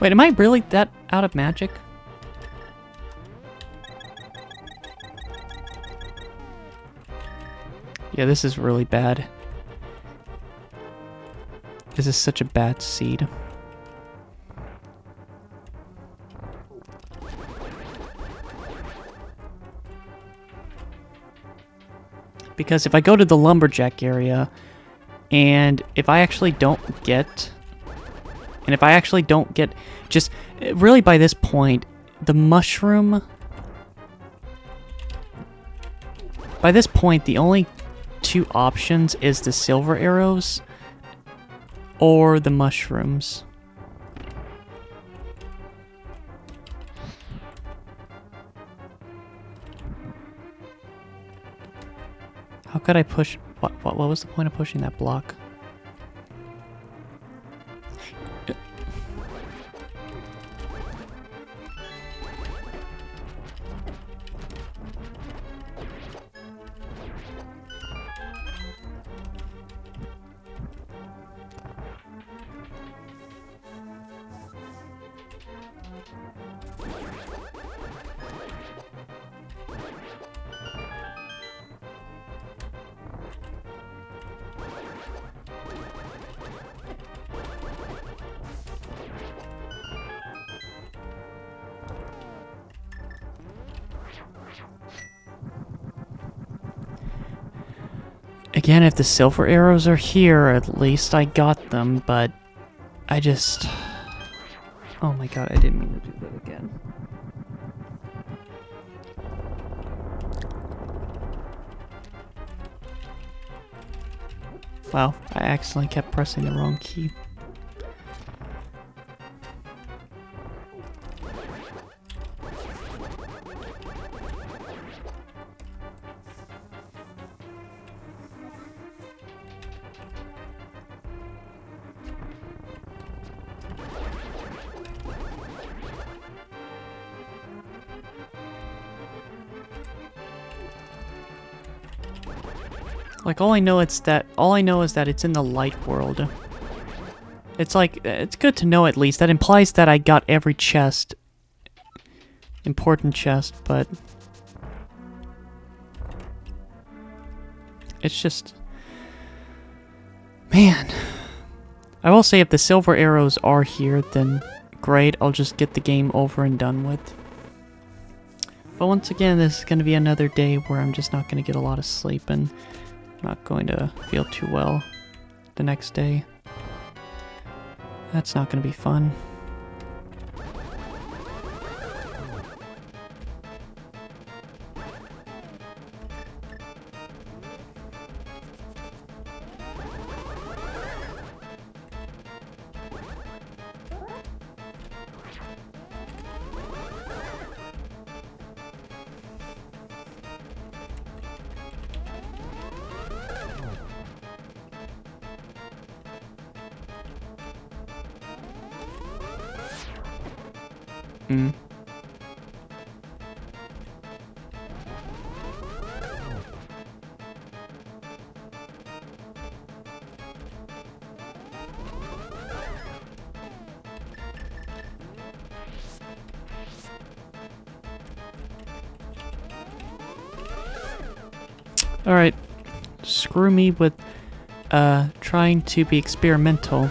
S1: Wait, am I really that out of magic? Yeah, this is really bad. This is such a bad seed. Because if I go to the lumberjack area, and if I actually don't get... And if I actually don't get... Just, really by this point, the mushroom... By this point, the only two options is the silver arrows. or the mushrooms. How could I push... What was the point of pushing that block? Again, if the silver arrows are here, at least I got them, but I just... Oh my god, I didn't mean to do that again. Wow, I accidentally kept pressing the wrong key. Like, all I know is that it's in the light world. It's like, it's good to know at least. That implies that I got every chest. Important chest, but... It's just... Man. I will say if the silver arrows are here, then great. I'll just get the game over and done with. But once again, this is going to be another day where I'm just not going to get a lot of sleep and... not going to feel too well the next day. That's not going to be fun. Alright, screw me with trying to be experimental.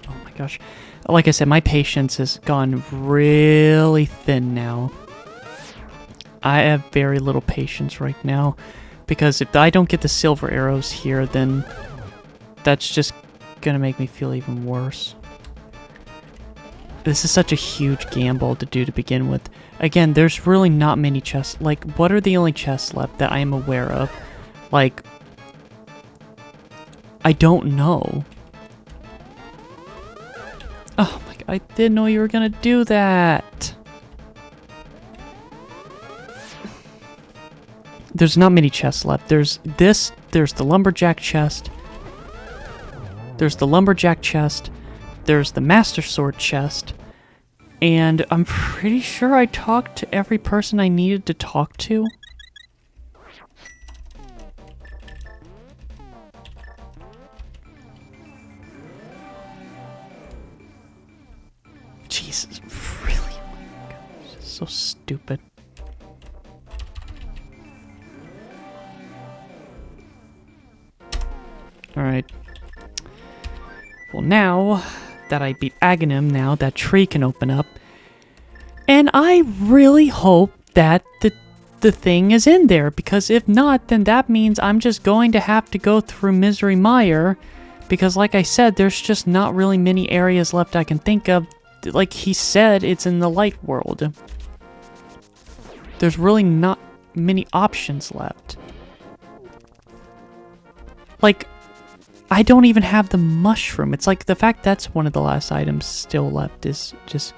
S1: Oh my gosh. Like I said, my patience has gone really thin now. I have very little patience right now, because if I don't get the silver arrows here, then that's just gonna make me feel even worse. This is such a huge gamble to do to begin with. Again, there's really not many chests. Like, what are the only chests left that I am aware of? Like, I don't know. Oh my god, I didn't know you were gonna do that. There's not many chests left. There's this, there's the lumberjack chest. There's the lumberjack chest. There's the master sword chest. And I'm pretty sure I talked to every person I needed to talk to. Jesus, really? Oh my gosh, so stupid. Alright. Well, now that I beat Aghanim, now that tree can open up. And I really hope that the thing is in there, because if not, then that means I'm just going to have to go through Misery Mire, because like I said, there's just not really many areas left I can think of. Like he said, it's in the light world. There's really not many options left. Like, I don't even have the mushroom. It's like the fact that's one of the last items still left is just...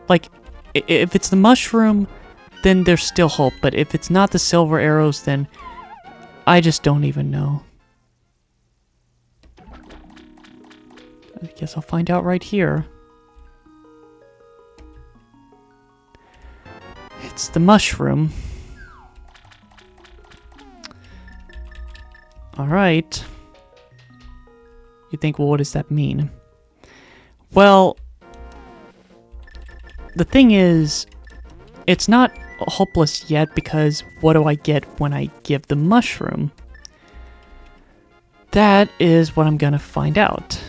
S1: Like, if it's the mushroom, then there's still hope. But if it's not the silver arrows, then I just don't even know. I guess I'll find out right here. It's the mushroom. Alright. You think, well, what does that mean? Well, the thing is, it's not hopeless yet because what do I get when I give the mushroom? That is what I'm gonna find out.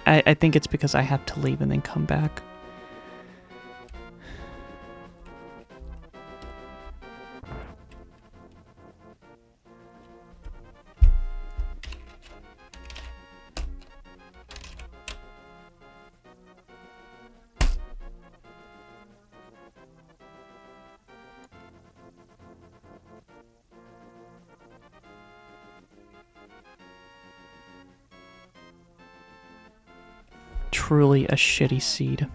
S1: I think it's because I have to leave and then come back. Truly a shitty seed.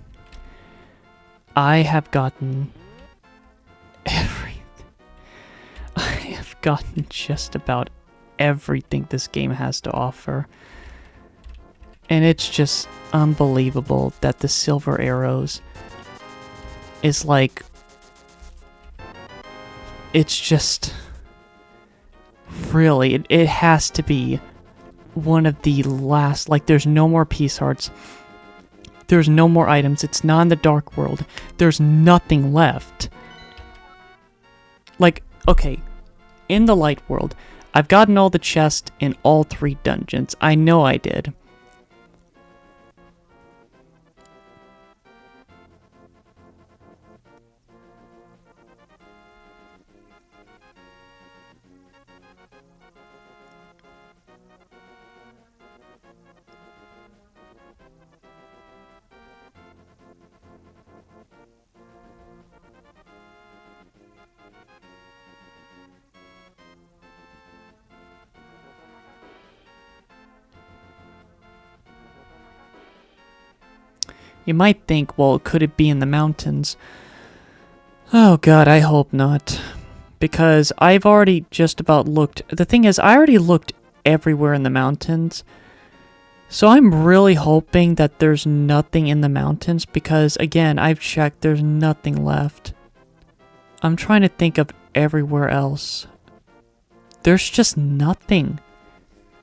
S1: I have gotten everything. I have gotten just about everything this game has to offer. And it's just unbelievable that the silver arrows is like... It's just... Really, it has to be one of the last... Like, there's no more piece hearts. There's no more items. It's not in the dark world. There's nothing left. Like, okay, in the light world, I've gotten all the chests in all 3 dungeons. I know I did. You might think, well, could it be in the mountains? Oh god, I hope not. Because I've already just about looked... The thing is, I already looked everywhere in the mountains. So I'm really hoping that there's nothing in the mountains. Because, again, I've checked, there's nothing left. I'm trying to think of everywhere else. There's just nothing.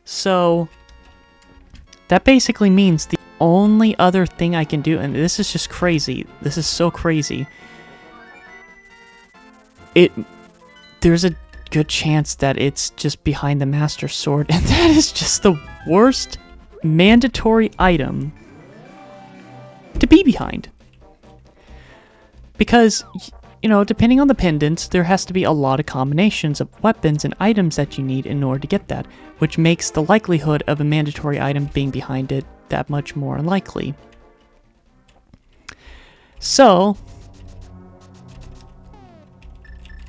S1: So, that basically means the only other thing I can do, and this is just crazy, this is so crazy, there's a good chance that it's just behind the Master Sword, and that is just the worst mandatory item to be behind. Because, you know, depending on the pendants, there has to be a lot of combinations of weapons and items that you need in order to get that, which makes the likelihood of a mandatory item being behind it that much more unlikely. So,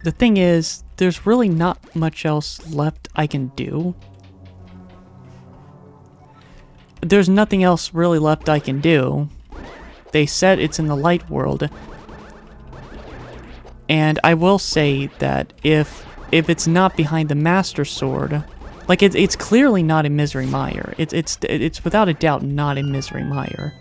S1: the thing is, there's really not much else left I can do. There's nothing else really left I can do. They said it's in the light world. And I will say that if it's not behind the Master Sword, like it's clearly not in Misery Mire. It's without a doubt not in Misery Mire.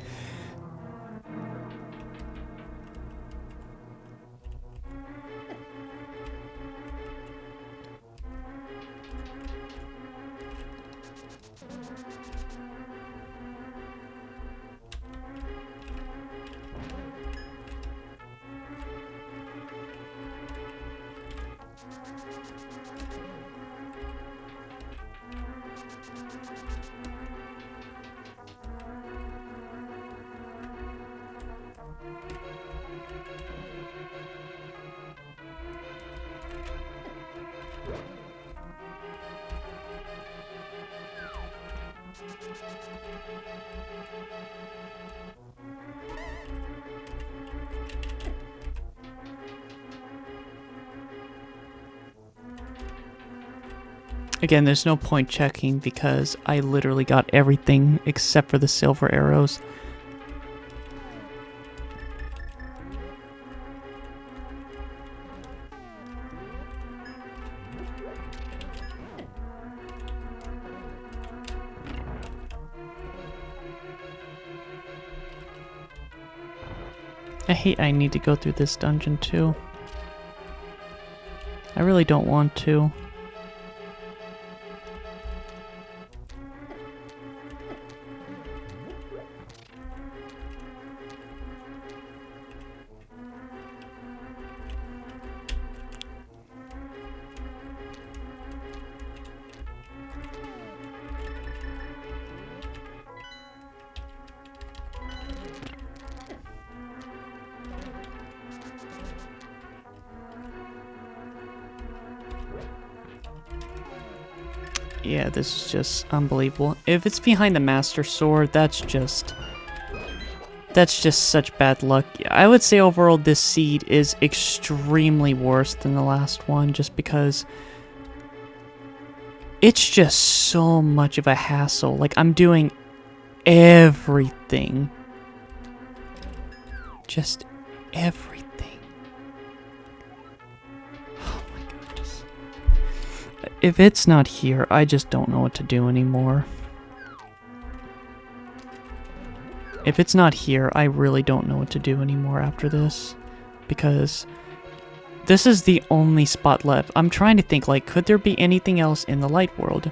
S1: Again, there's no point checking because I literally got everything except for the silver arrows. I need to go through this dungeon too. I really don't want to. Yeah, this is just unbelievable. If it's behind the Master Sword, that's just such bad luck. I would say overall this seed is extremely worse than the last one, just because it's just so much of a hassle. Like, I'm doing everything. Just everything. If it's not here, I just don't know what to do anymore. If it's not here, I really don't know what to do anymore after this. Because this is the only spot left. I'm trying to think, like, could there be anything else in the light world?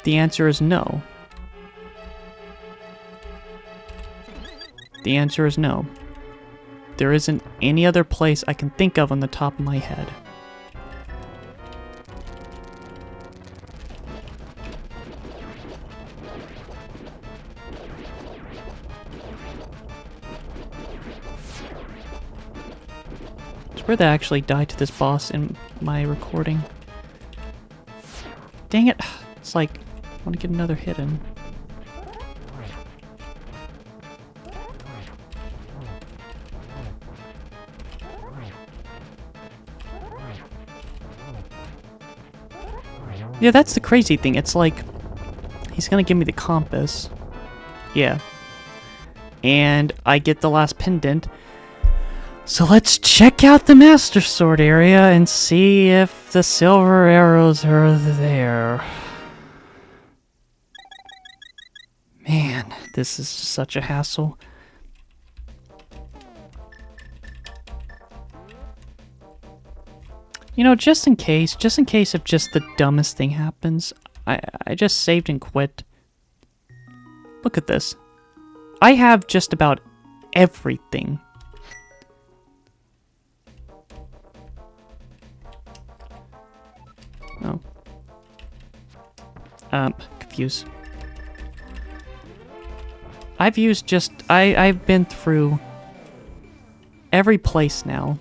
S1: The answer is no. The answer is no. There isn't any other place I can think of on the top of my head. Where they actually died to this boss in my recording. Dang it. It's like, I want to get another hit in. Yeah, that's the crazy thing. It's like, he's gonna give me the compass. Yeah. And I get the last pendant. So let's check out the Master Sword area and see if the silver arrows are there. Man, this is such a hassle. You know, just in case if just the dumbest thing happens, I just saved and quit. Look at this. I have just about everything. Oh. Confused. I've been through every place now.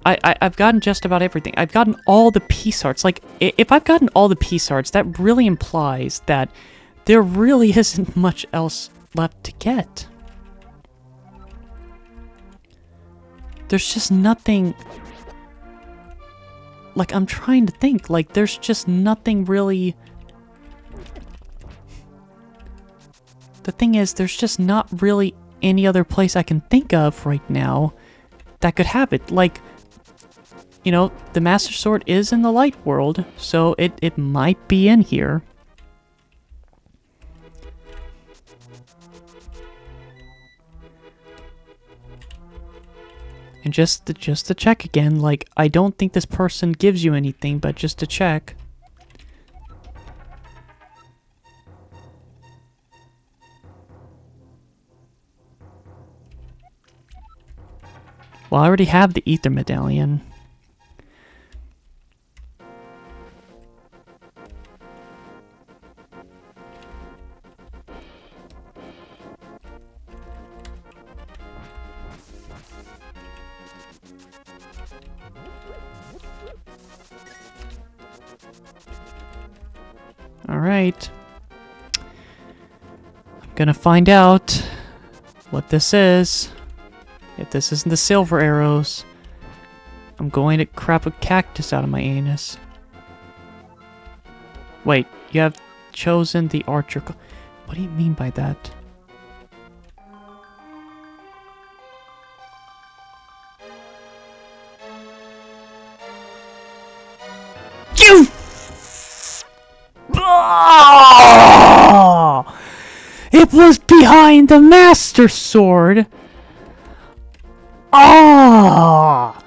S1: I've gotten just about everything. I've gotten all the piece arts. Like, if I've gotten all the piece arts, that really implies that there really isn't much else left to get. There's just nothing... Like, I'm trying to think. Like, there's just nothing really... The thing is, there's just not really any other place I can think of right now that could have it. Like, you know, the Master Sword is in the light world, so it might be in here. And just to check again, like, I don't think this person gives you anything, but just to check. Well, I already have the Ether Medallion. Alright. I'm gonna find out what this is. If this isn't the silver arrows. I'm going to crap a cactus out of my anus. Wait, you have chosen the archer. What do you mean by that? You! Oh! It was behind the Master Sword! Ah!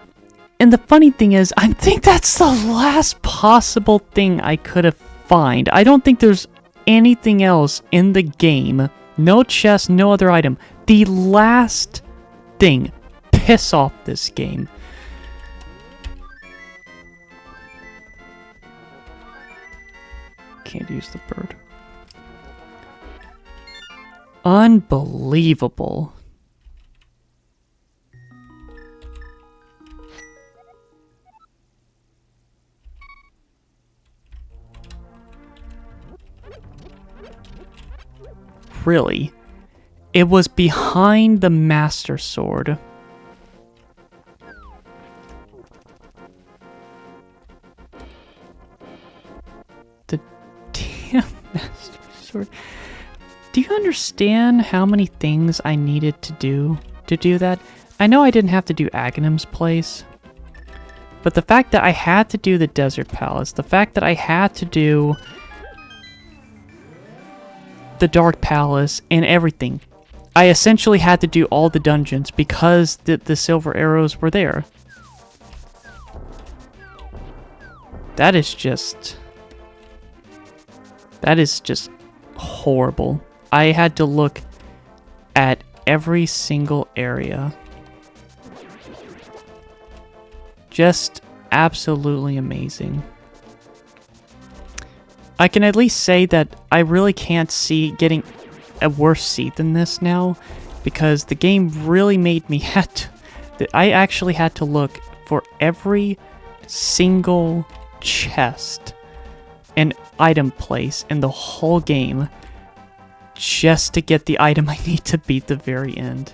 S1: And the funny thing is, I think that's the last possible thing I could have found. I don't think there's anything else in the game. No chest, no other item. The last thing. Piss off this game. Can't use the bird. Unbelievable. Really? It was behind the Master Sword. The damn Master Sword. Do you understand how many things I needed to do that? I know I didn't have to do Aghanim's place, but the fact that I had to do the Desert Palace, the fact that I had to do the Dark Palace and everything, I essentially had to do all the dungeons because the silver arrows were there. That is just horrible. I had to look at every single area. Just absolutely amazing. I can at least say that I really can't see getting a worse seat than this now, because the game really made me I actually had to look for every single chest and item place in the whole game just to get the item I need to beat the very end.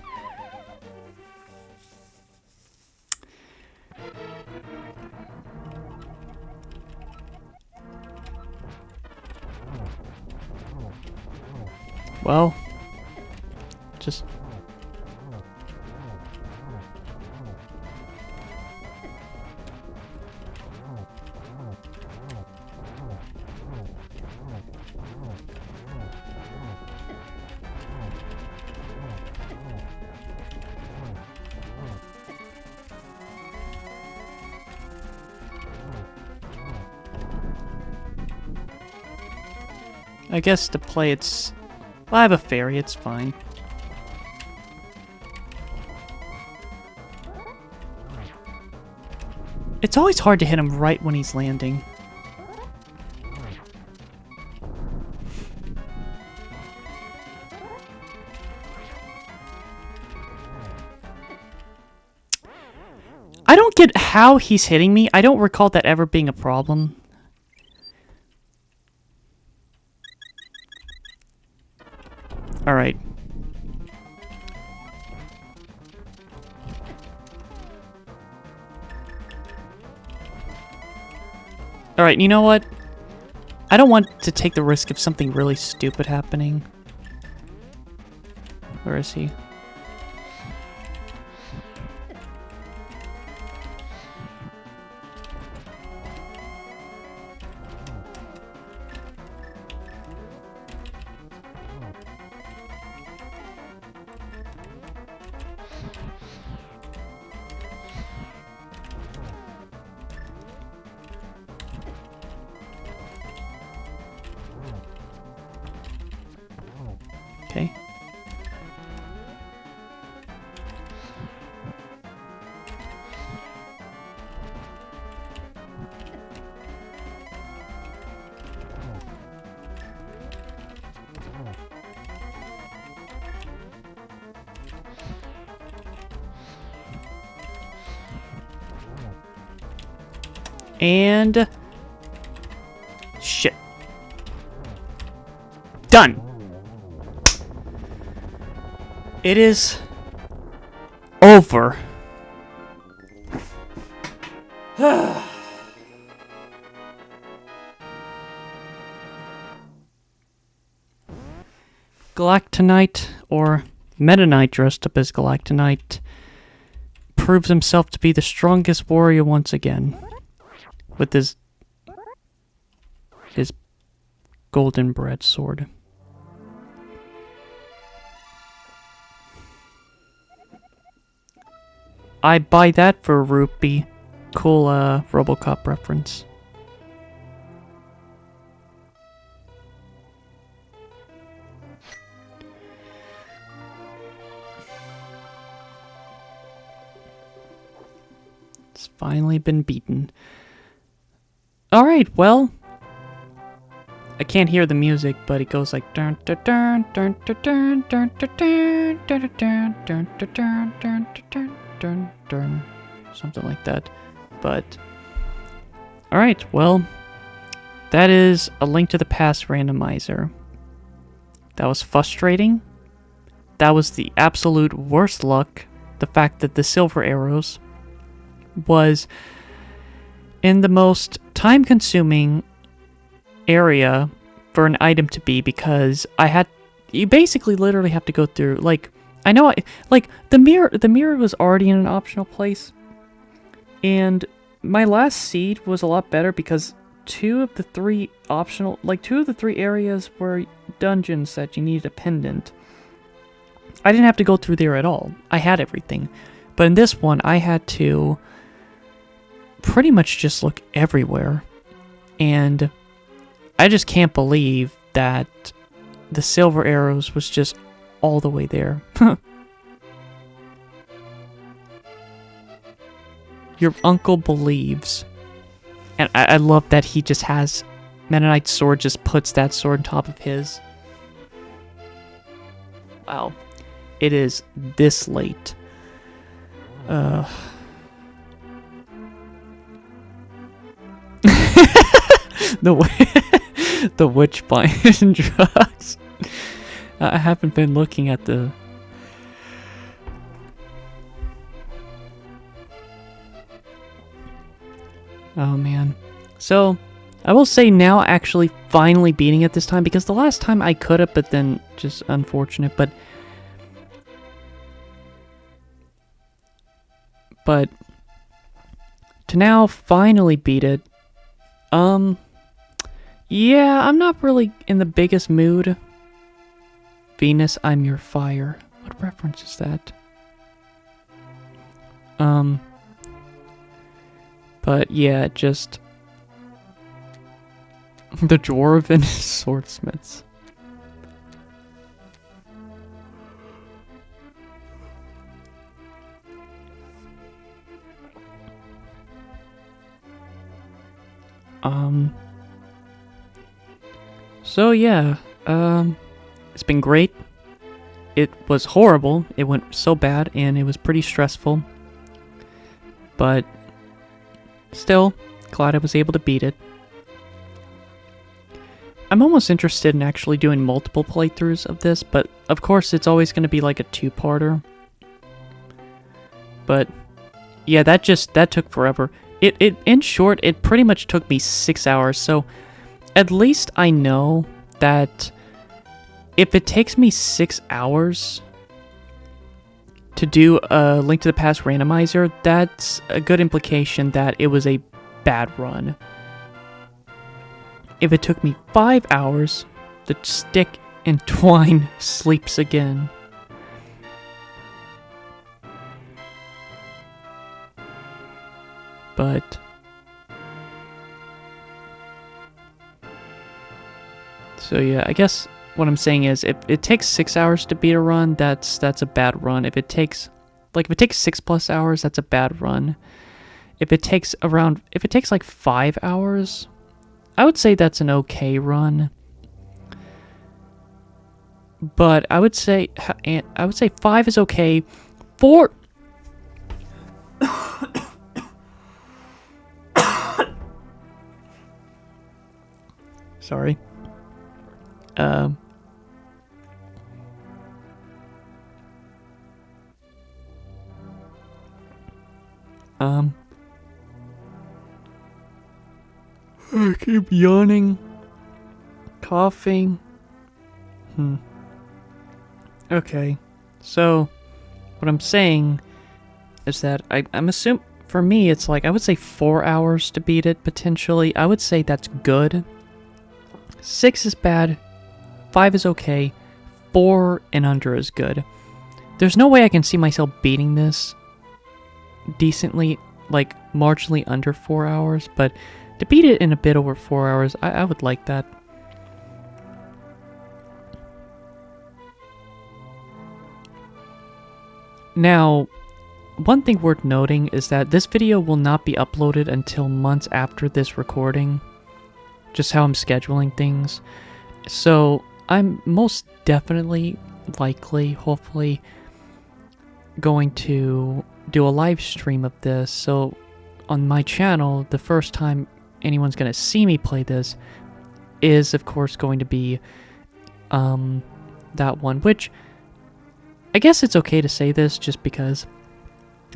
S1: Well, just... I guess to play it's... Well, I have a fairy, it's fine. It's always hard to hit him right when he's landing. I don't get how he's hitting me. I don't recall that ever being a problem. Alright. Alright, you know what? I don't want to take the risk of something really stupid happening. Where is he? Okay. And... shit. Done! It is over. Galactonite, or Meta Knight dressed up as Galactonite, proves himself to be the strongest warrior once again. With his golden bread sword. I buy that for a rupee. Cool RoboCop reference. It's finally been beaten. Alright, well, I can't hear the music, but it goes like dun dun dun dun dun dun dun dun dun dun dun dun dun dun dun dun, something like that. But alright, well, that is A Link to the Past randomizer. That was frustrating. That was the absolute worst luck. The fact that the silver arrows was in the most time-consuming area for an item to be, because you basically literally have to go through, like, I know, like, the mirror was already in an optional place, and my last seed was a lot better because two of the three areas were dungeons that you needed a pendant. I didn't have to go through there at all. I had everything. But in this one, I had to pretty much just look everywhere. And I just can't believe that the silver arrows was just all the way there. Your uncle believes. And I love that he just has Meta Knight's sword, just puts that sword on top of his. Wow. It is this late. The witch buying drugs. I haven't been looking at the... Oh man. So, I will say now actually finally beating it this time, because the last time I could have, but then just unfortunate, but to now finally beat it, yeah, I'm not really in the biggest mood. Venus, I'm your fire. What reference is that? But yeah, just the Dwarven swordsmiths. So yeah, it's been great. It was horrible. It went so bad, and it was pretty stressful. But still, glad I was able to beat it. I'm almost interested in actually doing multiple playthroughs of this, but of course it's always going to be like a two-parter. But yeah, that took forever. It in short, it pretty much took me 6 hours, so at least I know that if it takes me 6 hours to do a Link to the Past randomizer, that's a good implication that it was a bad run. If it took me 5 hours, the stick and twine sleeps again. But so yeah, I guess what I'm saying is if it takes 6 hours to beat a run, that's a bad run. If it takes 6+ hours, that's a bad run. If it takes like 5 hours, I would say that's an okay run. But I would say 5 is okay. 4 Sorry. Keep yawning. Coughing. Okay. So, what I'm saying is that I'm assuming, for me, it's like, I would say 4 hours to beat it, potentially. I would say that's good. 6 is bad. 5 is okay. 4 and under is good. There's no way I can see myself beating this decently, like, marginally under 4 hours, but to beat it in a bit over 4 hours, I would like that. Now, one thing worth noting is that this video will not be uploaded until months after this recording. Just how I'm scheduling things. So, I'm most definitely, likely, hopefully, going to do a live stream of this. So, on my channel, the first time anyone's going to see me play this is, of course, going to be that one, which I guess it's okay to say this just because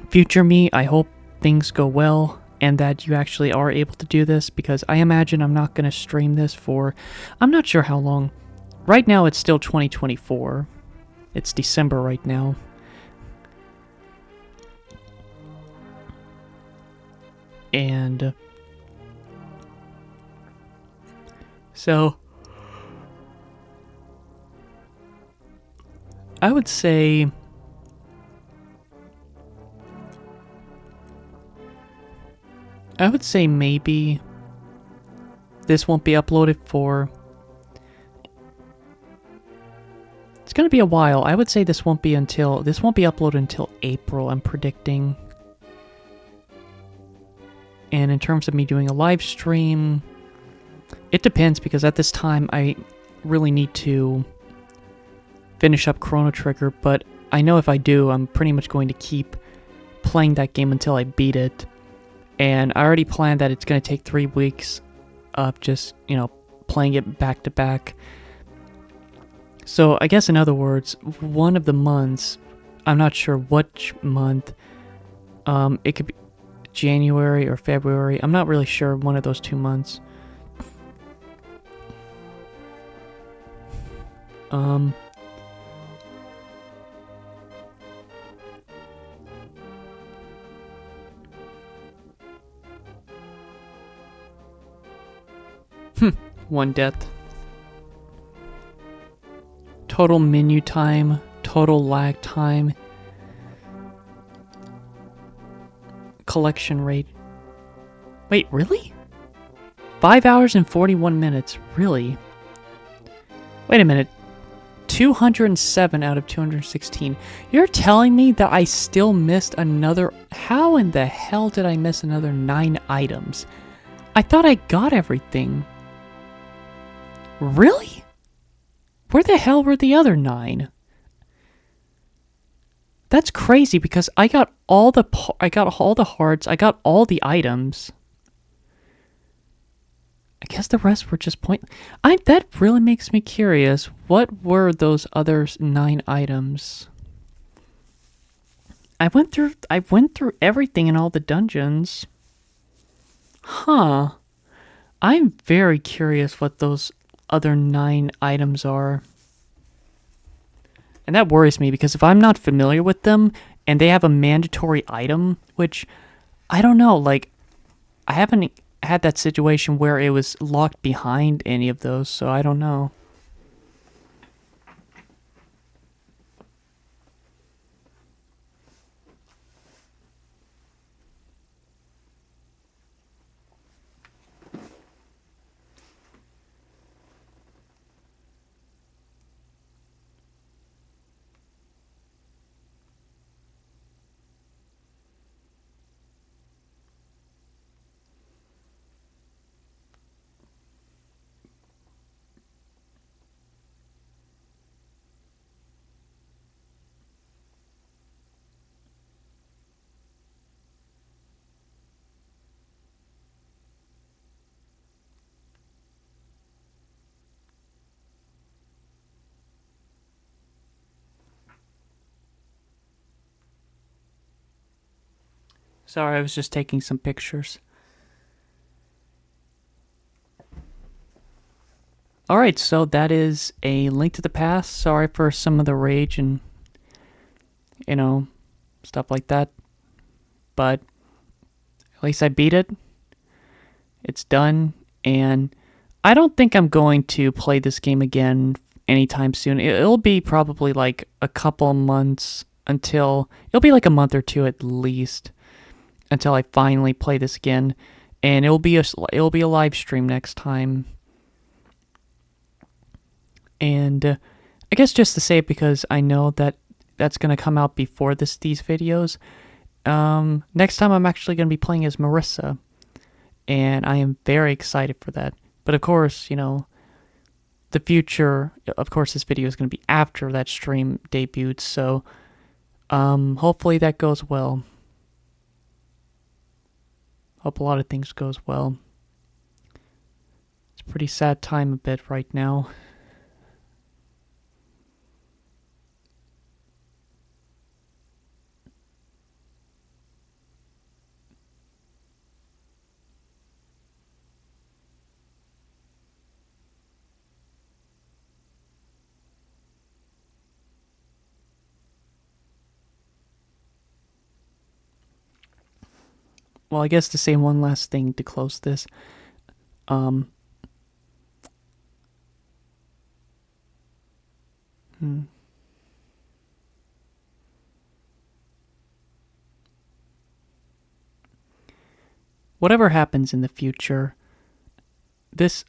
S1: future me, I hope things go well and that you actually are able to do this, because I imagine I'm not going to stream this for, I'm not sure how long. Right now it's still 2024. It's December right now. And so I would say maybe this won't be uploaded for, it's gonna be a while. I would say this won't be uploaded until April, I'm predicting. And in terms of me doing a live stream, it depends, because at this time I really need to finish up Chrono Trigger, but I know if I do, I'm pretty much going to keep playing that game until I beat it. And I already planned that it's going to take 3 weeks of just, playing it back to back. So I guess in other words, one of the months, I'm not sure which month, it could be January or February, I'm not really sure, one of those 2 months. One death. Total menu time, total lag time, collection rate. Wait, really? 5 hours and 41 minutes, really? Wait a minute. 207 out of 216. You're telling me that I still missed another... How in the hell did I miss another 9 items? I thought I got everything. Really? Where the hell were the other 9? That's crazy, because I got all the hearts, I got all the items. I guess the rest were just point. That really makes me curious. What were those other 9 items? I went through everything in all the dungeons. Huh. I'm very curious what those other 9 items are. And that worries me, because if I'm not familiar with them and they have a mandatory item, which I don't know, like, I haven't had that situation where it was locked behind any of those, so I don't know. Sorry, I was just taking some pictures. Alright, so that is a Link to the Past. Sorry for some of the rage and, stuff like that. But at least I beat it. It's done. And I don't think I'm going to play this game again anytime soon. It'll be probably like a couple months until... It'll be like a month or two at least until I finally play this again. And it'll be a live stream next time. And I guess just to say it, because I know that that's going to come out before these videos. Next time I'm actually going to be playing as Marissa. And I am very excited for that. But of course, the future, of course, this video is going to be after that stream debuted. So hopefully that goes well. Hope a lot of things goes well. It's a pretty sad time a bit right now. Well, I guess to say one last thing to close this. Whatever happens in the future, this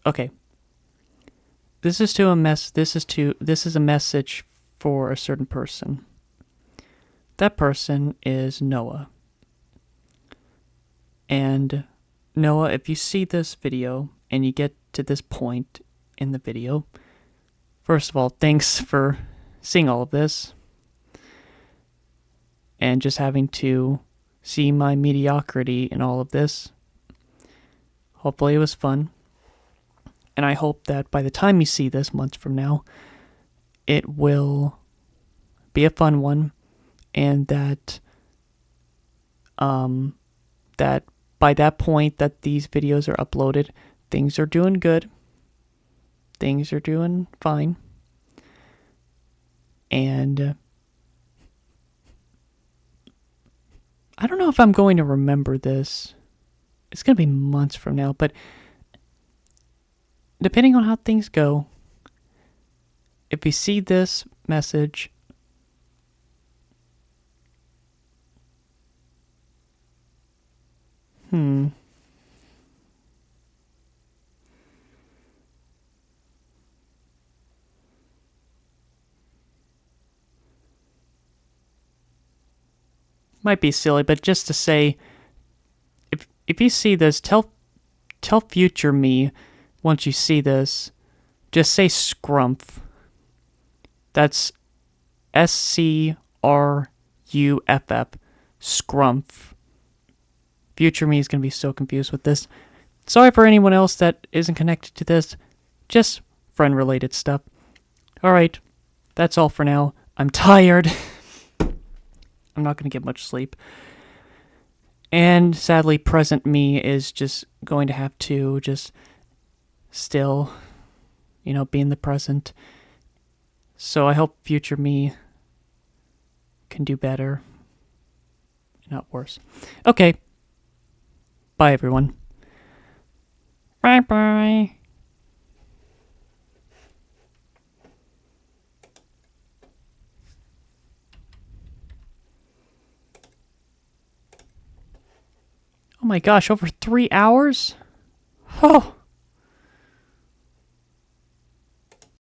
S1: is a message for a certain person. That person is Noah. And Noah, if you see this video and you get to this point in the video, first of all, thanks for seeing all of this and just having to see my mediocrity in all of this. Hopefully it was fun. And I hope that by the time you see this months from now, it will be a fun one, and that that by that point that these videos are uploaded, things are doing good. Things are doing fine. And I don't know if I'm going to remember this. It's going to be months from now, but depending on how things go, if you see this message, might be silly, but just to say, if you see this, tell future me once you see this, just say scrumph. That's SCRUFF, scrumph. Future me is going to be so confused with this. Sorry for anyone else that isn't connected to this. Just friend-related stuff. Alright, that's all for now. I'm tired. I'm not going to get much sleep. And sadly, present me is just going to have to just still, be in the present. So I hope future me can do better. Not worse. Okay. Bye, everyone. Bye-bye. Oh my gosh, over 3 hours? Oh.